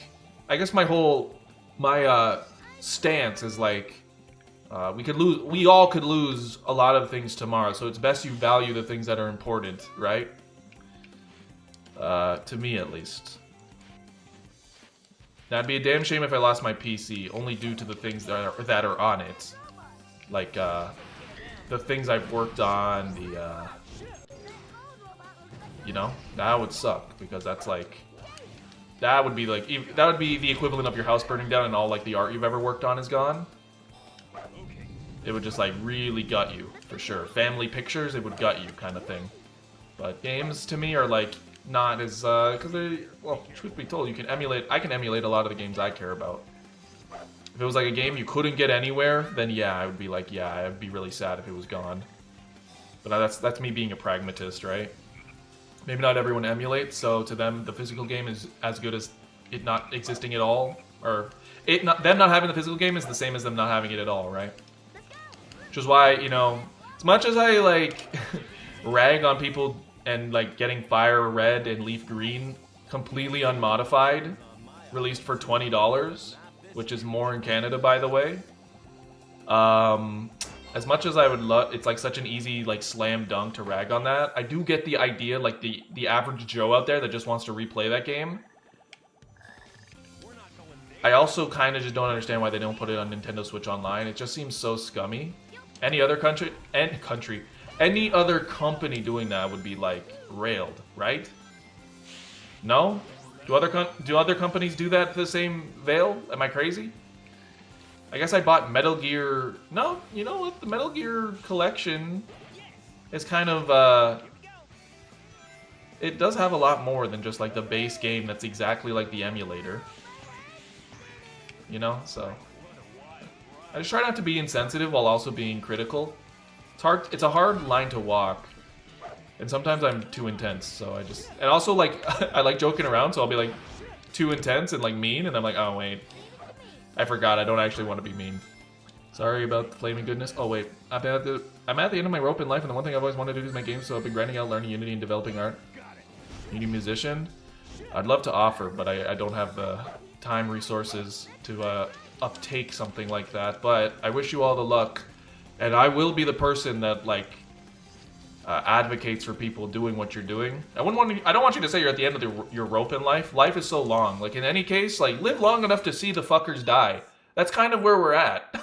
S1: I guess my stance is, like, we all could lose a lot of things tomorrow, so it's best you value the things that are important, right? To me, at least. Now, it'd be a damn shame if I lost my PC, only due to the things that are on it. Like, the things I've worked on, you know? That would suck, because that's, like, That would be like, that would be the equivalent of your house burning down and all like the art you've ever worked on is gone. It would just like really gut you, for sure. Family pictures, it would gut you kind of thing. But games to me are like not as, because they, well, truth be told, you can emulate, I can emulate a lot of the games I care about. If it was like a game you couldn't get anywhere, then yeah, I would be like, yeah, I'd be really sad if it was gone. But that's me being a pragmatist, right? Maybe not everyone emulates, so to them the physical game is as good as it not existing at all, or them not having the physical game is the same as them not having it at all, right? Which is why, you know, as much as I like rag on people and like getting Fire Red and Leaf Green completely unmodified, released for $20, which is more in Canada, by the way. As much as I would love, it's like such an easy like slam dunk to rag on that. I do get the idea, like the average Joe out there that just wants to replay that game. I also kind of just don't understand why they don't put it on Nintendo Switch Online. It just seems so scummy. Any other any other company doing that would be like railed, right? No? Do other companies do that to the same veil? Am I crazy? I guess I bought Metal Gear... No, you know what? The Metal Gear collection is kind of, it does have a lot more than just, like, the base game that's exactly like the emulator. You know? So... I just try not to be insensitive while also being critical. It's a hard line to walk. And sometimes I'm too intense, so I just... And also, like, I like joking around, so I'll be, like, too intense and, like, mean, and I'm like, oh, wait. I forgot, I don't actually want to be mean. Sorry about the flaming goodness. Oh wait, I'm at the end of my rope in life, and the one thing I've always wanted to do is make games, so I've been grinding out, learning Unity, and developing art. You need a musician? I'd love to offer, but I don't have the time resources to uptake something like that. But I wish you all the luck, and I will be the person that like advocates for people doing what you're doing. I don't want you to say you're at the end of your rope in life. Life is so long. Like in any case, like live long enough to see the fuckers die. That's kind of where we're at.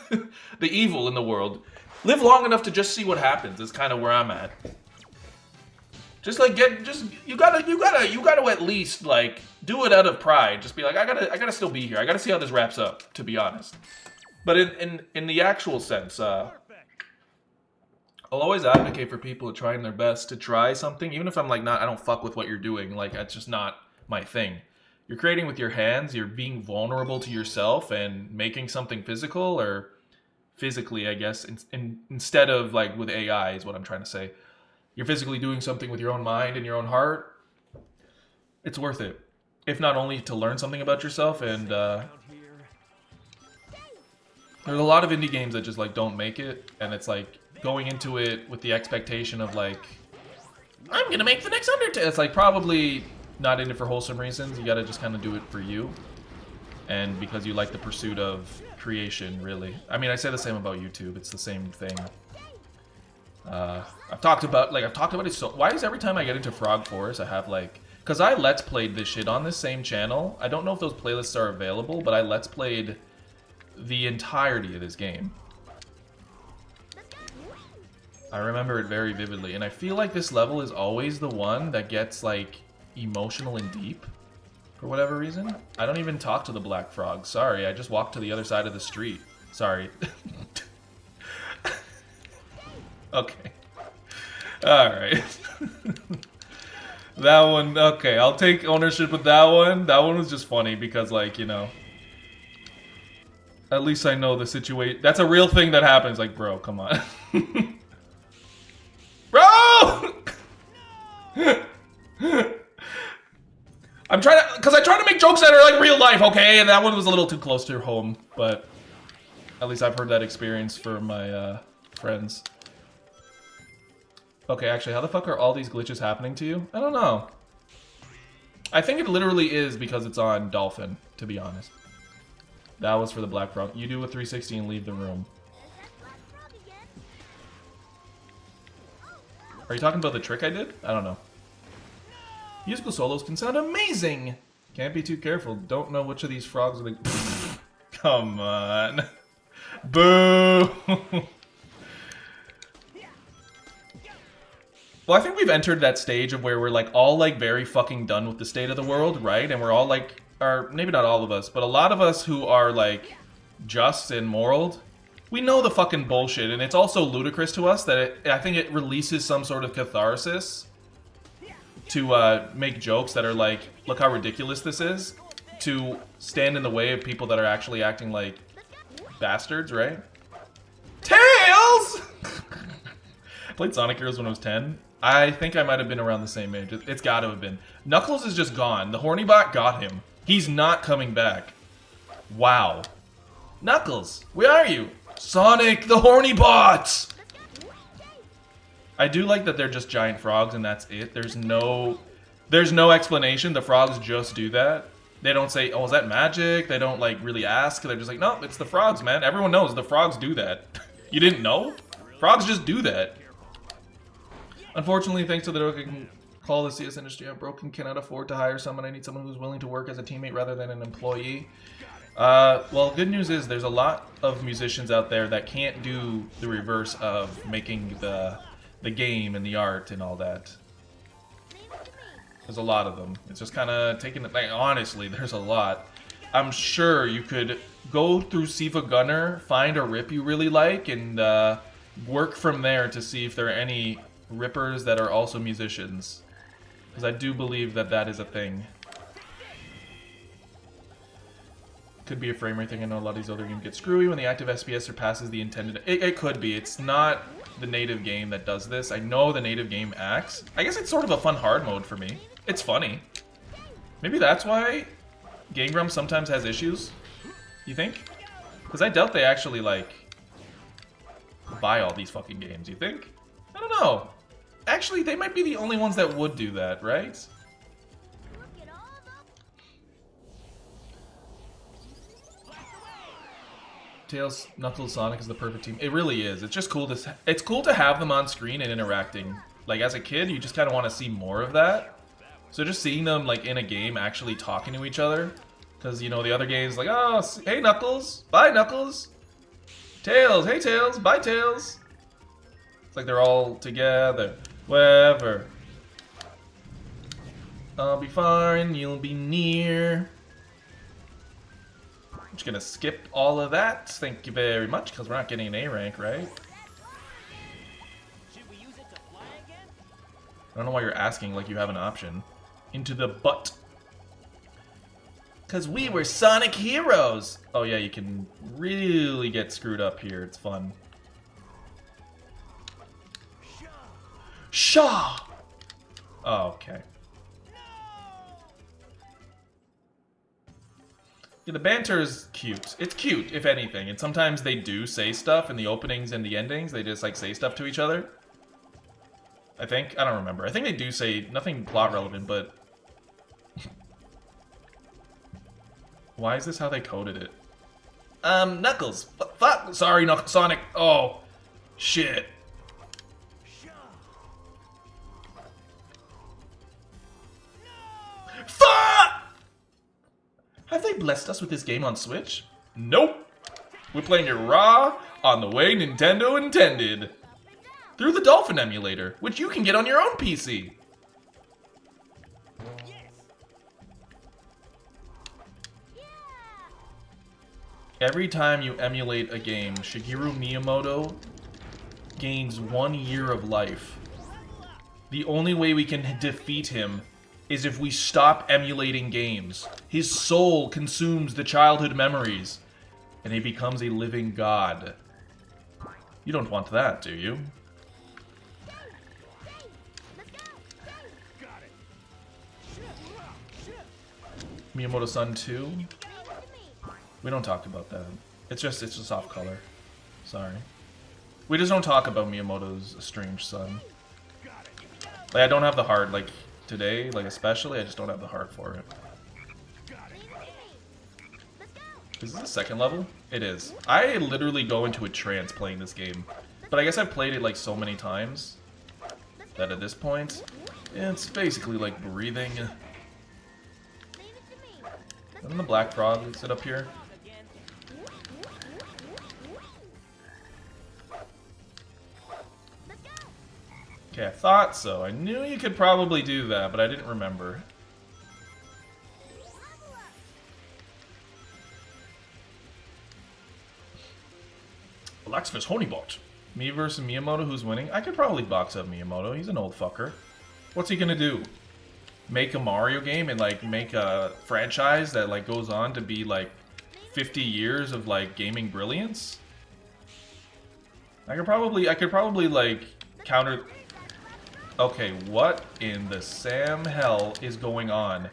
S1: The evil in the world. Live long enough to just see what happens is kind of where I'm at. Just like you gotta at least like do it out of pride. Just be like, I gotta still be here. I gotta see how this wraps up, to be honest. But in the actual sense, I'll always advocate for people trying their best to try something, even if I'm like, I don't fuck with what you're doing. Like, that's just not my thing. You're creating with your hands, you're being vulnerable to yourself and making something physical, or physically, I guess, instead of like with AI is what I'm trying to say. You're physically doing something with your own mind and your own heart. It's worth it. If not only to learn something about yourself, and there's a lot of indie games that just like don't make it, and it's like, going into it with the expectation of like, I'm gonna make the next Undertale. It's like probably not in it for wholesome reasons. You gotta just kind of do it for you, and because you like the pursuit of creation, really. I mean, I say the same about YouTube. It's the same thing. I've talked about it. So why is every time I get into Frog Forest, I have like, because I Let's Played this shit on this same channel. I don't know if those playlists are available, but I Let's Played the entirety of this game. I remember it very vividly, and I feel like this level is always the one that gets, like, emotional and deep, for whatever reason. I don't even talk to the black frog. Sorry, I just walked to the other side of the street. Sorry. Okay. Alright. That one, okay, I'll take ownership with that one. That one was just funny because, like, you know, at least I know the situation. That's a real thing that happens. Like, bro, come on. Bro! I'm trying to, because I try to make jokes that are like real life, okay? And that one was a little too close to home, but at least I've heard that experience from my friends. Okay, actually, how the fuck are all these glitches happening to you? I don't know. I think it literally is because it's on Dolphin, to be honest. That was for the Black Frog. You do a 360 and leave the room. Are you talking about the trick I did? I don't know. Musical solos can sound amazing! Can't be too careful. Don't know which of these frogs are the... Come on. Boo! Well, I think we've entered that stage of where we're like all like very fucking done with the state of the world, right? And we're all like or maybe not all of us, but a lot of us who are like just and moral, we know the fucking bullshit, and it's also ludicrous to us that I think it releases some sort of catharsis to make jokes that are like, look how ridiculous this is, to stand in the way of people that are actually acting like bastards, right? Tails! I played Sonic Heroes when I was 10. I think I might have been around the same age. It's got to have been. Knuckles is just gone. The horny bot got him. He's not coming back. Wow. Knuckles, where are you? Sonic, the horny bot! I do like that they're just giant frogs and that's it. There's no explanation. The frogs just do that. They don't say, oh, is that magic? They don't like really ask. They're just like, no, it's the frogs, man. Everyone knows the frogs do that. You didn't know? Frogs just do that. Unfortunately, thanks to the broken call the CS industry, I'm broken, cannot afford to hire someone. I need someone who's willing to work as a teammate rather than an employee. Well, good news is there's a lot of musicians out there that can't do the reverse of making the game and the art and all that. There's a lot of them. It's just kind of taking it, like, honestly, there's a lot. I'm sure you could go through Siva Gunner, find a rip you really like, and work from there to see if there are any rippers that are also musicians. Because I do believe that that is a thing. Could be a frame rate thing. I know a lot of these other games get screwy when the active SPS surpasses the intended. It could be. It's not the native game that does this. I know the native game acts. I guess it's sort of a fun hard mode for me. It's funny. Maybe that's why Game Grumps sometimes has issues. You think? Because I doubt they actually, like, buy all these fucking games. You think? I don't know. Actually, they might be the only ones that would do that, right? Tails, Knuckles, Sonic is the perfect team. It really is. It's just cool to have them on screen and interacting. Like, as a kid, you just kind of want to see more of that. So just seeing them, like, in a game actually talking to each other. Because, you know, the other game's like, oh, hey, Knuckles. Bye, Knuckles. Tails. Hey, Tails. Bye, Tails. It's like they're all together. Wherever. I'll be far and you'll be near. I'm just gonna skip all of that. Thank you very much, because we're not getting an A rank, right?
S3: Should we use it to fly again?
S1: I don't know why you're asking like you have an option. Into the butt. Because we were Sonic heroes! Oh yeah, you can really get screwed up here. It's fun. Shaw! Oh, okay. Yeah, the banter is cute. It's cute, if anything. And sometimes they do say stuff in the openings and the endings. They just, like, say stuff to each other. I think. I don't remember. I think they do say nothing plot relevant, but... Why is this how they coded it? Knuckles. Sorry, Sonic. Oh, shit. Fuck! Have they blessed us with this game on Switch? Nope. We're playing it raw, on the way Nintendo intended. Through the Dolphin emulator, which you can get on your own PC. Every time you emulate a game, Shigeru Miyamoto gains 1 year of life. The only way we can defeat him is if we stop emulating games. His soul consumes the childhood memories, and he becomes a living god. You don't want that, do you? Miyamoto-san 2? We don't talk about that. It's just off color. Sorry. We just don't talk about Miyamoto's estranged son. Like, I don't have the heart, like, today, like, especially, I just don't have the heart for it. Is this the second level? It is. I literally go into a trance playing this game. But I guess I've played it, like, so many times that at this point, it's basically like breathing. Doesn't the black frog sit up here? Okay, I thought so. I knew you could probably do that, but I didn't remember. Max vs. Honeybot. Me versus Miyamoto, who's winning? I could probably box up Miyamoto. He's an old fucker. What's he gonna do? Make a Mario game and like make a franchise that like goes on to be like 50 years of like gaming brilliance? I could probably like counter. Okay, what in the Sam hell is going on?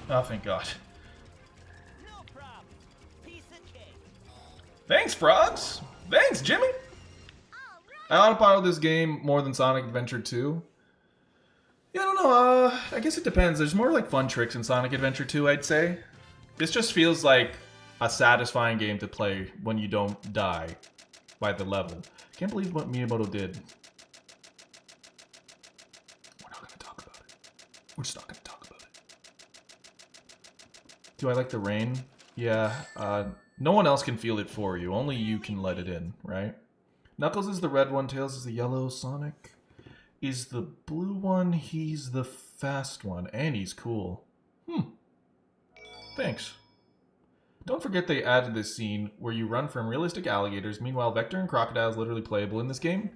S1: Oh, thank God.
S3: No problem. Piece of cake.
S1: Thanks, frogs. Thanks, Jimmy. I autopilot this game more than Sonic Adventure 2. Yeah, I don't know. I guess it depends. There's more like fun tricks in Sonic Adventure 2, I'd say. This just feels like a satisfying game to play when you don't die by the level. Can't believe what Miyamoto did. We're not going to talk about it. We're just not going to talk about it. Do I like the rain? Yeah. No one else can feel it for you. Only you can let it in, right? Knuckles is the red one. Tails is the yellow. Sonic is the blue one. He's the fast one. And he's cool. Thanks. Don't forget they added this scene where you run from realistic alligators. Meanwhile, Vector and Crocodile is literally playable in this game.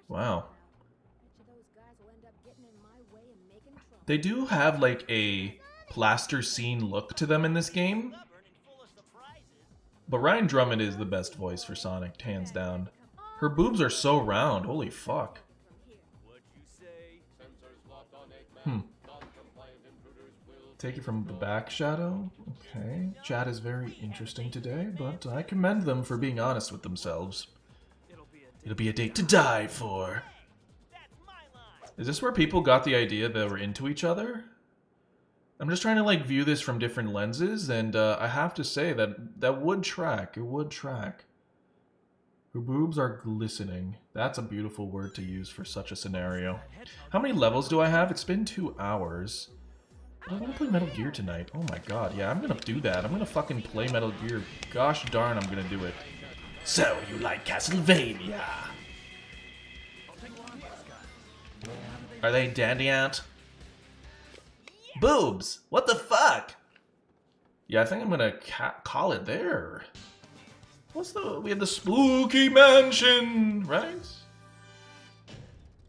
S1: Wow. They do have like a plaster scene look to them in this game. But Ryan Drummond is the best voice for Sonic, hands down. Her boobs are so round. Holy fuck. Take it from the back, Shadow. Okay. Chat is very interesting today, but I commend them for being honest with themselves. It'll be a date to die for. Is this where people got the idea that we're into each other? I'm just trying to like view this from different lenses, and I have to say that would track. It would track. Her boobs are glistening. That's a beautiful word to use for such a scenario. How many levels do I have? It's been 2 hours. I want to play Metal Gear tonight. Oh my god, yeah, I'm gonna do that. I'm gonna fucking play Metal Gear. Gosh darn, I'm gonna do it. So, you like Castlevania? Are they dandy out? Boobs! What the fuck? Yeah, I think I'm gonna call it there. We have the spooky mansion, right?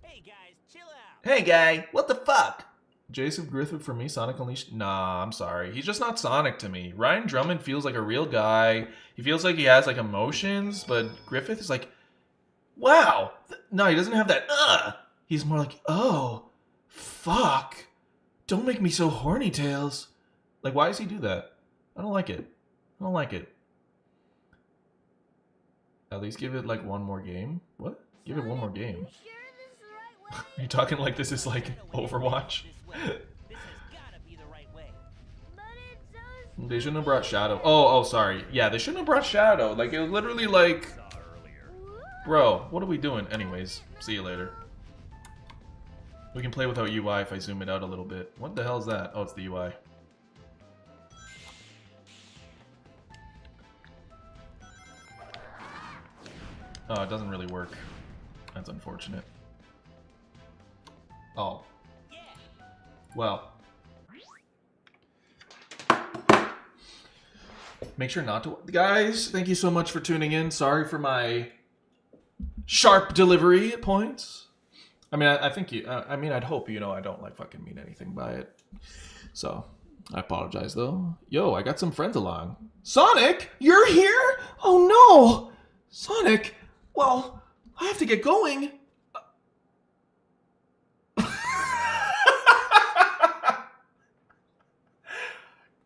S3: Hey guys, chill out.
S1: Hey guy, what the fuck? Jason Griffith for me, Sonic Unleashed? Nah, I'm sorry. He's just not Sonic to me. Ryan Drummond feels like a real guy. He feels like he has like emotions, but Griffith is like, wow. No, he doesn't have that, He's more like, oh, fuck. Don't make me so horny, Tails. Like, why does he do that? I don't like it. I don't like it. At least give it like one more game. What? Give it one more game. Are you talking like this is like Overwatch? They shouldn't have brought Shadow. Oh, sorry. Yeah, they shouldn't have brought Shadow. Like, it was literally like... Bro, what are we doing? Anyways, see you later. We can play without UI if I zoom it out a little bit. What the hell is that? Oh, it's the UI. Oh, it doesn't really work. That's unfortunate. Oh. Well. Make sure not to... Guys, thank you so much for tuning in. Sorry for my sharp delivery points. I mean, I think you... I mean, I'd hope you know I don't, like, fucking mean anything by it. So, I apologize, though. Yo, I got some friends along. Sonic? You're here? Oh, no! Sonic? Well, I have to get going.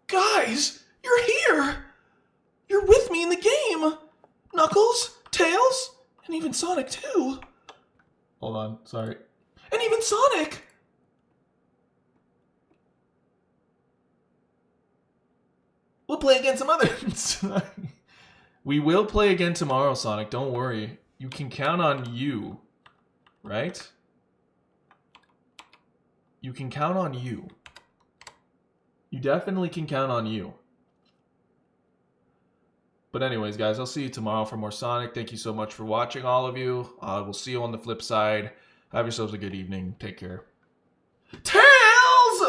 S1: Guys, you're here! You're with me in the game! Knuckles, Tails, and even Sonic too. Hold on, sorry. And even Sonic! We'll play again some other... We will play again tomorrow, Sonic, don't worry. You can count on you, right? You can count on you. You definitely can count on you. But anyways, guys, I'll see you tomorrow for more Sonic. Thank you so much for watching, all of you. We'll see you on the flip side. Have yourselves a good evening. Take care.